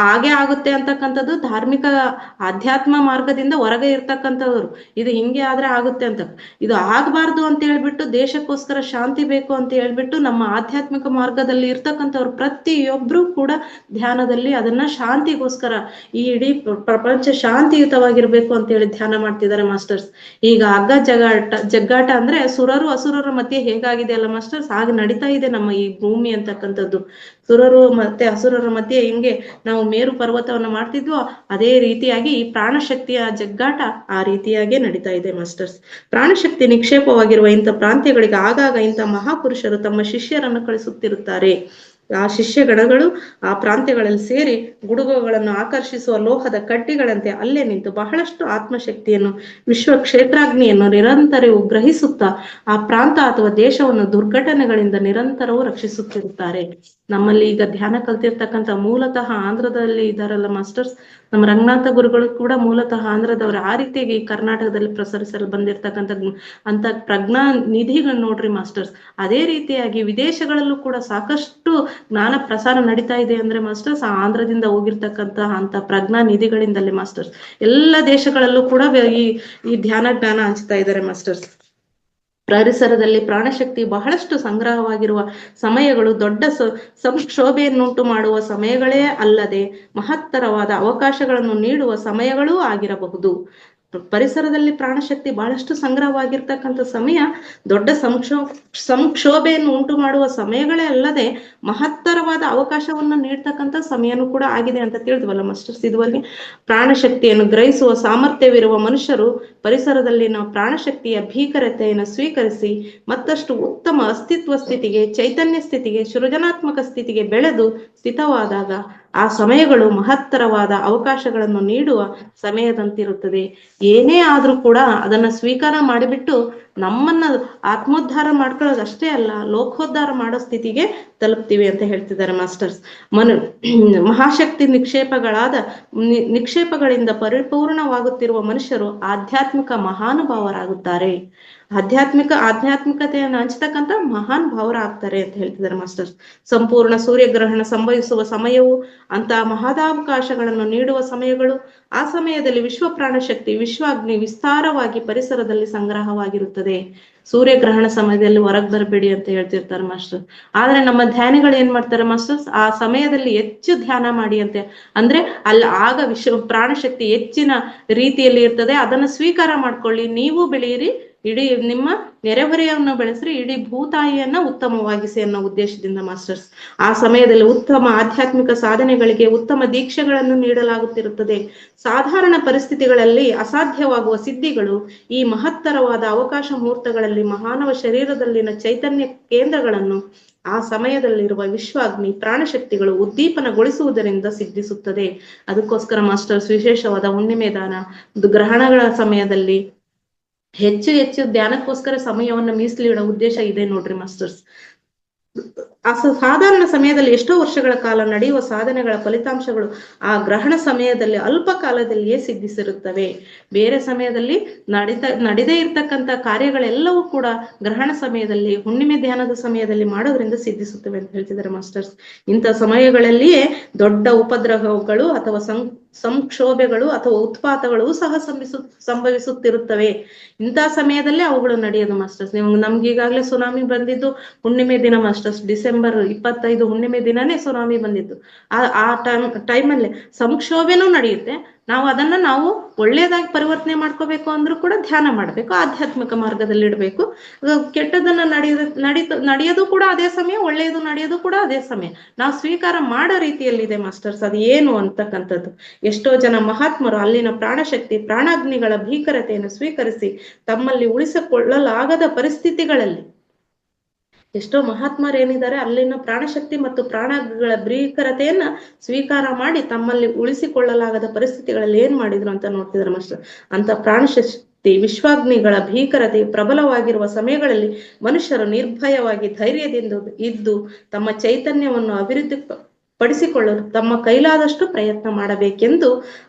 ಹಾಗೆ ಆಗುತ್ತೆ ಅಂತಕ್ಕಂಥದ್ದು ಧಾರ್ಮಿಕ ಆಧ್ಯಾತ್ಮ ಮಾರ್ಗದಿಂದ ಹೊರಗೆ ಇರ್ತಕ್ಕಂಥವ್ರು. ಇದು ಹಿಂಗೆ ಆದ್ರೆ ಆಗುತ್ತೆ ಅಂತ, ಇದು ಆಗ್ಬಾರ್ದು ಅಂತ ಹೇಳ್ಬಿಟ್ಟು ದೇಶಕ್ಕೋಸ್ಕರ ಶಾಂತಿ ಬೇಕು ಅಂತ ಹೇಳ್ಬಿಟ್ಟು ನಮ್ಮ ಆಧ್ಯಾತ್ಮಿಕ ಮಾರ್ಗದಲ್ಲಿ ಇರ್ತಕ್ಕಂಥವ್ರು ಪ್ರತಿಯೊಬ್ರು ಕೂಡ ಧ್ಯಾನದಲ್ಲಿ ಅದನ್ನ ಶಾಂತಿಗೋಸ್ಕರ, ಈ ಇಡೀ ಪ್ರಪಂಚ ಶಾಂತಿಯುತವಾಗಿರ್ಬೇಕು ಅಂತ ಹೇಳಿ ಧ್ಯಾನ ಮಾಡ್ತಿದ್ದಾರೆ ಮಾಸ್ಟರ್ಸ್. ಈಗ ಹಗ್ಗ ಜಗ್ಗಾಟ ಅಂದ್ರೆ ಸುರರು ಅಸುರರ ಮಧ್ಯೆ ಹೇಗಾಗಿದೆ ಅಲ್ಲ ಮಾಸ್ಟರ್ಸ್, ಹಾಗೆ ನಡೀತಾ ಇದೆ ನಮ್ಮ ಈ ಭೂಮಿ ಅಂತಕ್ಕಂಥದ್ದು. ಸುರರು ಮತ್ತೆ ಅಸುರರ ಮಧ್ಯೆ ಹಿಂಗೆ ನಾವು ಮೇರು ಪರ್ವತವನ್ನ ಮಾಡ್ತಿದ್ವೋ ಅದೇ ರೀತಿಯಾಗಿ ಈ ಪ್ರಾಣಶಕ್ತಿಯ ಜಗ್ಗಾಟ ಆ ರೀತಿಯಾಗಿ ನಡೀತಾ ಇದೆ ಮಾಸ್ಟರ್ಸ್. ಪ್ರಾಣಶಕ್ತಿ ನಿಕ್ಷೇಪವಾಗಿರುವ ಇಂಥ ಪ್ರಾಂತ್ಯಗಳಿಗೆ ಆಗಾಗ ಇಂಥ ಮಹಾಪುರುಷರು ತಮ್ಮ ಶಿಷ್ಯರನ್ನು ಕಳಿಸುತ್ತಿರುತ್ತಾರೆ. ಆ ಶಿಷ್ಯಗಣಗಳು ಆ ಪ್ರಾಂತ್ಯಗಳಲ್ಲಿ ಸೇರಿ ಗುಡುಗುಗಳನ್ನು ಆಕರ್ಷಿಸುವ ಲೋಹದ ಕಡ್ಡಿಗಳಂತೆ ಅಲ್ಲೇ ನಿಂತು ಬಹಳಷ್ಟು ಆತ್ಮಶಕ್ತಿಯನ್ನು, ವಿಶ್ವ ಕ್ಷೇತ್ರಾಗ್ನಿಯನ್ನು ನಿರಂತರವೂ ಗ್ರಹಿಸುತ್ತಾ ಆ ಪ್ರಾಂತ ಅಥವಾ ದೇಶವನ್ನು ದುರ್ಘಟನೆಗಳಿಂದ ನಿರಂತರವೂ ರಕ್ಷಿಸುತ್ತಿರುತ್ತಾರೆ. ನಮ್ಮಲ್ಲಿ ಈಗ ಧ್ಯಾನ ಕಲ್ತಿರ್ತಕ್ಕಂಥ ಮೂಲತಃ ಆಂಧ್ರದಲ್ಲಿ ಇದ್ದಾರಲ್ಲ ಮಾಸ್ಟರ್ಸ್, ನಮ್ಮ ರಂಗನಾಥ ಗುರುಗಳು ಕೂಡ ಮೂಲತಃ ಆಂಧ್ರದವರು. ಆ ರೀತಿಯಾಗಿ ಕರ್ನಾಟಕದಲ್ಲಿ ಪ್ರಸರಿಸಲು ಬಂದಿರ್ತಕ್ಕಂಥ ಅಂತ ಪ್ರಜ್ಞಾ ನಿಧಿಗಳು ನೋಡ್ರಿ ಮಾಸ್ಟರ್ಸ್. ಅದೇ ರೀತಿಯಾಗಿ ವಿದೇಶಗಳಲ್ಲೂ ಕೂಡ ಸಾಕಷ್ಟು ಜ್ಞಾನ ಪ್ರಸಾರ ನಡೀತಾ ಇದೆ ಅಂದ್ರೆ ಮಾಸ್ಟರ್ಸ್ ಆಂಧ್ರದಿಂದ ಹೋಗಿರ್ತಕ್ಕಂತಹ ಅಂತ ಪ್ರಜ್ಞಾ ನಿಧಿಗಳಿಂದಲೇ ಮಾಸ್ಟರ್ಸ್. ಎಲ್ಲ ದೇಶಗಳಲ್ಲೂ ಕೂಡ ಈ ಜ್ಞಾನ ಹಂಚ್ತಾ ಇದ್ದಾರೆ ಮಾಸ್ಟರ್ಸ್. ಪರಿಸರದಲ್ಲಿ ಪ್ರಾಣಶಕ್ತಿ ಬಹಳಷ್ಟು ಸಂಗ್ರಹವಾಗಿರುವ ಸಮಯಗಳು ದೊಡ್ಡ ಸಂಕ್ಷೋಭೆಯನ್ನುಂಟು ಮಾಡುವ ಸಮಯಗಳೇ ಅಲ್ಲದೆ ಮಹತ್ತರವಾದ ಅವಕಾಶಗಳನ್ನು ನೀಡುವ ಸಮಯಗಳೂ ಆಗಿರಬಹುದು. ಪರಿಸರದಲ್ಲಿ ಪ್ರಾಣಶಕ್ತಿ ಬಹಳಷ್ಟು ಸಂಗ್ರಹವಾಗಿರ್ತಕ್ಕಂಥ ಸಮಯ ದೊಡ್ಡ ಸಂಕ್ಷೋಭೆಯನ್ನು ಉಂಟು ಮಾಡುವ ಸಮಯಗಳೇ ಅಲ್ಲದೆ ಮಹತ್ತರವಾದ ಅವಕಾಶವನ್ನು ನೀಡ್ತಕ್ಕಂಥ ಸಮಯನೂ ಕೂಡ ಆಗಿದೆ ಅಂತ ತಿಳಿದ್ವಲ್ಲ ಮಾಸ್ಟರ್ಸ್ ಇದುವರೆಗೆ. ಪ್ರಾಣಶಕ್ತಿಯನ್ನು ಗ್ರಹಿಸುವ ಸಾಮರ್ಥ್ಯವಿರುವ ಮನುಷ್ಯರು ಪರಿಸರದಲ್ಲಿನ ಪ್ರಾಣಶಕ್ತಿಯ ಭೀಕರತೆಯನ್ನು ಸ್ವೀಕರಿಸಿ ಮತ್ತಷ್ಟು ಉತ್ತಮ ಅಸ್ತಿತ್ವ ಸ್ಥಿತಿಗೆ, ಚೈತನ್ಯ ಸ್ಥಿತಿಗೆ, ಸೃಜನಾತ್ಮಕ ಸ್ಥಿತಿಗೆ ಬೆಳೆದು ಸ್ಥಿತವಾದಾಗ ಆ ಸಮಯಗಳು ಮಹತ್ತರವಾದ ಅವಕಾಶಗಳನ್ನು ನೀಡುವ ಸಮಯದಂತಿರುತ್ತದೆ. ಏನೇ ಆದ್ರೂ ಕೂಡ ಅದನ್ನ ಸ್ವೀಕಾರ ಮಾಡಿಬಿಟ್ಟು ನಮ್ಮನ್ನ ಆತ್ಮೋದ್ಧಾರ ಮಾಡ್ಕೊಳ್ಳೋದು ಅಷ್ಟೇ ಅಲ್ಲ, ಲೋಕೋದ್ಧಾರ ಮಾಡೋ ಸ್ಥಿತಿಗೆ ತಲುಪ್ತೀವಿ ಅಂತ ಹೇಳ್ತಿದ್ದಾರೆ ಮಾಸ್ಟರ್ಸ್. ಮಹಾಶಕ್ತಿ ನಿಕ್ಷೇಪಗಳಿಂದ ಪರಿಪೂರ್ಣವಾಗುತ್ತಿರುವ ಮನುಷ್ಯರು ಆಧ್ಯಾತ್ಮಿಕ ಮಹಾನುಭಾವರಾಗುತ್ತಾರೆ. ಆಧ್ಯಾತ್ಮಿಕತೆಯನ್ನು ಹಂಚತಕ್ಕಂಥ ಮಹಾನ್ ಭಾವರಾಗ್ತಾರೆ ಅಂತ ಹೇಳ್ತಿದ್ದಾರೆ ಮಾಸ್ಟರ್ಸ್. ಸಂಪೂರ್ಣ ಸೂರ್ಯಗ್ರಹಣ ಸಂಭವಿಸುವ ಸಮಯವು ಅಂತಹ ಮಹದಾವಕಾಶಗಳನ್ನು ನೀಡುವ ಸಮಯಗಳು. ಆ ಸಮಯದಲ್ಲಿ ವಿಶ್ವ ಪ್ರಾಣಶಕ್ತಿ, ವಿಶ್ವಾಗ್ನಿ ವಿಸ್ತಾರವಾಗಿ ಪರಿಸರದಲ್ಲಿ ಸಂಗ್ರಹವಾಗಿರುತ್ತದೆ. ಸೂರ್ಯಗ್ರಹಣ ಸಮಯದಲ್ಲಿ ಹೊರಗೆ ಬರಬೇಡಿ ಅಂತ ಹೇಳ್ತಿರ್ತಾರೆ ಮಾಸ್ಟರ್. ಆದ್ರೆ ನಮ್ಮ ಧ್ಯಾನಿಗಳು ಏನ್ ಮಾಡ್ತಾರೆ ಮಾಸ್ಟರ್ಸ್, ಆ ಸಮಯದಲ್ಲಿ ಹೆಚ್ಚು ಧ್ಯಾನ ಮಾಡಿ ಅಂತೆ. ಅಂದ್ರೆ ಆಗ ವಿಶ್ವ ಪ್ರಾಣಶಕ್ತಿ ಹೆಚ್ಚಿನ ರೀತಿಯಲ್ಲಿ ಇರ್ತದೆ. ಅದನ್ನ ಸ್ವೀಕಾರ ಮಾಡ್ಕೊಳ್ಳಿ, ನೀವು ಬೆಳೆಯಿರಿ, ಇಡೀ ನಿಮ್ಮ ನೆರೆಹೊರೆಯನ್ನು ಬೆಳೆಸ್ರಿ, ಇಡೀ ಭೂತಾಯಿಯನ್ನ ಉತ್ತಮವಾಗಿಸಿ ಅನ್ನೋ ಉದ್ದೇಶದಿಂದ ಮಾಸ್ಟರ್ಸ್. ಆ ಸಮಯದಲ್ಲಿ ಉತ್ತಮ ಆಧ್ಯಾತ್ಮಿಕ ಸಾಧನೆಗಳಿಗೆ ಉತ್ತಮ ದೀಕ್ಷೆಗಳನ್ನು ನೀಡಲಾಗುತ್ತಿರುತ್ತದೆ. ಸಾಧಾರಣ ಪರಿಸ್ಥಿತಿಗಳಲ್ಲಿ ಅಸಾಧ್ಯವಾಗುವ ಸಿದ್ಧಿಗಳು ಈ ಮಹತ್ತರವಾದ ಅವಕಾಶ ಮುಹೂರ್ತಗಳಲ್ಲಿ ಮಾನವ ಶರೀರದಲ್ಲಿನ ಚೈತನ್ಯ ಕೇಂದ್ರಗಳನ್ನು ಆ ಸಮಯದಲ್ಲಿರುವ ವಿಶ್ವಾಗ್ನಿ ಪ್ರಾಣಶಕ್ತಿಗಳು ಉದ್ದೀಪನಗೊಳಿಸುವುದರಿಂದ ಸಿದ್ಧಿಸುತ್ತದೆ. ಅದಕ್ಕೋಸ್ಕರ ಮಾಸ್ಟರ್ಸ್ ವಿಶೇಷವಾದ ಹುಣ್ಣಿಮೆ ದಾನ, ಗ್ರಹಣಗಳ ಸಮಯದಲ್ಲಿ ಹೆಚ್ಚು ಹೆಚ್ಚು ಧ್ಯಾನಕ್ಕೋಸ್ಕರ ಸಮಯವನ್ನು ಮೀಸಲಿಡೋ ಉದ್ದೇಶ ಇದೆ ನೋಡ್ರಿ ಮಾಸ್ಟರ್ಸ್. ಸಾಧಾರಣ ಸಮಯದಲ್ಲಿ ಎಷ್ಟೋ ವರ್ಷಗಳ ಕಾಲ ನಡೆಯುವ ಸಾಧನೆಗಳ ಫಲಿತಾಂಶಗಳು ಆ ಗ್ರಹಣ ಸಮಯದಲ್ಲಿ ಅಲ್ಪ ಕಾಲದಲ್ಲಿಯೇ ಸಿದ್ಧಿಸಿರುತ್ತವೆ. ಬೇರೆ ಸಮಯದಲ್ಲಿ ನಡೆದೇ ಇರ್ತಕ್ಕಂಥ ಕಾರ್ಯಗಳೆಲ್ಲವೂ ಕೂಡ ಗ್ರಹಣ ಸಮಯದಲ್ಲಿ, ಹುಣ್ಣಿಮೆ ಧ್ಯಾನದ ಸಮಯದಲ್ಲಿ ಮಾಡೋದ್ರಿಂದ ಸಿದ್ಧಿಸುತ್ತವೆ ಅಂತ ಹೇಳ್ತಿದ್ದಾರೆ ಮಾಸ್ಟರ್ಸ್. ಇಂಥ ಸಮಯಗಳಲ್ಲಿಯೇ ದೊಡ್ಡ ಉಪದ್ರವಗಳು ಅಥವಾ ಸಂಕ್ಷೋಭೆಗಳು ಅಥವಾ ಉತ್ಪಾತಗಳು ಸಹ ಸಂಭವಿಸುತ್ತಿರುತ್ತವೆ. ಇಂಥ ಸಮಯದಲ್ಲೇ ಅವುಗಳು ನಡೆಯೋದು ಮಾಸ್ಟರ್ಸ್. ನಮ್ಗೀಗಾಗಲೇ ಸುನಾಮಿ ಬಂದಿದ್ದು ಹುಣ್ಣಿಮೆ ದಿನ ಮಾಸ್ಟರ್ಸ್. ಡಿಸೆಂಬರ್ 25 ಹುಣ್ಣಿಮೆ ದಿನನೇ ಸುನಾಮಿ ಬಂದಿತ್ತು. ಆ ಟೈಮಲ್ಲಿ ಸಂಕ್ಷೋಭೆನೂ ನಡೆಯುತ್ತೆ. ನಾವು ಒಳ್ಳೇದಾಗಿ ಪರಿವರ್ತನೆ ಮಾಡ್ಕೋಬೇಕು ಅಂದ್ರೂ ಕೂಡ ಧ್ಯಾನ ಮಾಡ್ಬೇಕು, ಆಧ್ಯಾತ್ಮಿಕ ಮಾರ್ಗದಲ್ಲಿ ಇಡ್ಬೇಕು. ಕೆಟ್ಟದನ್ನ ನಡೆಯೋದು ಕೂಡ ಅದೇ ಸಮಯ, ಒಳ್ಳೆಯದು ನಡೆಯೋದು ಕೂಡ ಅದೇ ಸಮಯ. ನಾವು ಸ್ವೀಕಾರ ಮಾಡೋ ರೀತಿಯಲ್ಲಿದೆ ಮಾಸ್ಟರ್ಸ್. ಅದು ಏನು ಅಂತಕ್ಕಂಥದ್ದು. ಎಷ್ಟೋ ಜನ ಮಹಾತ್ಮರು ಅಲ್ಲಿನ ಪ್ರಾಣಶಕ್ತಿ, ಪ್ರಾಣಾಗ್ನಿಗಳ ಭೀಕರತೆಯನ್ನು ಸ್ವೀಕರಿಸಿ ತಮ್ಮಲ್ಲಿ ಉಳಿಸಿಕೊಳ್ಳಲಾಗದ ಪರಿಸ್ಥಿತಿಗಳಲ್ಲಿ, ಎಷ್ಟೋ ಮಹಾತ್ಮರೇನಿದ್ದಾರೆ ಅಲ್ಲಿನ ಪ್ರಾಣಶಕ್ತಿ ಮತ್ತು ಪ್ರಾಣಗಳ ಭೀಕರತೆಯನ್ನ ಸ್ವೀಕಾರ ಮಾಡಿ ತಮ್ಮಲ್ಲಿ ಉಳಿಸಿಕೊಳ್ಳಲಾಗದ ಪರಿಸ್ಥಿತಿಗಳಲ್ಲಿ ಏನ್ ಮಾಡಿದ್ರು ಅಂತ ನೋಡ್ತಿದ್ದಾರೆ ಮಾಸ್ಟರ್. ಅಂತ ಪ್ರಾಣಶಕ್ತಿ, ವಿಶ್ವಾಗ್ನಿಗಳ ಭೀಕರತೆ ಪ್ರಬಲವಾಗಿರುವ ಸಮಯಗಳಲ್ಲಿ ಮನುಷ್ಯರು ನಿರ್ಭಯವಾಗಿ ಧೈರ್ಯದಿಂದ ಇದ್ದು ತಮ್ಮ ಚೈತನ್ಯವನ್ನು ಪಡಿಸಿಕೊಳ್ಳಲು ತಮ್ಮ ಕೈಲಾದಷ್ಟು ಪ್ರಯತ್ನ ಮಾಡಬೇಕೆಂದು,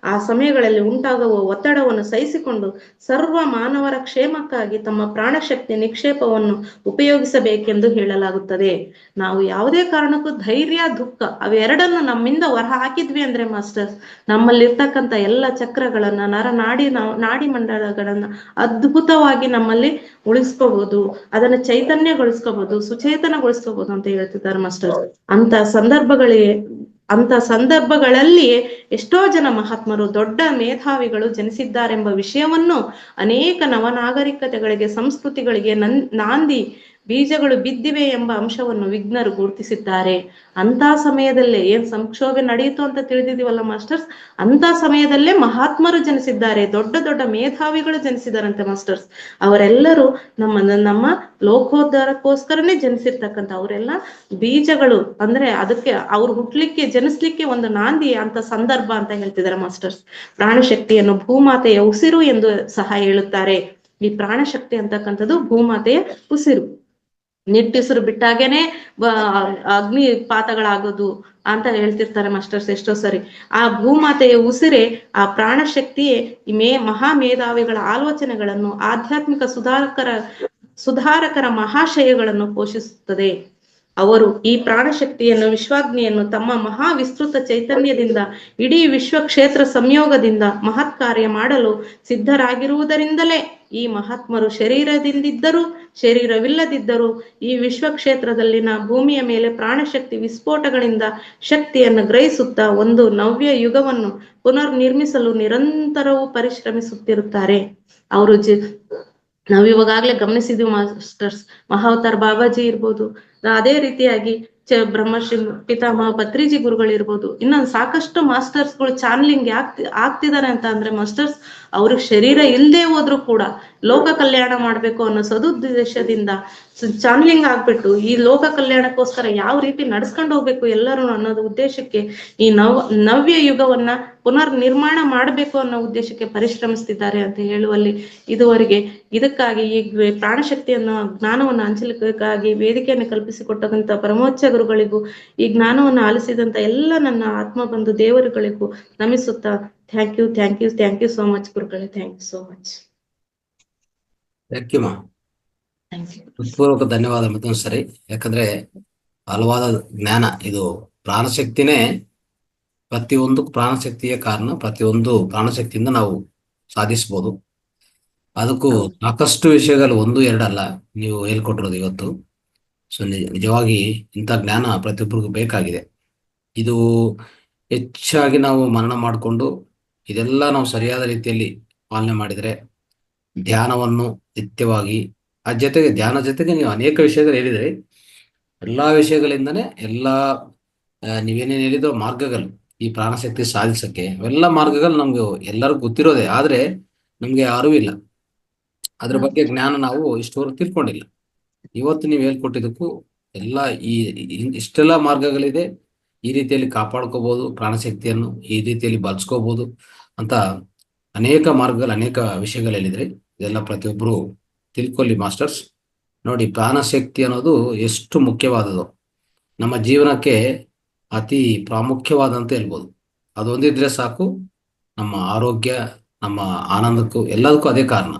ಆ ಸಮಯಗಳಲ್ಲಿ ಉಂಟಾಗುವ ಒತ್ತಡವನ್ನು ಸಹಿಸಿಕೊಂಡು ಸರ್ವ ಮಾನವರ ಕ್ಷೇಮಕ್ಕಾಗಿ ತಮ್ಮ ಪ್ರಾಣಶಕ್ತಿ ನಿಕ್ಷೇಪವನ್ನು ಉಪಯೋಗಿಸಬೇಕೆಂದು ಹೇಳಲಾಗುತ್ತದೆ. ನಾವು ಯಾವುದೇ ಕಾರಣಕ್ಕೂ ಧೈರ್ಯ, ದುಃಖ ಅವೆರಡನ್ನು ನಮ್ಮಿಂದ ಹೊರ ಹಾಕಿದ್ವಿ ಅಂದ್ರೆ ಮಾಸ್ಟರ್ಸ್, ನಮ್ಮಲ್ಲಿರ್ತಕ್ಕಂಥ ಎಲ್ಲ ಚಕ್ರಗಳನ್ನ, ನಾಡಿ ಮಂಡಲಗಳನ್ನ ಅದ್ಭುತವಾಗಿ ನಮ್ಮಲ್ಲಿ ಉಳಿಸ್ಕೋಬಹುದು, ಅದನ್ನ ಚೈತನ್ಯಗೊಳಿಸ್ಕೋಬಹುದು, ಸುಚೇತನಗೊಳಿಸ್ಕೋಬಹುದು ಅಂತ ಹೇಳ್ತಿದ್ದಾರೆ ಮಾಸ್ಟರ್. ಅಂತ ಸಂದರ್ಭಗಳಲ್ಲಿ ಎಷ್ಟೋ ಜನ ಮಹಾತ್ಮರು, ದೊಡ್ಡ ಮೇಧಾವಿಗಳು ಜನಿಸಿದ್ದಾರೆಂಬ ವಿಷಯವನ್ನು ಅನೇಕ ನವನಾಗರಿಕತೆಗಳಿಗೆ, ಸಂಸ್ಕೃತಿಗಳಿಗೆ ನಾಂದಿ ಬೀಜಗಳು ಬಿದ್ದಿವೆ ಎಂಬ ಅಂಶವನ್ನು ವಿಜ್ಞರು ಗುರುತಿಸಿದ್ದಾರೆ. ಅಂತ ಸಮಯದಲ್ಲೇ ಏನ್ ಸಂಕ್ಷೋಭೆ ನಡೆಯಿತು ಅಂತ ತಿಳಿದಿದೀವಲ್ಲ ಮಾಸ್ಟರ್ಸ್, ಅಂತ ಸಮಯದಲ್ಲೇ ಮಹಾತ್ಮರು ಜನಿಸಿದ್ದಾರೆ, ದೊಡ್ಡ ದೊಡ್ಡ ಮೇಧಾವಿಗಳು ಜನಿಸಿದಾರಂತೆ ಮಾಸ್ಟರ್ಸ್. ಅವರೆಲ್ಲರೂ ನಮ್ಮ ಲೋಕೋದ್ಧಾರಕ್ಕೋಸ್ಕರನೇ ಜನಿಸಿರ್ತಕ್ಕಂಥ ಅವರೆಲ್ಲ ಬೀಜಗಳು. ಅಂದ್ರೆ ಅದಕ್ಕೆ ಅವ್ರು ಹುಟ್ಲಿಕ್ಕೆ, ಜನಿಸ್ಲಿಕ್ಕೆ ಒಂದು ನಾಂದಿ ಅಂತ ಸಂದರ್ಭ ಅಂತ ಹೇಳ್ತಿದ್ದಾರೆ ಮಾಸ್ಟರ್ಸ್. ಪ್ರಾಣಶಕ್ತಿಯನ್ನು ಭೂಮಾತೆಯ ಉಸಿರು ಎಂದು ಸಹ ಹೇಳುತ್ತಾರೆ. ಈ ಪ್ರಾಣಶಕ್ತಿ ಅಂತಕ್ಕಂಥದ್ದು ಭೂಮಾತೆಯ ಉಸಿರು. ನಿಟ್ಟುಸಿರು ಬಿಟ್ಟಾಗೇನೆ ಅಗ್ನಿ ಪಾತಗಳಾಗೋದು ಅಂತ ಹೇಳ್ತಿರ್ತಾರೆ ಮಾಸ್ಟರ್ಸ್ ಎಷ್ಟೋ ಸರಿ. ಆ ಭೂಮಾತೆಯ ಉಸಿರೇ, ಆ ಪ್ರಾಣಶಕ್ತಿಯೇ ಮಹಾ ಮೇಧಾವಿಗಳ ಆಲೋಚನೆಗಳನ್ನು, ಆಧ್ಯಾತ್ಮಿಕ ಸುಧಾರಕರ ಮಹಾಶಯಗಳನ್ನು ಪೋಷಿಸುತ್ತದೆ. ಅವರು ಈ ಪ್ರಾಣಶಕ್ತಿಯನ್ನು, ವಿಶ್ವಾಗ್ನಿಯನ್ನು ತಮ್ಮ ಮಹಾ ವಿಸ್ತೃತ ಚೈತನ್ಯದಿಂದ ಇಡೀ ವಿಶ್ವಕ್ಷೇತ್ರ ಸಂಯೋಗದಿಂದ ಮಹತ್ ಕಾರ್ಯ ಮಾಡಲು ಸಿದ್ಧರಾಗಿರುವುದರಿಂದಲೇ ಈ ಮಹಾತ್ಮರು ಶರೀರದಿಂದಿದ್ದರೂ ಶರೀರವಿಲ್ಲದಿದ್ದರೂ ಈ ವಿಶ್ವಕ್ಷೇತ್ರದಲ್ಲಿನ ಭೂಮಿಯ ಮೇಲೆ ಪ್ರಾಣಶಕ್ತಿ ವಿಸ್ಫೋಟಗಳಿಂದ ಶಕ್ತಿಯನ್ನು ಗ್ರಹಿಸುತ್ತಾ ಒಂದು ನವ್ಯ ಯುಗವನ್ನು ಪುನರ್ನಿರ್ಮಿಸಲು ನಿರಂತರವೂ ಪರಿಶ್ರಮಿಸುತ್ತಿರುತ್ತಾರೆ. ಅವರು ನಾವಿವಾಗಲೇ ಗಮನಿಸಿದ್ವಿ ಮಾಸ್ಟರ್ಸ್, ಮಹಾವತಾರ್ ಬಾಬಾಜಿ ಇರ್ಬೋದು, ಅದೇ ರೀತಿಯಾಗಿ ಬ್ರಹ್ಮಶ್ರೀ ಪಿತಾಮಹ ಪತ್ರಿಜಿ ಗುರುಗಳಿರ್ಬೋದು, ಇನ್ನೊಂದು ಸಾಕಷ್ಟು ಮಾಸ್ಟರ್ಸ್ಗಳು ಚಾನಲಿಂಗ್ ಆಗ್ತಿದ್ದಾರೆ ಅಂತ ಅಂದ್ರೆ ಮಾಸ್ಟರ್ಸ್ ಅವ್ರಿಗೆ ಶರೀರ ಇಲ್ಲದೆ ಹೋದ್ರು ಕೂಡ ಲೋಕ ಕಲ್ಯಾಣ ಮಾಡ್ಬೇಕು ಅನ್ನೋ ಸದುದ್ದೇಶದಿಂದ ಚಾನಲಿಂಗ್ ಆಗ್ಬಿಟ್ಟು ಈ ಲೋಕ ಕಲ್ಯಾಣಕ್ಕೋಸ್ಕರ ಯಾವ ರೀತಿ ನಡ್ಸ್ಕೊಂಡು ಹೋಗ್ಬೇಕು ಎಲ್ಲರೂ ಅನ್ನೋದು ಉದ್ದೇಶಕ್ಕೆ ಈ ನವ್ಯ ಯುಗವನ್ನ ಪುನರ್ ನಿರ್ಮಾಣ ಮಾಡಬೇಕು ಅನ್ನೋ ಉದ್ದೇಶಕ್ಕೆ ಪರಿಶ್ರಮಿಸ್ತಿದ್ದಾರೆ ಅಂತ ಹೇಳುವಲ್ಲಿ ಇದುವರೆಗೆ ಇದಕ್ಕಾಗಿ ಈ ಪ್ರಾಣಶಕ್ತಿಯನ್ನು ಜ್ಞಾನವನ್ನು ಹಂಚಲಿಕ್ಕಾಗಿ ವೇದಿಕೆಯನ್ನು ಕಲ್ಪಿಸಿಕೊಟ್ಟಂತ ಪರಮೋಚ್ಚ ಗುರುಗಳಿಗೂ ಈ ಜ್ಞಾನವನ್ನು ಆಲಿಸಿದಂತ ಎಲ್ಲ ನನ್ನ ಆತ್ಮ ಬಂಧು ದೇವರುಗಳಿಗೂ ನಮಿಸುತ್ತಾ ಥ್ಯಾಂಕ್ ಯು ಸೋ ಮಚ್ ಗುರುಗಳೇ. Thank you so much. Thank you ಮಾ. ಹೃತ್ಪೂರ್ವಕ ಧನ್ಯವಾದ ಮತ್ತೊಂದು ಸರಿ. ಯಾಕಂದ್ರೆ ಹಲವಾದ ಜ್ಞಾನ ಇದು ಪ್ರಾಣಶಕ್ತಿನೇ ಪ್ರತಿಯೊಂದು ಪ್ರಾಣಶಕ್ತಿಯ ಕಾರಣ. ಪ್ರತಿಯೊಂದು ಪ್ರಾಣಶಕ್ತಿಯಿಂದ ನಾವು ಸಾಧಿಸಬಹುದು. ಅದಕ್ಕೂ ಸಾಕಷ್ಟು ವಿಷಯಗಳು ಒಂದು ಎರಡಲ್ಲ ನೀವು ಹೇಳ್ಕೊಟ್ಟಿರೋದು ಇವತ್ತು. ಸೊ ನಿಜವಾಗಿ ಇಂಥ ಜ್ಞಾನ ಪ್ರತಿಯೊಬ್ಬರಿಗೂ ಬೇಕಾಗಿದೆ. ಇದು ಹೆಚ್ಚಾಗಿ ನಾವು ಮನನ ಮಾಡಿಕೊಂಡು ಇದೆಲ್ಲ ನಾವು ಸರಿಯಾದ ರೀತಿಯಲ್ಲಿ ಪಾಲನೆ ಮಾಡಿದರೆ ಧ್ಯಾನವನ್ನು ನಿತ್ಯವಾಗಿ ಧ್ಯಾನ ಜೊತೆಗೆ ನೀವು ಅನೇಕ ವಿಷಯಗಳು ಹೇಳಿದ್ರಿ. ಎಲ್ಲಾ ವಿಷಯಗಳಿಂದನೇ ನೀವೇನೇನು ಹೇಳಿದೋ ಮಾರ್ಗಗಳು ಈ ಪ್ರಾಣಶಕ್ತಿ ಸಾಧಿಸಕ್ಕೆ ಅವೆಲ್ಲ ಮಾರ್ಗಗಳು ನಮ್ಗೆ ಎಲ್ಲರಿಗೂ ಗೊತ್ತಿರೋದೆ, ಆದ್ರೆ ನಮ್ಗೆ ಅರಿವಿಲ್ಲ. ಅದ್ರ ಬಗ್ಗೆ ಜ್ಞಾನ ನಾವು ಇಷ್ಟವರೆಗೂ ತಿಳ್ಕೊಂಡಿಲ್ಲ. ಇವತ್ತು ನೀವು ಹೇಳ್ಕೊಟ್ಟಿದ್ದಕ್ಕೂ ಎಲ್ಲ ಇಷ್ಟೆಲ್ಲ ಮಾರ್ಗಗಳಿದೆ, ಈ ರೀತಿಯಲ್ಲಿ ಕಾಪಾಡ್ಕೋಬಹುದು ಪ್ರಾಣಶಕ್ತಿಯನ್ನು, ಈ ರೀತಿಯಲ್ಲಿ ಬಳಸ್ಕೋಬಹುದು ಅಂತ ಅನೇಕ ಮಾರ್ಗಗಳು ಅನೇಕ ವಿಷಯಗಳು ಹೇಳಿದ್ರಿ. ಇದೆಲ್ಲ ಪ್ರತಿಯೊಬ್ಬರು ತಿಳ್ಕೊಳ್ಳಿ ಮಾಸ್ಟರ್ಸ್. ನೋಡಿ, ಪ್ರಾಣಶಕ್ತಿ ಅನ್ನೋದು ಎಷ್ಟು ಮುಖ್ಯವಾದದ್ದು, ನಮ್ಮ ಜೀವನಕ್ಕೆ ಅತಿ ಪ್ರಾಮುಖ್ಯವಾದಂತ ಹೇಳ್ಬೋದು. ಅದೊಂದಿದ್ರೆ ಸಾಕು, ನಮ್ಮ ಆರೋಗ್ಯ, ನಮ್ಮ ಆನಂದಕ್ಕೂ ಎಲ್ಲದಕ್ಕೂ ಅದೇ ಕಾರಣ.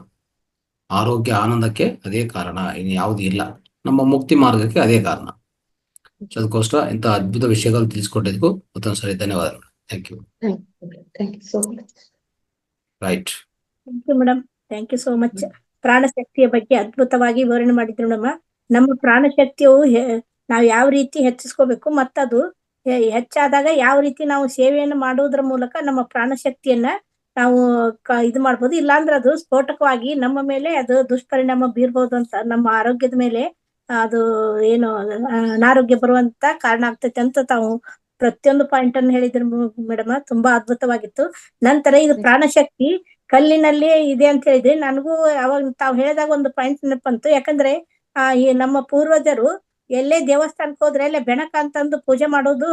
ಆರೋಗ್ಯ ಆನಂದಕ್ಕೆ ಅದೇ ಕಾರಣ, ಇನ್ನು ಯಾವುದು ಇಲ್ಲ. ನಮ್ಮ ಮುಕ್ತಿ ಮಾರ್ಗಕ್ಕೆ ಅದೇ ಕಾರಣ. ಅದಕ್ಕೋಸ್ಕರ ಇಂಥ ಅದ್ಭುತ ವಿಷಯಗಳು ತಿಳಿಸ್ಕೊಟ್ಟಿದ್ದಕ್ಕೂ ಮತ್ತೊಂದ್ಸರಿ ಧನ್ಯವಾದಗಳು. Thank you so much. Right. Thank you madam. Thank you so much. ಪ್ರಾಣಶಕ್ತಿಯ ಬಗ್ಗೆ ಅದ್ಭುತವಾಗಿ ವಿವರಣೆ ಮಾಡಿದ್ರು ನಮ್ಮ ಪ್ರಾಣಶಕ್ತಿಯು ನಾವು ಯಾವ ರೀತಿ ಹೆಚ್ಚಿಸ್ಕೋಬೇಕು, ಮತ್ತದು ಹೆಚ್ಚಾದಾಗ ಯಾವ ರೀತಿ ನಾವು ಸೇವೆಯನ್ನು ಮಾಡುವುದರ ಮೂಲಕ ನಮ್ಮ ಪ್ರಾಣಶಕ್ತಿಯನ್ನ ನಾವು ಇದು ಮಾಡ್ಬೋದು. ಇಲ್ಲಾಂದ್ರೆ ಅದು ಸ್ಫೋಟಕವಾಗಿ ನಮ್ಮ ಮೇಲೆ ಅದು ದುಷ್ಪರಿಣಾಮ ಬೀರ್ಬೋದು ಅಂತ, ನಮ್ಮ ಆರೋಗ್ಯದ ಮೇಲೆ ಅದು ಏನು ಅನಾರೋಗ್ಯ ಬರುವಂತ ಕಾರಣ ಆಗ್ತೈತೆ ಅಂತ ತಾವು ಪ್ರತಿಯೊಂದು ಪಾಯಿಂಟ್ ಅನ್ನು ಹೇಳಿದ್ರು ಮೇಡಮ್. ತುಂಬಾ ಅದ್ಭುತವಾಗಿತ್ತು. ನಂತರ ಇದು ಪ್ರಾಣಶಕ್ತಿ ಕಲ್ಲಿನಲ್ಲಿ ಇದೆ ಅಂತ ಹೇಳಿದ್ರಿ. ನನಗೂ ಅವಾಗ ತಾವು ಹೇಳಿದಾಗ ಒಂದು ಪಾಯಿಂಟ್ ನೆನಪಂತು. ಯಾಕಂದ್ರೆ ಈ ನಮ್ಮ ಪೂರ್ವಜರು ಎಲ್ಲೇ ದೇವಸ್ಥಾನಕ್ಕೆ ಹೋದ್ರೆ ಅಲ್ಲೇ ಬೆಣಕ ಅಂತಂದು ಪೂಜೆ ಮಾಡೋದು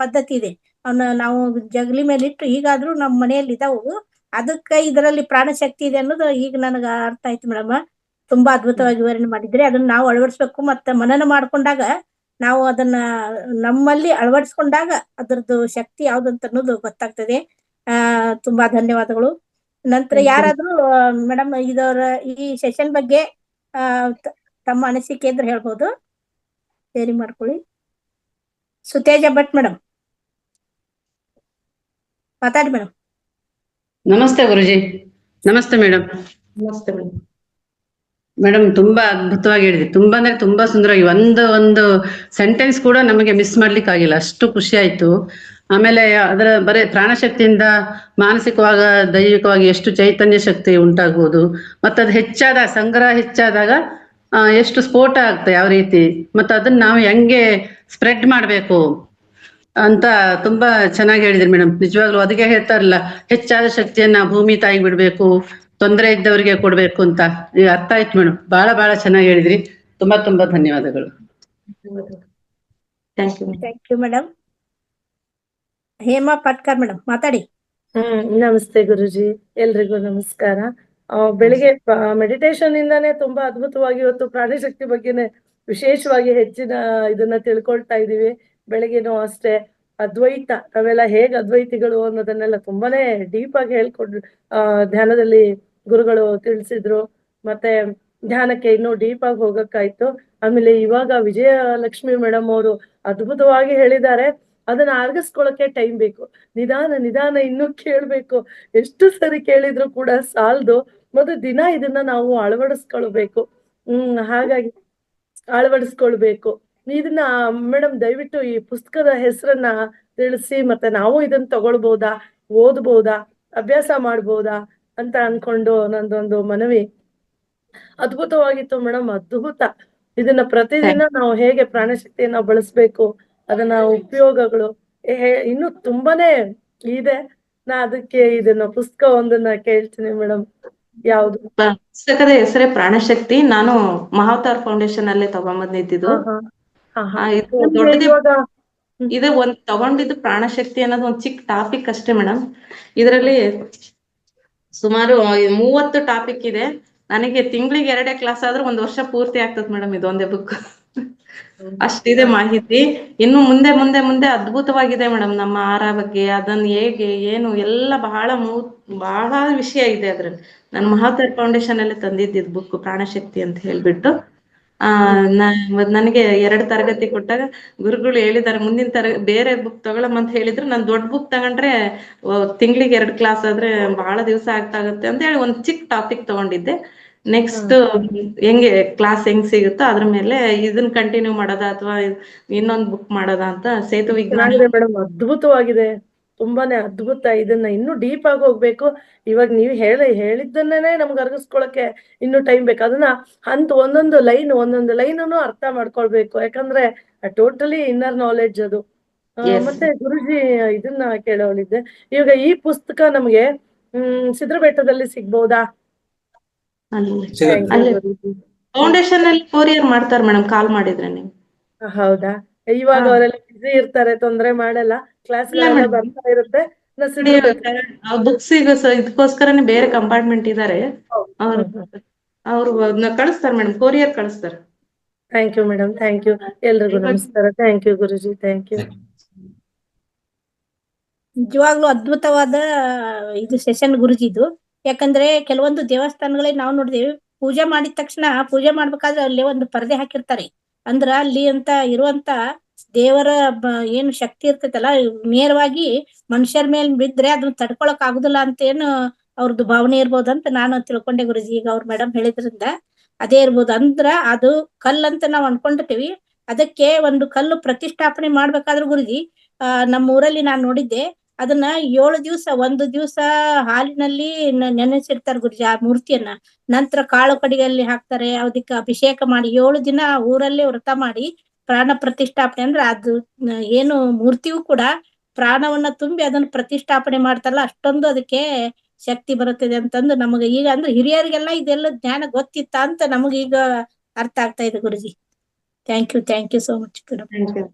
ಪದ್ಧತಿ ಇದೆ. ಅವನ್ನ ನಾವು ಜಗಲಿ ಮೇಲೆ ಇಟ್ಟು ಈಗಾದ್ರೂ ನಮ್ಮ ಮನೆಯಲ್ಲಿ ಇದಾವು. ಅದಕ್ಕೆ ಇದರಲ್ಲಿ ಪ್ರಾಣಶಕ್ತಿ ಇದೆ ಅನ್ನೋದು ಈಗ ನನಗ ಅರ್ಥ ಆಯ್ತು ಮೇಡಮ್. ತುಂಬಾ ಅದ್ಭುತವಾಗಿ ವಿವರಣೆ ಮಾಡಿದ್ರಿ. ಅದನ್ನ ನಾವು ಅಳವಡಿಸ್ಬೇಕು, ಮತ್ತೆ ಮನನ ಮಾಡ್ಕೊಂಡಾಗ ನಾವು ಅದನ್ನ ನಮ್ಮಲ್ಲಿ ಅಳವಡಿಸ್ಕೊಂಡಾಗ ಅದರದ್ದು ಶಕ್ತಿ ಯಾವ್ದಂತ ಅನ್ನೋದು ಗೊತ್ತಾಗ್ತದೆ. ತುಂಬಾ ಧನ್ಯವಾದಗಳು. ನಂತರ ಯಾರಾದ್ರೂ ಮೇಡಮ್ ಇದರ ಈ ಸೆಷನ್ ಬಗ್ಗೆ ತಮ್ಮ ಅನಿಸಿಕೆ ಇದ್ರೆ ಹೇಳ್ಬೋದು, ಶೇರ್ ಮಾಡ್ಕೊಳ್ಳಿ. ಸುತೇಜ ಭಟ್ ಮೇಡಮ್ ಮಾತಾಡಿ ಮೇಡಮ್. ನಮಸ್ತೆ ಗುರುಜಿ. ನಮಸ್ತೆ ಮೇಡಮ್. ನಮಸ್ತೆ ಮೇಡಮ್. ಮೇಡಮ್ ತುಂಬಾ ಅದ್ಭುತವಾಗಿ ಹೇಳಿದ್ರಿ. ತುಂಬಾ ಅಂದ್ರೆ ತುಂಬಾ ಸುಂದರವಾಗಿ, ಒಂದು ಸೆಂಟೆನ್ಸ್ ಕೂಡ ನಮಗೆ ಮಿಸ್ ಮಾಡ್ಲಿಕ್ಕೆ ಆಗಿಲ್ಲ, ಅಷ್ಟು ಖುಷಿ ಆಯ್ತು. ಆಮೇಲೆ ಅದರ ಬರೀ ಪ್ರಾಣಶಕ್ತಿಯಿಂದ ಮಾನಸಿಕವಾಗ ದೈವಿಕವಾಗಿ ಎಷ್ಟು ಚೈತನ್ಯ ಶಕ್ತಿ ಉಂಟಾಗ್ಬೋದು, ಮತ್ತದು ಸಂಗ್ರಹ ಹೆಚ್ಚಾದಾಗ ಎಷ್ಟು ಸ್ಫೋಟ ಆಗ್ತದೆ ಯಾವ ರೀತಿ, ಮತ್ತೆ ಅದನ್ನ ನಾವು ಹೆಂಗೆ ಸ್ಪ್ರೆಡ್ ಮಾಡ್ಬೇಕು ಅಂತ ತುಂಬಾ ಚೆನ್ನಾಗಿ ಹೇಳಿದ್ರಿ ಮೇಡಮ್. ನಿಜವಾಗ್ಲೂ ಅದಕ್ಕೆ ಹೇಳ್ತಾರಲ್ಲ, ಹೆಚ್ಚಾದ ಶಕ್ತಿಯನ್ನ ಭೂಮಿ ತಾಯಿಗೆ ಬಿಡ್ಬೇಕು, ತೊಂದರೆ ಇದ್ದವರಿಗೆ ಕೊಡ್ಬೇಕು ಅಂತ. ಈಗ ಅರ್ಥ ಆಯ್ತು ಮೇಡಮ್. ಬಹಳ ಚೆನ್ನಾಗಿ ಹೇಳಿದ್ರಿ. ತುಂಬಾ ಧನ್ಯವಾದಗಳು. Thank you madam. Hema Patkar madam ಮಾತಾಡಿ. ನಮಸ್ತೆ ಗುರುಜಿ, ಎಲ್ರಿಗೂ ನಮಸ್ಕಾರ. ಬೆಳಿಗ್ಗೆ ಮೆಡಿಟೇಷನ್ ಇಂದಾನೆ ತುಂಬಾ ಅದ್ಭುತವಾಗಿ ಇವತ್ತು ಪ್ರಾಣಶಕ್ತಿ ಬಗ್ಗೆನೆ ವಿಶೇಷವಾಗಿ ಹೆಚ್ಚಿನ ಇದನ್ನ ತಿಳ್ಕೊಳ್ತಾ ಇದೀವಿ. ಬೆಳಗ್ಗೆನೂ ಅಷ್ಟೇ ಅದ್ವೈತ, ನಾವೆಲ್ಲ ಹೇಗ್ ಅದ್ವೈತಿಗಳು ಅನ್ನೋದನ್ನೆಲ್ಲ ತುಂಬಾನೇ ಡೀಪ್ ಆಗಿ ಹೇಳ್ಕೊಡ್ರು. ಧ್ಯಾನದಲ್ಲಿ ಗುರುಗಳು ತಿಳಿಸಿದ್ರು. ಮತ್ತೆ ಧ್ಯಾನಕ್ಕೆ ಇನ್ನೂ ಡೀಪ್ ಆಗಿ ಹೋಗಕ್ಕಾಯ್ತು. ಆಮೇಲೆ ಇವಾಗ ವಿಜಯಲಕ್ಷ್ಮಿ ಮೇಡಮ್ ಅವರು ಅದ್ಭುತವಾಗಿ ಹೇಳಿದ್ದಾರೆ. ಅದನ್ನ ಅರ್ಗಿಸ್ಕೊಳಕ್ಕೆ ಟೈಮ್ ಬೇಕು, ನಿಧಾನ ಇನ್ನೂ ಕೇಳ್ಬೇಕು. ಎಷ್ಟು ಸರಿ ಕೇಳಿದ್ರು ಕೂಡ ಸಾಲದು. ಮತ್ತೆ ದಿನ ಇದನ್ನ ನಾವು ಅಳವಡಿಸ್ಕೊಳ್ಬೇಕು. ಹಾಗಾಗಿ ಅಳವಡಿಸ್ಕೊಳ್ಬೇಕು. ಇದನ್ನ ಮೇಡಮ್ ದಯವಿಟ್ಟು ಈ ಪುಸ್ತಕದ ಹೆಸರನ್ನ ತಿಳಿಸಿ, ಮತ್ತೆ ನಾವು ಇದನ್ನ ತಗೊಳ್ಬೋದಾ, ಓದ್ಬೋದಾ, ಅಭ್ಯಾಸ ಮಾಡ್ಬೋದಾ ಅಂತ ಅನ್ಕೊಂಡು ನಂದೊಂದು ಮನವಿ. ಅದ್ಭುತವಾಗಿತ್ತು ಮೇಡಮ್, ಅದ್ಭುತ. ಇದನ್ನ ಪ್ರತಿದಿನ ನಾವು ಹೇಗೆ ಪ್ರಾಣಶಕ್ತಿಯನ್ನ ಬಳಸ್ಬೇಕು, ಅದನ್ನ ಉಪಯೋಗಗಳು ಇನ್ನು ತುಂಬಾನೇ ಇದೆ. ನಾ ಅದಕ್ಕೆ ಇದನ್ನ ಪುಸ್ತಕ ಒಂದನ್ನ ಕೇಳ್ತೀನಿ ಮೇಡಮ್. ಯಾವ್ದು? ಪುಸ್ತಕದ ಹೆಸರೇ ಪ್ರಾಣಶಕ್ತಿ. ನಾನು ಮಹಾವತಾರ್ ಫೌಂಡೇಶನ್ ಅಲ್ಲೇ ತಗೊಂಡ್ಬಂದಿದ್ದು. ದೊಡ್ಡದೇ ಇದು ಒಂದ್ ತಗೊಂಡಿದ್ದು ಪ್ರಾಣಶಕ್ತಿ ಅನ್ನೋದು ಒಂದ್ ಚಿಕ್ಕ ಟಾಪಿಕ್ ಅಷ್ಟೇ ಮೇಡಮ್. ಇದರಲ್ಲಿ ಸುಮಾರು 30 ಟಾಪಿಕ್ ಇದೆ. ನನಗೆ ತಿಂಗಳಿಗೆ 2 ಕ್ಲಾಸ್ ಆದ್ರೂ 1 ವರ್ಷ ಪೂರ್ತಿ ಆಗ್ತದೆ ಮೇಡಮ್ ಇದೊಂದೇ ಬುಕ್. ಅಷ್ಟಿದೆ ಮಾಹಿತಿ. ಇನ್ನು ಮುಂದೆ ಮುಂದೆ ಮುಂದೆ ಅದ್ಭುತವಾಗಿದೆ ಮೇಡಮ್. ನಮ್ಮ ಆಹಾರ ಬಗ್ಗೆ, ಅದನ್ನ ಹೇಗೆ ಏನು ಎಲ್ಲ ಬಹಳ ವಿಷಯ ಇದೆ ಅದ್ರಲ್ಲಿ. ನಾನು ಮಹಾವತಾರ್ ಫೌಂಡೇಶನ್ ಅಲ್ಲೇ ತಂದಿದ್ದಿದ್ ಬುಕ್ ಪ್ರಾಣಶಕ್ತಿ ಅಂತ ಹೇಳ್ಬಿಟ್ಟು. ನನಗೆ 2 ತರಗತಿ ಕೊಟ್ಟಾಗ ಗುರುಗಳು ಹೇಳಿದಾರೆ, ಮುಂದಿನ ಬೇರೆ ಬುಕ್ ತಗೊಳಮ್ಮ ಅಂತ ಹೇಳಿದ್ರು. ನಾನು ದೊಡ್ಡ ಬುಕ್ ತಗೊಂಡ್ರೆ ತಿಂಗಳಿಗೆ 2 ಕ್ಲಾಸ್ ಆದ್ರೆ ಬಹಳ ದಿವಸ ಆಗ್ತಾಗತ್ತೆ ಅಂತ ಹೇಳಿ ಒಂದ್ ಚಿಕ್ಕ ಟಾಪಿಕ್ ತಗೊಂಡಿದ್ದೆ. ನೆಕ್ಸ್ಟ್ ಹೆಂಗೆ ಕ್ಲಾಸ್ ಹೆಂಗ್ ಸಿಗುತ್ತೋ ಅದ್ರ ಮೇಲೆ ಇದನ್ನ ಕಂಟಿನ್ಯೂ ಮಾಡೋದ ಅಥವಾ ಇನ್ನೊಂದ್ ಬುಕ್ ಮಾಡೋದ ಅಂತ ಸೇತು ವಿಜ್ಞಾನ ಮೇಡಮ್ ಅದ್ಭುತವಾಗಿದೆ, ತುಂಬಾನೇ ಅದ್ಭುತ. ಇದನ್ನ ಇನ್ನೂ ಡೀಪ್ ಆಗಿ ಹೋಗ್ಬೇಕು. ಇವಾಗ ನೀವು ಹೇಳಿದ್ದನ್ನೇ ನಮ್ಗೆ ಅರ್ಗಿಸ್ಕೊಳಕ್ಕೆ ಇನ್ನು ಟೈಮ್ ಬೇಕು. ಅದನ್ನ ಒಂದೊಂದು ಲೈನನ್ನು ಅರ್ಥ ಮಾಡ್ಕೊಳ್ಬೇಕು, ಯಾಕಂದ್ರೆ ಟೋಟಲಿ ಇನ್ನರ್ ನಾಲೆಡ್ಜ್ ಅದು. ಮತ್ತೆ ಗುರುಜಿ ಇದನ್ನ ಕೇಳೋಳಿದ್ದೆ, ಇವಾಗ ಈ ಪುಸ್ತಕ ನಮ್ಗೆ ಸಿದ್ರಬೆಟ್ಟದಲ್ಲಿ ಸಿಗ್ಬಹುದಾ? ಫೌಂಡೇಶನ್ ಅಲ್ಲಿ ಕೊರಿಯರ್ ಮಾಡ್ತಾರೆ ಮೇಡಮ್, ಕಾಲ್ ಮಾಡಿದ್ರೆ ನೀವು. ಹೌದಾ? ಇವಾಗ ಅವರೆಲ್ಲ ಬಿಸಿ ಇರ್ತಾರೆ, ತೊಂದ್ರೆ ಮಾಡಲ್ಲ, ಕ್ಲಾಸ್ ಬರ್ತಾ ಇರುತ್ತೆ. ಬುಕ್ಸ್ ಇದಕ್ಕೋಸ್ಕರನೇ ಬೇರೆ ಕಂಪಾರ್ಟ್ಮೆಂಟ್ ಇದಾರೆ, ಅವ್ರು ಕಳಿಸ್ತಾರೆ ಮೇಡಮ್, ಕೊರಿಯರ್ ಕಳಿಸ್ತಾರೆ. Thank you madam, thank you. ಎಲ್ರಿಗೂ ನಮಸ್ಕಾರ. ಥ್ಯಾಂಕ್ ಯು ಗುರುಜಿ, ಥ್ಯಾಂಕ್ ಯು. ನಿಜವಾಗ್ಲೂ ಅದ್ಭುತವಾದ ಇದು ಸೆಷನ್ ಗುರುಜಿದು. ಯಾಕಂದ್ರೆ ಕೆಲವೊಂದು ದೇವಸ್ಥಾನಗಳಲ್ಲಿ ನಾವು ನೋಡಿದೇವೆ, ಪೂಜೆ ಮಾಡಿದ ತಕ್ಷಣ ಪೂಜೆ ಮಾಡ್ಬೇಕಾದ್ರೆ ಅಲ್ಲಿ ಒಂದು ಪರದೆ ಹಾಕಿರ್ತಾರೆ. ಅಂದ್ರ ಅಲ್ಲಿ ಅಂತ ಇರುವಂತ ದೇವರ ಏನು ಶಕ್ತಿ ಇರ್ತೈತಲ್ಲ, ನೇರವಾಗಿ ಮನುಷ್ಯರ ಮೇಲೆ ಬಿದ್ರೆ ಅದನ್ನ ತಡ್ಕೊಳಕ್ ಆಗುದಿಲ್ಲ ಅಂತ ಏನು ಅವ್ರದ್ದು ಭಾವನೆ ಇರ್ಬೋದಂತ ನಾನು ತಿಳ್ಕೊಂಡೆ ಗುರುಜಿ. ಈಗ ಅವ್ರ ಮೇಡಮ್ ಹೇಳಿದ್ರಿಂದ ಅದೇ ಇರ್ಬೋದು. ಅಂದ್ರ ಅದು ಕಲ್ಲಂತ ನಾವ್ ಅನ್ಕೊಂಡಿರ್ತೀವಿ, ಅದಕ್ಕೆ ಒಂದು ಕಲ್ಲು ಪ್ರತಿಷ್ಠಾಪನೆ ಮಾಡ್ಬೇಕಾದ್ರೆ ಗುರುಜಿ ನಮ್ಮ ಊರಲ್ಲಿ ನಾನ್ ನೋಡಿದ್ದೆ, ಅದನ್ನ 7 ದಿವಸ, 1 ದಿವಸ ಹಾಲಿನಲ್ಲಿ ನೆನೆಸಿರ್ತಾರೆ ಗುರುಜಿ ಆ ಮೂರ್ತಿಯನ್ನ. ನಂತರ ಕಾಳು ಕಡಿಯಲ್ಲಿ ಹಾಕ್ತಾರೆ, ಅದಕ್ಕೆ ಅಭಿಷೇಕ ಮಾಡಿ 7 ದಿನ ಊರಲ್ಲೇ ವ್ರತ ಮಾಡಿ ಪ್ರಾಣ ಪ್ರತಿಷ್ಠಾಪನೆ, ಅಂದ್ರೆ ಅದು ಏನು ಮೂರ್ತಿಯೂ ಕೂಡ ಪ್ರಾಣವನ್ನ ತುಂಬಿ ಅದನ್ನ ಪ್ರತಿಷ್ಠಾಪನೆ ಮಾಡ್ತಾರಲ್ಲ, ಅಷ್ಟೊಂದು ಅದಕ್ಕೆ ಶಕ್ತಿ ಬರುತ್ತದೆ ಅಂತಂದು ನಮಗೆ ಈಗ, ಅಂದ್ರೆ ಹಿರಿಯರಿಗೆಲ್ಲ ಇದೆಲ್ಲ ಜ್ಞಾನ ಗೊತ್ತಿತ್ತ ಅಂತ ನಮಗೀಗ ಅರ್ಥ ಆಗ್ತಾ ಇದೆ ಗುರುಜಿ. Thank you so much madam.